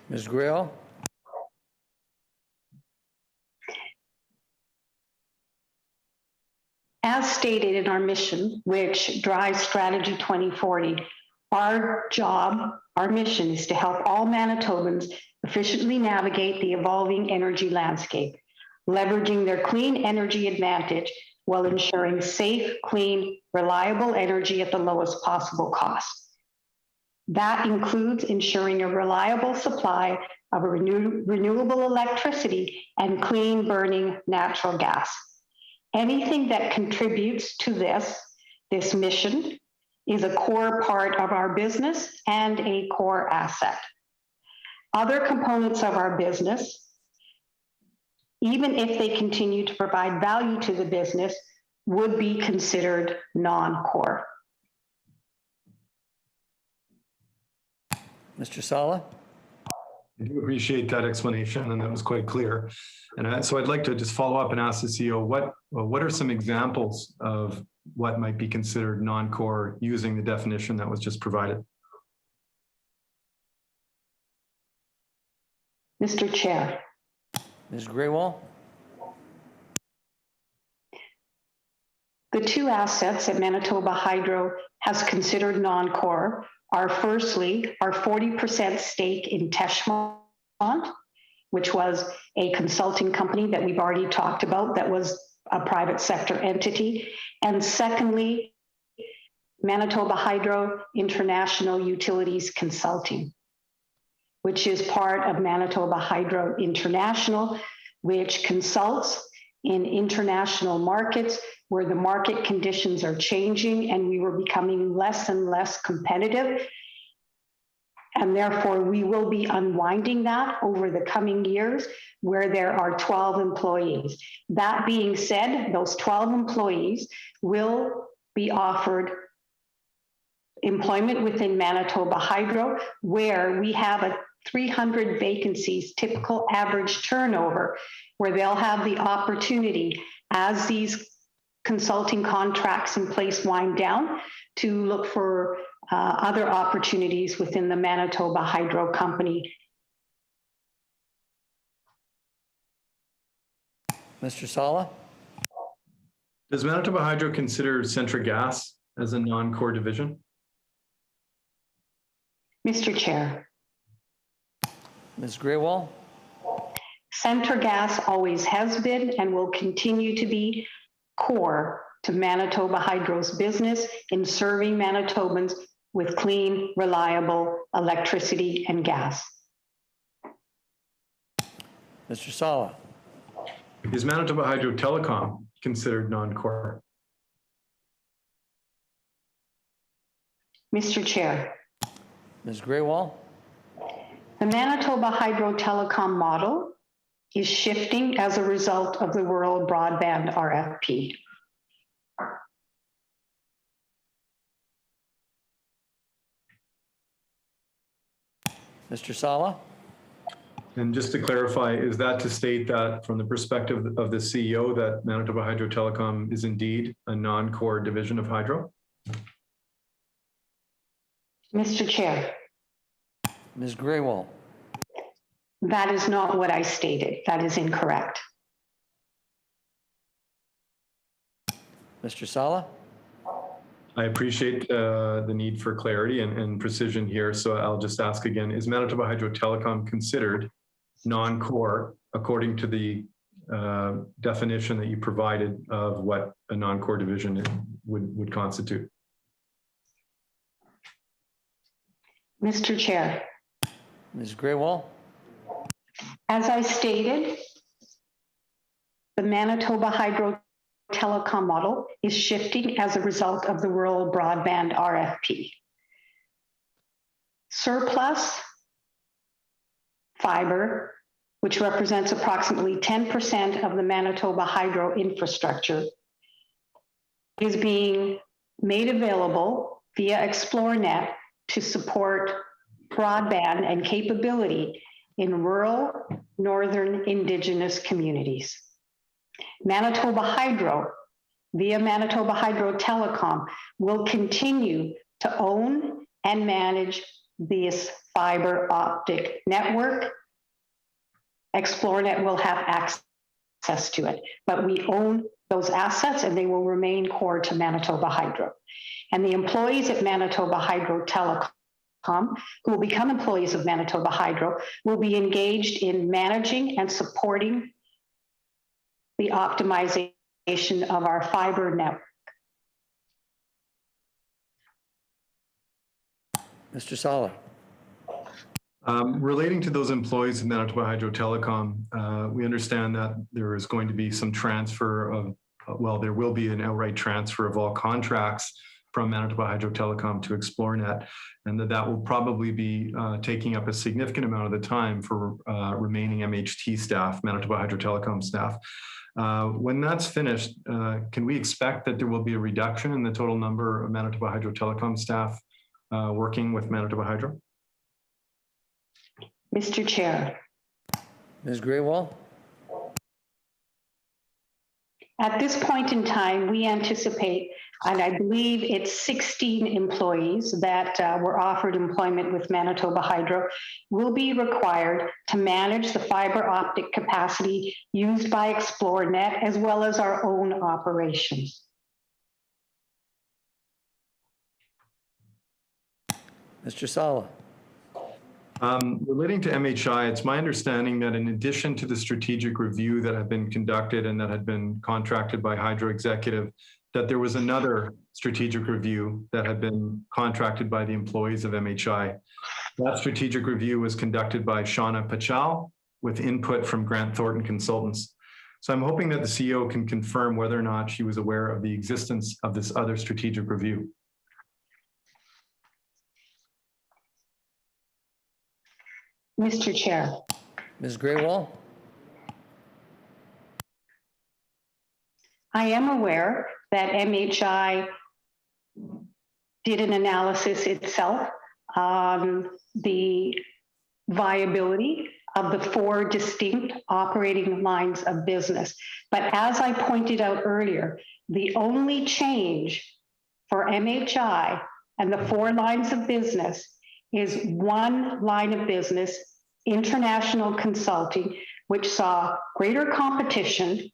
Ms. Grewal? As stated in our mission, which drives Strategy 2040, our job, our mission is to help all Manitobans efficiently navigate the evolving energy landscape, leveraging their clean energy advantage while ensuring safe, clean, reliable energy at the lowest possible cost. That includes ensuring a reliable supply of renewable electricity and clean burning natural gas. Anything that contributes to this mission is a core part of our business and a core asset. Other components of our business, even if they continue to provide value to the business, would be considered non-core. Mr. Sala? I do appreciate that explanation, and that was quite clear. And so I'd like to just follow up and ask the CEO, what are some examples of what might be considered non-core using the definition that was just provided? Mr. Chair. Ms. Grewal? The two assets that Manitoba Hydro has considered non-core are firstly our 40% stake in Teshmont, which was a consulting company that we've already talked about that was a private sector entity. And secondly, Manitoba Hydro International Utilities Consulting, which is part of Manitoba Hydro International, which consults in international markets where the market conditions are changing and we were becoming less and less competitive. And therefore, we will be unwinding that over the coming years where there are 12 employees. That being said, those 12 employees will be offered employment within Manitoba Hydro, where we have a 300 vacancies, typical average turnover, where they'll have the opportunity as these consulting contracts in place wind down to look for other opportunities within the Manitoba Hydro Company. Mr. Sala? Does Manitoba Hydro consider Centra Gas as a non-core division? Mr. Chair. Ms. Grewal? Centra Gas always has been and will continue to be core to Manitoba Hydro's business in serving Manitobans with clean, reliable electricity and gas. Mr. Sala? Is Manitoba Hydro Telecom considered non-core? Mr. Chair. Ms. Grewal? The Manitoba Hydro Telecom model is shifting as a result of the Rural Broadband RFP. Mr. Sala? And just to clarify, is that to state that from the perspective of the CEO that Manitoba Hydro Telecom is indeed a non-core division of Hydro? Mr. Chair. Ms. Grewal? That is not what I stated. That is incorrect. Mr. Sala? I appreciate the need for clarity and precision here. So I'll just ask again, is Manitoba Hydro Telecom considered non-core according to the definition that you provided of what a non-core division would constitute? Mr. Chair. Ms. Grewal? As I stated, the Manitoba Hydro Telecom model is shifting as a result of the Rural Broadband RFP. Surplus fiber, which represents approximately 10% of the Manitoba Hydro infrastructure, is being made available via ExploreNet to support broadband and capability in rural northern Indigenous communities. Manitoba Hydro, via Manitoba Hydro Telecom, will continue to own and manage this fiber optic network. ExploreNet will have access to it, but we own those assets and they will remain core to Manitoba Hydro. And the employees at Manitoba Hydro Telecom, who will become employees of Manitoba Hydro, will be engaged in managing and supporting the optimization of our fiber network. Mr. Sala. Relating to those employees of Manitoba Hydro Telecom, we understand that there is going to be some transfer of, well, there will be an outright transfer of all contracts from Manitoba Hydro Telecom to ExploreNet, and that will probably be taking up a significant amount of the time for remaining MHT staff, Manitoba Hydro Telecom staff. When that's finished, can we expect that there will be a reduction in the total number of Manitoba Hydro Telecom staff working with Manitoba Hydro? Mr. Chair. Ms. Greywall. At this point in time, we anticipate, and I believe it's 16 employees that were offered employment with Manitoba Hydro, will be required to manage the fiber optic capacity used by ExploreNet, as well as our own operations. Mr. Sala. Relating to MHI, it's my understanding that in addition to the strategic review that had been conducted and that had been contracted by Hydroexecutive, that there was another strategic review that had been contracted by the employees of MHI. That strategic review was conducted by Shauna Pachal with input from Grant Thornton Consultants. So I'm hoping that the CEO can confirm whether or not she was aware of the existence of this other strategic review. Mr. Chair. Ms. Greywall. I am aware that MHI did an analysis itself on the viability of the 4 distinct operating lines of business. But as I pointed out earlier, the only change for MHI and the 4 lines of business is one line of business, international consulting, which saw greater competition,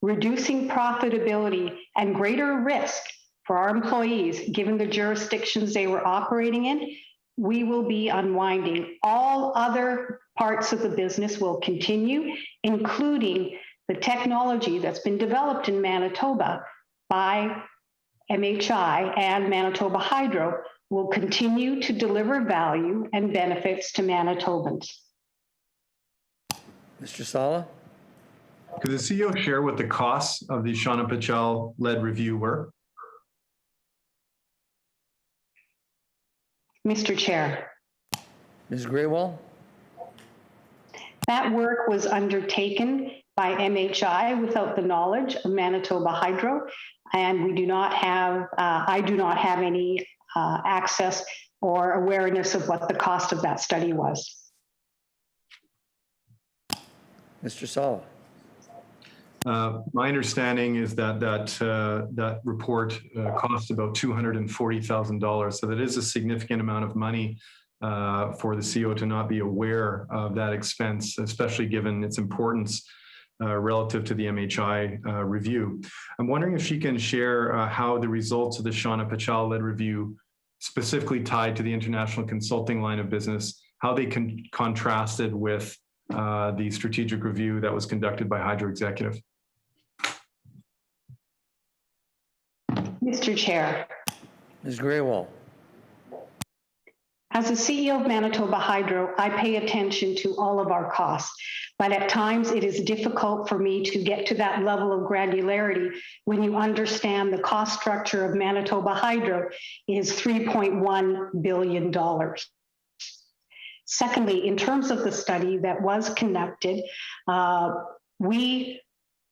reducing profitability, and greater risk for our employees, given the jurisdictions they were operating in. We will be unwinding. All other parts of the business will continue, including the technology that's been developed in Manitoba by MHI and Manitoba Hydro will continue to deliver value and benefits to Manitobans. Mr. Sala. Could the CEO share what the costs of the Shauna Pachal-led review were? Mr. Chair. Ms. Greywall. That work was undertaken by MHI without the knowledge of Manitoba Hydro, and we do not have, I do not have any access or awareness of what the cost of that study was. Mr. Sala. My understanding is that that report cost about $240,000. So that is a significant amount of money for the CEO to not be aware of that expense, especially given its importance relative to the MHI review. I'm wondering if she can share how the results of the Shauna Pachal-led review, specifically tied to the international consulting line of business, how they contrasted with the strategic review that was conducted by Hydroexecutive. Mr. Chair. Ms. Greywall. As the CEO of Manitoba Hydro, I pay attention to all of our costs, but at times it is difficult for me to get to that level of granularity when you understand the cost structure of Manitoba Hydro is $3.1 billion. Secondly, in terms of the study that was conducted, we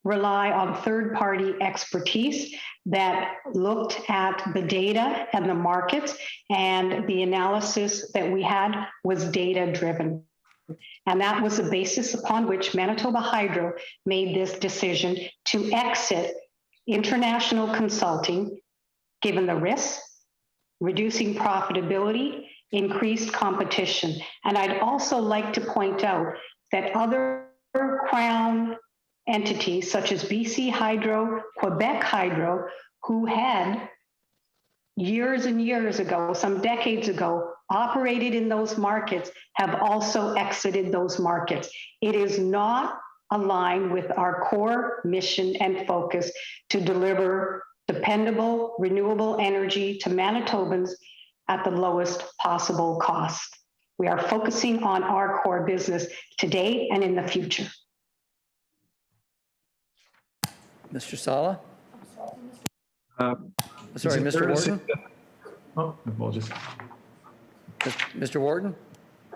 rely on third-party expertise that looked at the data and the markets, and the analysis that we had was data-driven. And that was the basis upon which Manitoba Hydro made this decision to exit international consulting, given the risks, reducing profitability, increased competition. And I'd also like to point out that other Crown entities such as BC Hydro, Quebec Hydro, who had years and years ago, some decades ago, operated in those markets, have also exited those markets. It is not aligned with our core mission and focus to deliver dependable, renewable energy to Manitobans at the lowest possible cost. We are focusing on our core business today and in the future. Mr. Sala? Sorry, Mr. Wharton? Oh, apologies. Mr. Wharton?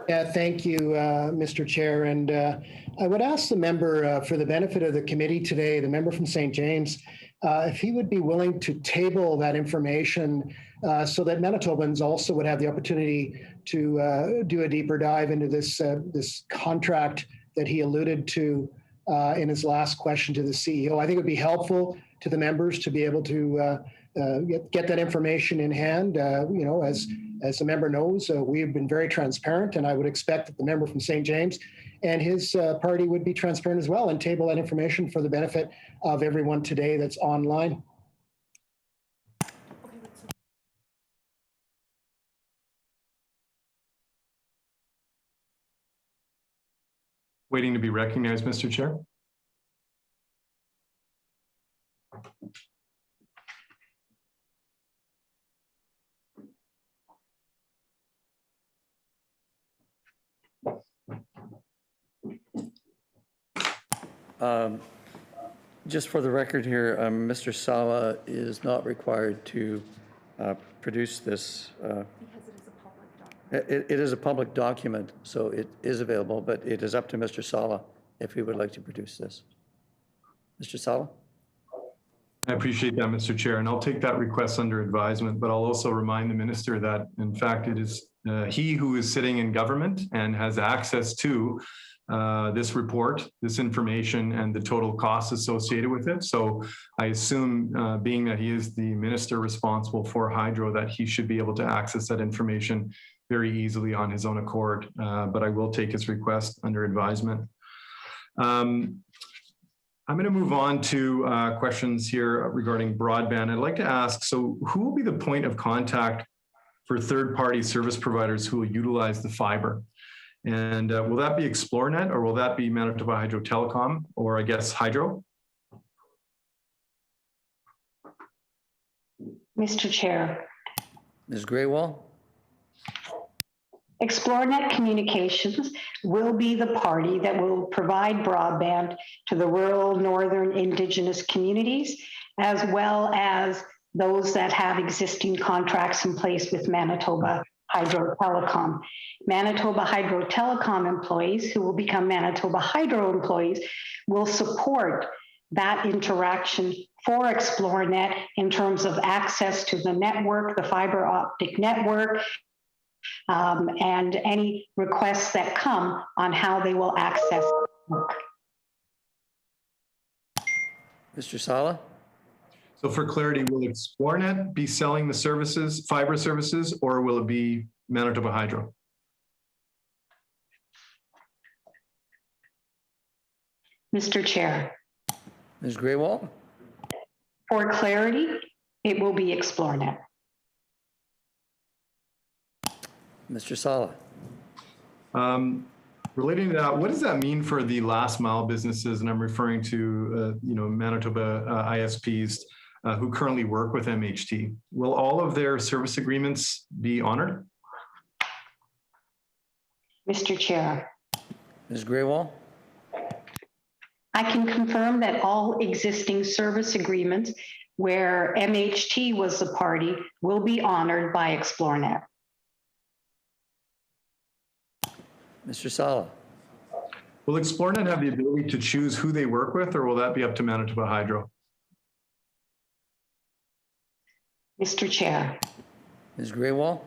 Yeah, thank you, Mr. Chair. And I would ask the member, for the benefit of the committee today, the member from St. James, if he would be willing to table that information so that Manitobans also would have the opportunity to do a deeper dive into this contract that he alluded to in his last question to the CEO. I think it would be helpful to the members to be able to get that information in hand. You know, as the member knows, we have been very transparent, and I would expect that the member from St. James and his party would be transparent as well and table that information for the benefit of everyone today that's online. Waiting to be recognized, Mr. Chair. Just for the record here, Mr. Sala is not required to produce this. It is a public document, so it is available, but it is up to Mr. Sala if he would like to produce this. Mr. Sala? I appreciate that, Mr. Chair, and I'll take that request under advisement, but I'll also remind the minister that, in fact, it is he who is sitting in government and has access to this report, this information, and the total costs associated with it. So I assume, being that he is the minister responsible for hydro, that he should be able to access that information very easily on his own accord, but I will take his request under advisement. I'm going to move on to questions here regarding broadband. I'd like to ask, so who will be the point of contact for third-party service providers who will utilize the fiber? And will that be Xplornet, or will that be Manitoba Hydro Telecom, or I guess Hydro? Mr. Chair. Ms. Graywall? Xplornet Communications will be the party that will provide broadband to the rural northern Indigenous communities, as well as those that have existing contracts in place with Manitoba Hydro-Telecom. Manitoba Hydro-Telecom employees, who will become Manitoba Hydro employees, will support that interaction for Xplornet in terms of access to the network, the fiber optic network, and any requests that come on how they will access the network. Mr. Sala? So for clarity, will Xplornet be selling the services, fiber services, or will it be Manitoba Hydro? Mr. Chair. Ms. Graywall? For clarity, it will be Xplornet. Mr. Sala? Relating to that, what does that mean for the last mile businesses? And I'm referring to, Manitoba ISPs who currently work with MHT. Will all of their service agreements be honored? Mr. Chair. Ms. Graywall? I can confirm that all existing service agreements where MHT was the party will be honored by Xplornet. Mr. Sala? Will Xplornet have the ability to choose who they work with, or will that be up to Manitoba Hydro? Mr. Chair. Ms. Graywall?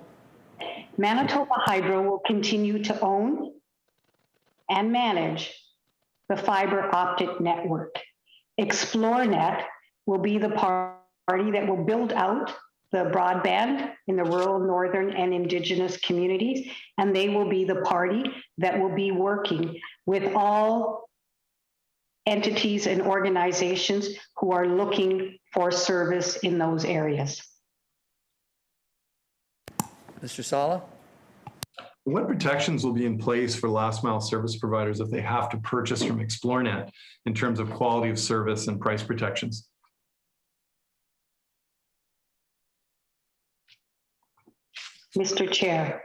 Manitoba Hydro will continue to own and manage the fiber optic network. ExploreNet will be the party that will build out the broadband in the rural, northern, and Indigenous communities, and they will be the party that will be working with all entities and organizations who are looking for service in those areas. Mr. Sala? What protections will be in place for last mile service providers if they have to purchase from ExploreNet in terms of quality of service and price protections? Mr. Chair.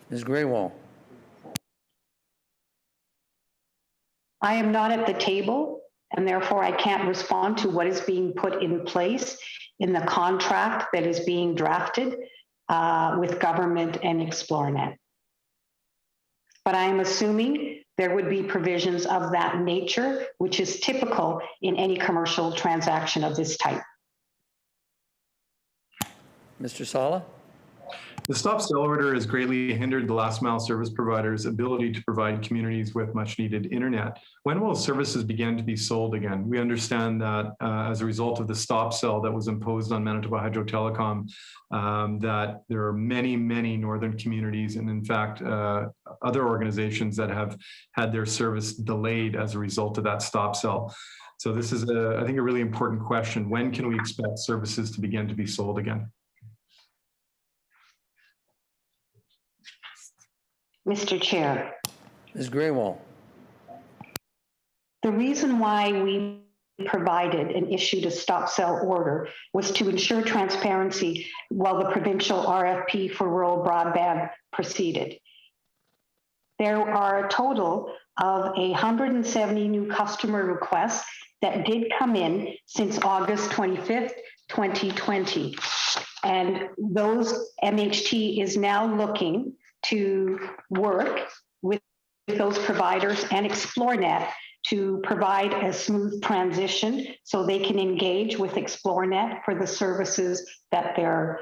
Ms. Graywall? I am not at the table, and therefore I can't respond to what is being put in place in the contract that is being drafted with government and ExploreNet. But I am assuming there would be provisions of that nature, which is typical in any commercial transaction of this type. Mr. Sala? The stop sell order has greatly hindered the last mile service providers' ability to provide communities with much needed internet. When will services begin to be sold again? We understand that as a result of the stop sell that was imposed on Manitoba Hydro-Telecom, that there are many, many northern communities and in fact, other organizations that have had their service delayed as a result of that stop sell. So this is, I think, a really important question. When can we expect services to begin to be sold again? Mr. Chair. Ms. Graywall? The reason why we provided and issued a stop sell order was to ensure transparency while the provincial RFP for rural broadband proceeded. There are a total of 170 new customer requests that did come in since August 25th, 2020. And those MHT is now looking to work with those providers and ExploreNet to provide a smooth transition so they can engage with ExploreNet for the services that they're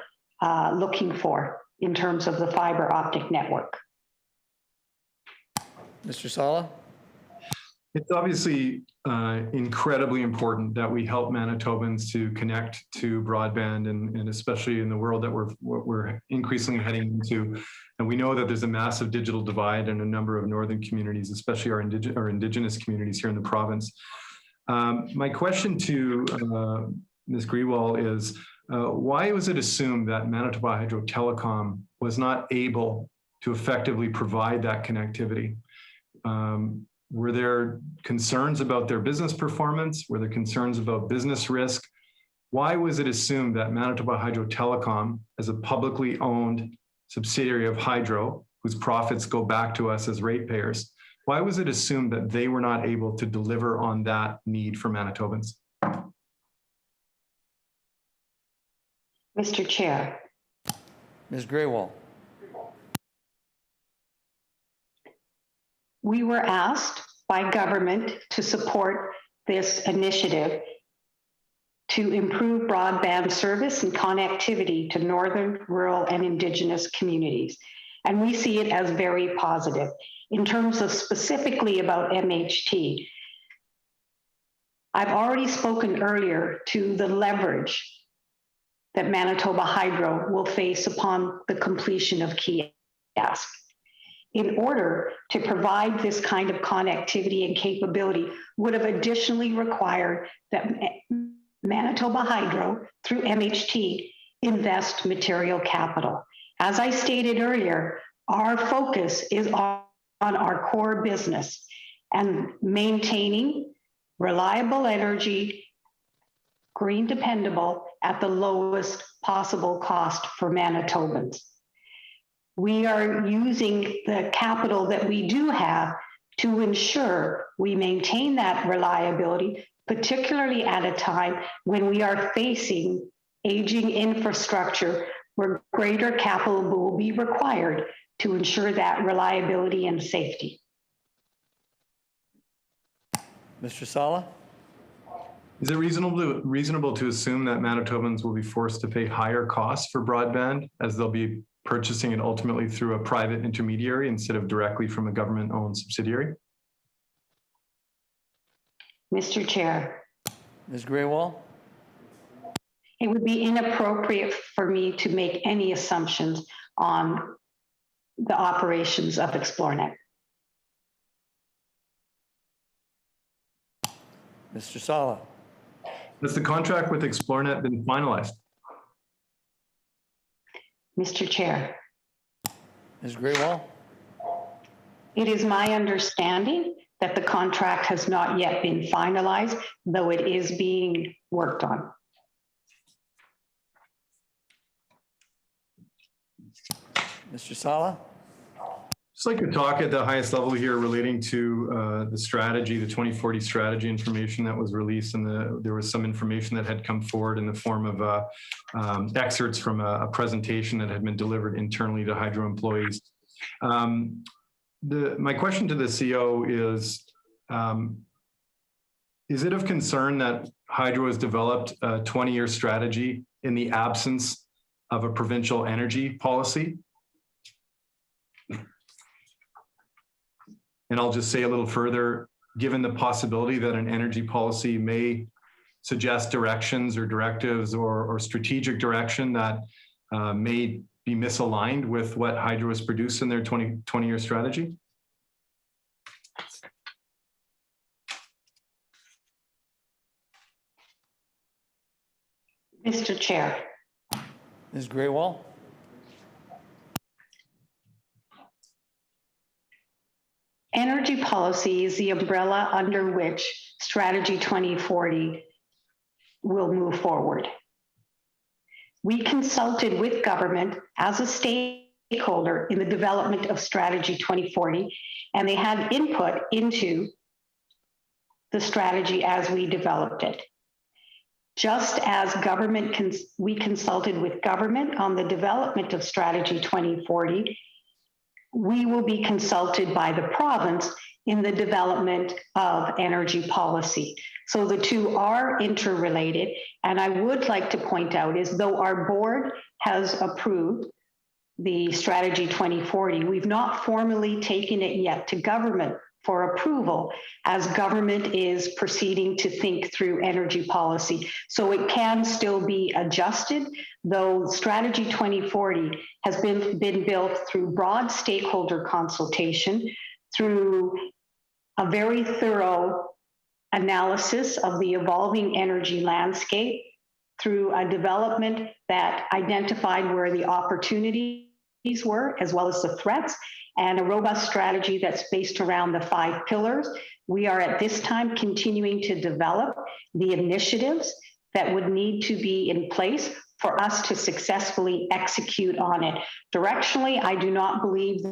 looking for in terms of the fiber optic network. Mr. Sala? It's obviously incredibly important that we help Manitobans to connect to broadband and especially in the world that we're increasingly heading into. And we know that there's a massive digital divide in a number of northern communities, especially our Indigenous communities here in the province. My question to Ms. Grewal is, why was it assumed that Manitoba Hydro-Telecom was not able to effectively provide that connectivity? Were there concerns about their business performance? Were there concerns about business risk? Why was it assumed that Manitoba Hydro-Telecom, as a publicly owned subsidiary of Hydro, whose profits go back to us as ratepayers, why was it assumed that they were not able to deliver on that need for Manitobans? Mr. Chair. Ms. Graywall? We were asked by government to support this initiative to improve broadband service and connectivity to northern, rural, and Indigenous communities. And we see it as very positive. In terms of specifically about MHT, I've already spoken earlier to the leverage that Manitoba Hydro will face upon the completion of key tasks. In order to provide this kind of connectivity and capability would have additionally required that Manitoba Hydro, through MHT, invest material capital. As I stated earlier, our focus is on our core business and maintaining reliable energy, green dependable, at the lowest possible cost for Manitobans. We are using the capital that we do have to ensure we maintain that reliability, particularly at a time when we are facing aging infrastructure where greater capital will be required to ensure that reliability and safety. Mr. Sala? Is it reasonable to assume that Manitobans will be forced to pay higher costs for broadband as they'll be purchasing it ultimately through a private intermediary instead of directly from a government-owned subsidiary? Mr. Chair, Ms. Graywall? it would be inappropriate for me to make any assumptions on the operations of ExploreNet. Mr. Sala? Has the contract with ExploreNet been finalized? Mr. Chair, Ms. Graywall? it is my understanding that the contract has not yet been finalized, though it is being worked on. Mr. Sala? Just like to talk at the highest level here relating to the strategy, the 2040 strategy information that was released, and there was some information that had come forward in the form of excerpts from a presentation that had been delivered internally to Hydro employees. My question to the CEO is it of concern that Hydro has developed a 20-year strategy in the absence of a provincial energy policy? And I'll just say a little further, given the possibility that an energy policy may suggest directions or directives or strategic direction that may be misaligned with what Hydro has produced in their 20-year strategy? Mr. Chair, Ms. Graywall? energy policy is the umbrella under which Strategy 2040 will move forward. We consulted with government as a stakeholder in the development of Strategy 2040, and they had input into the strategy as we developed it. Just as we consulted with government on the development of Strategy 2040, we will be consulted by the province in the development of energy policy. So the two are interrelated. And I would like to point out is though our board has approved the Strategy 2040, we've not formally taken it yet to government for approval as government is proceeding to think through energy policy. So it can still be adjusted, though Strategy 2040 has been built through broad stakeholder consultation, through a very thorough analysis of the evolving energy landscape, through a development that identified where the opportunities were, as well as the threats, and a robust strategy that's based around the 5 pillars. We are at this time continuing to develop the initiatives that would need to be in place for us to successfully execute on it. Directionally, I do not believe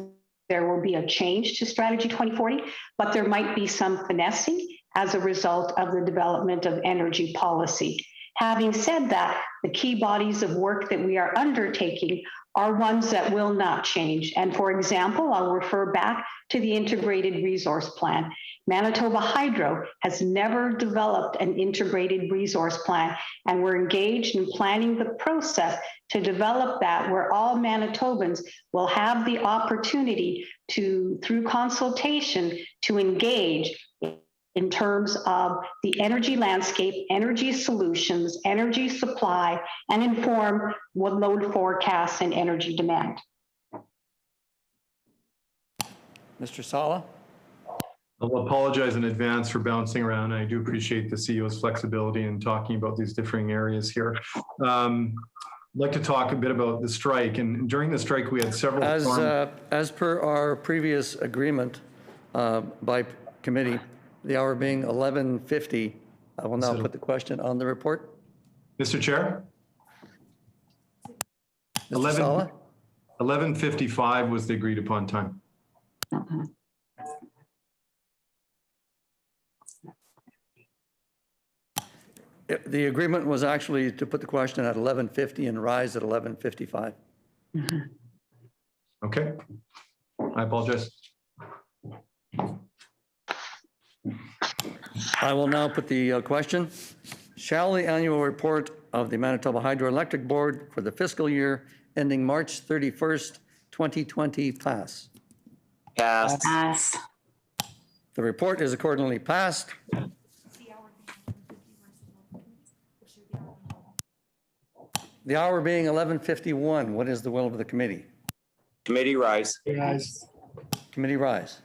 there will be a change to Strategy 2040, but there might be some finessing as a result of the development of energy policy. Having said that, the key bodies of work that we are undertaking are ones that will not change. And for example, I'll refer back to the integrated resource plan. Manitoba Hydro has never developed an integrated resource plan, and we're engaged in planning the process to develop that where all Manitobans will have the opportunity to, through consultation, to engage in terms of the energy landscape, energy solutions, energy supply, and inform what load forecasts and energy demand. Mr. Sala? I'll apologize in advance for bouncing around. I do appreciate the CEO's flexibility in talking about these differing areas here. I'd like to talk a bit about the strike. And during the strike, we had several... As per our previous agreement by committee, the hour being 11:50, I will now put the question on the report. Mr. Chair? Mr. Sala? 11:55 was the agreed upon time. The agreement was actually to put the question at 11:50 and rise at 11:55. Okay. I apologize. I will now put the question. Shall the annual report of the Manitoba Hydro-Electric Board for the fiscal year ending March 31st, 2020 pass? Pass. Pass. The report is accordingly passed. The hour being 11:51, what is the will of the committee? Committee rise. Yes. Committee rise.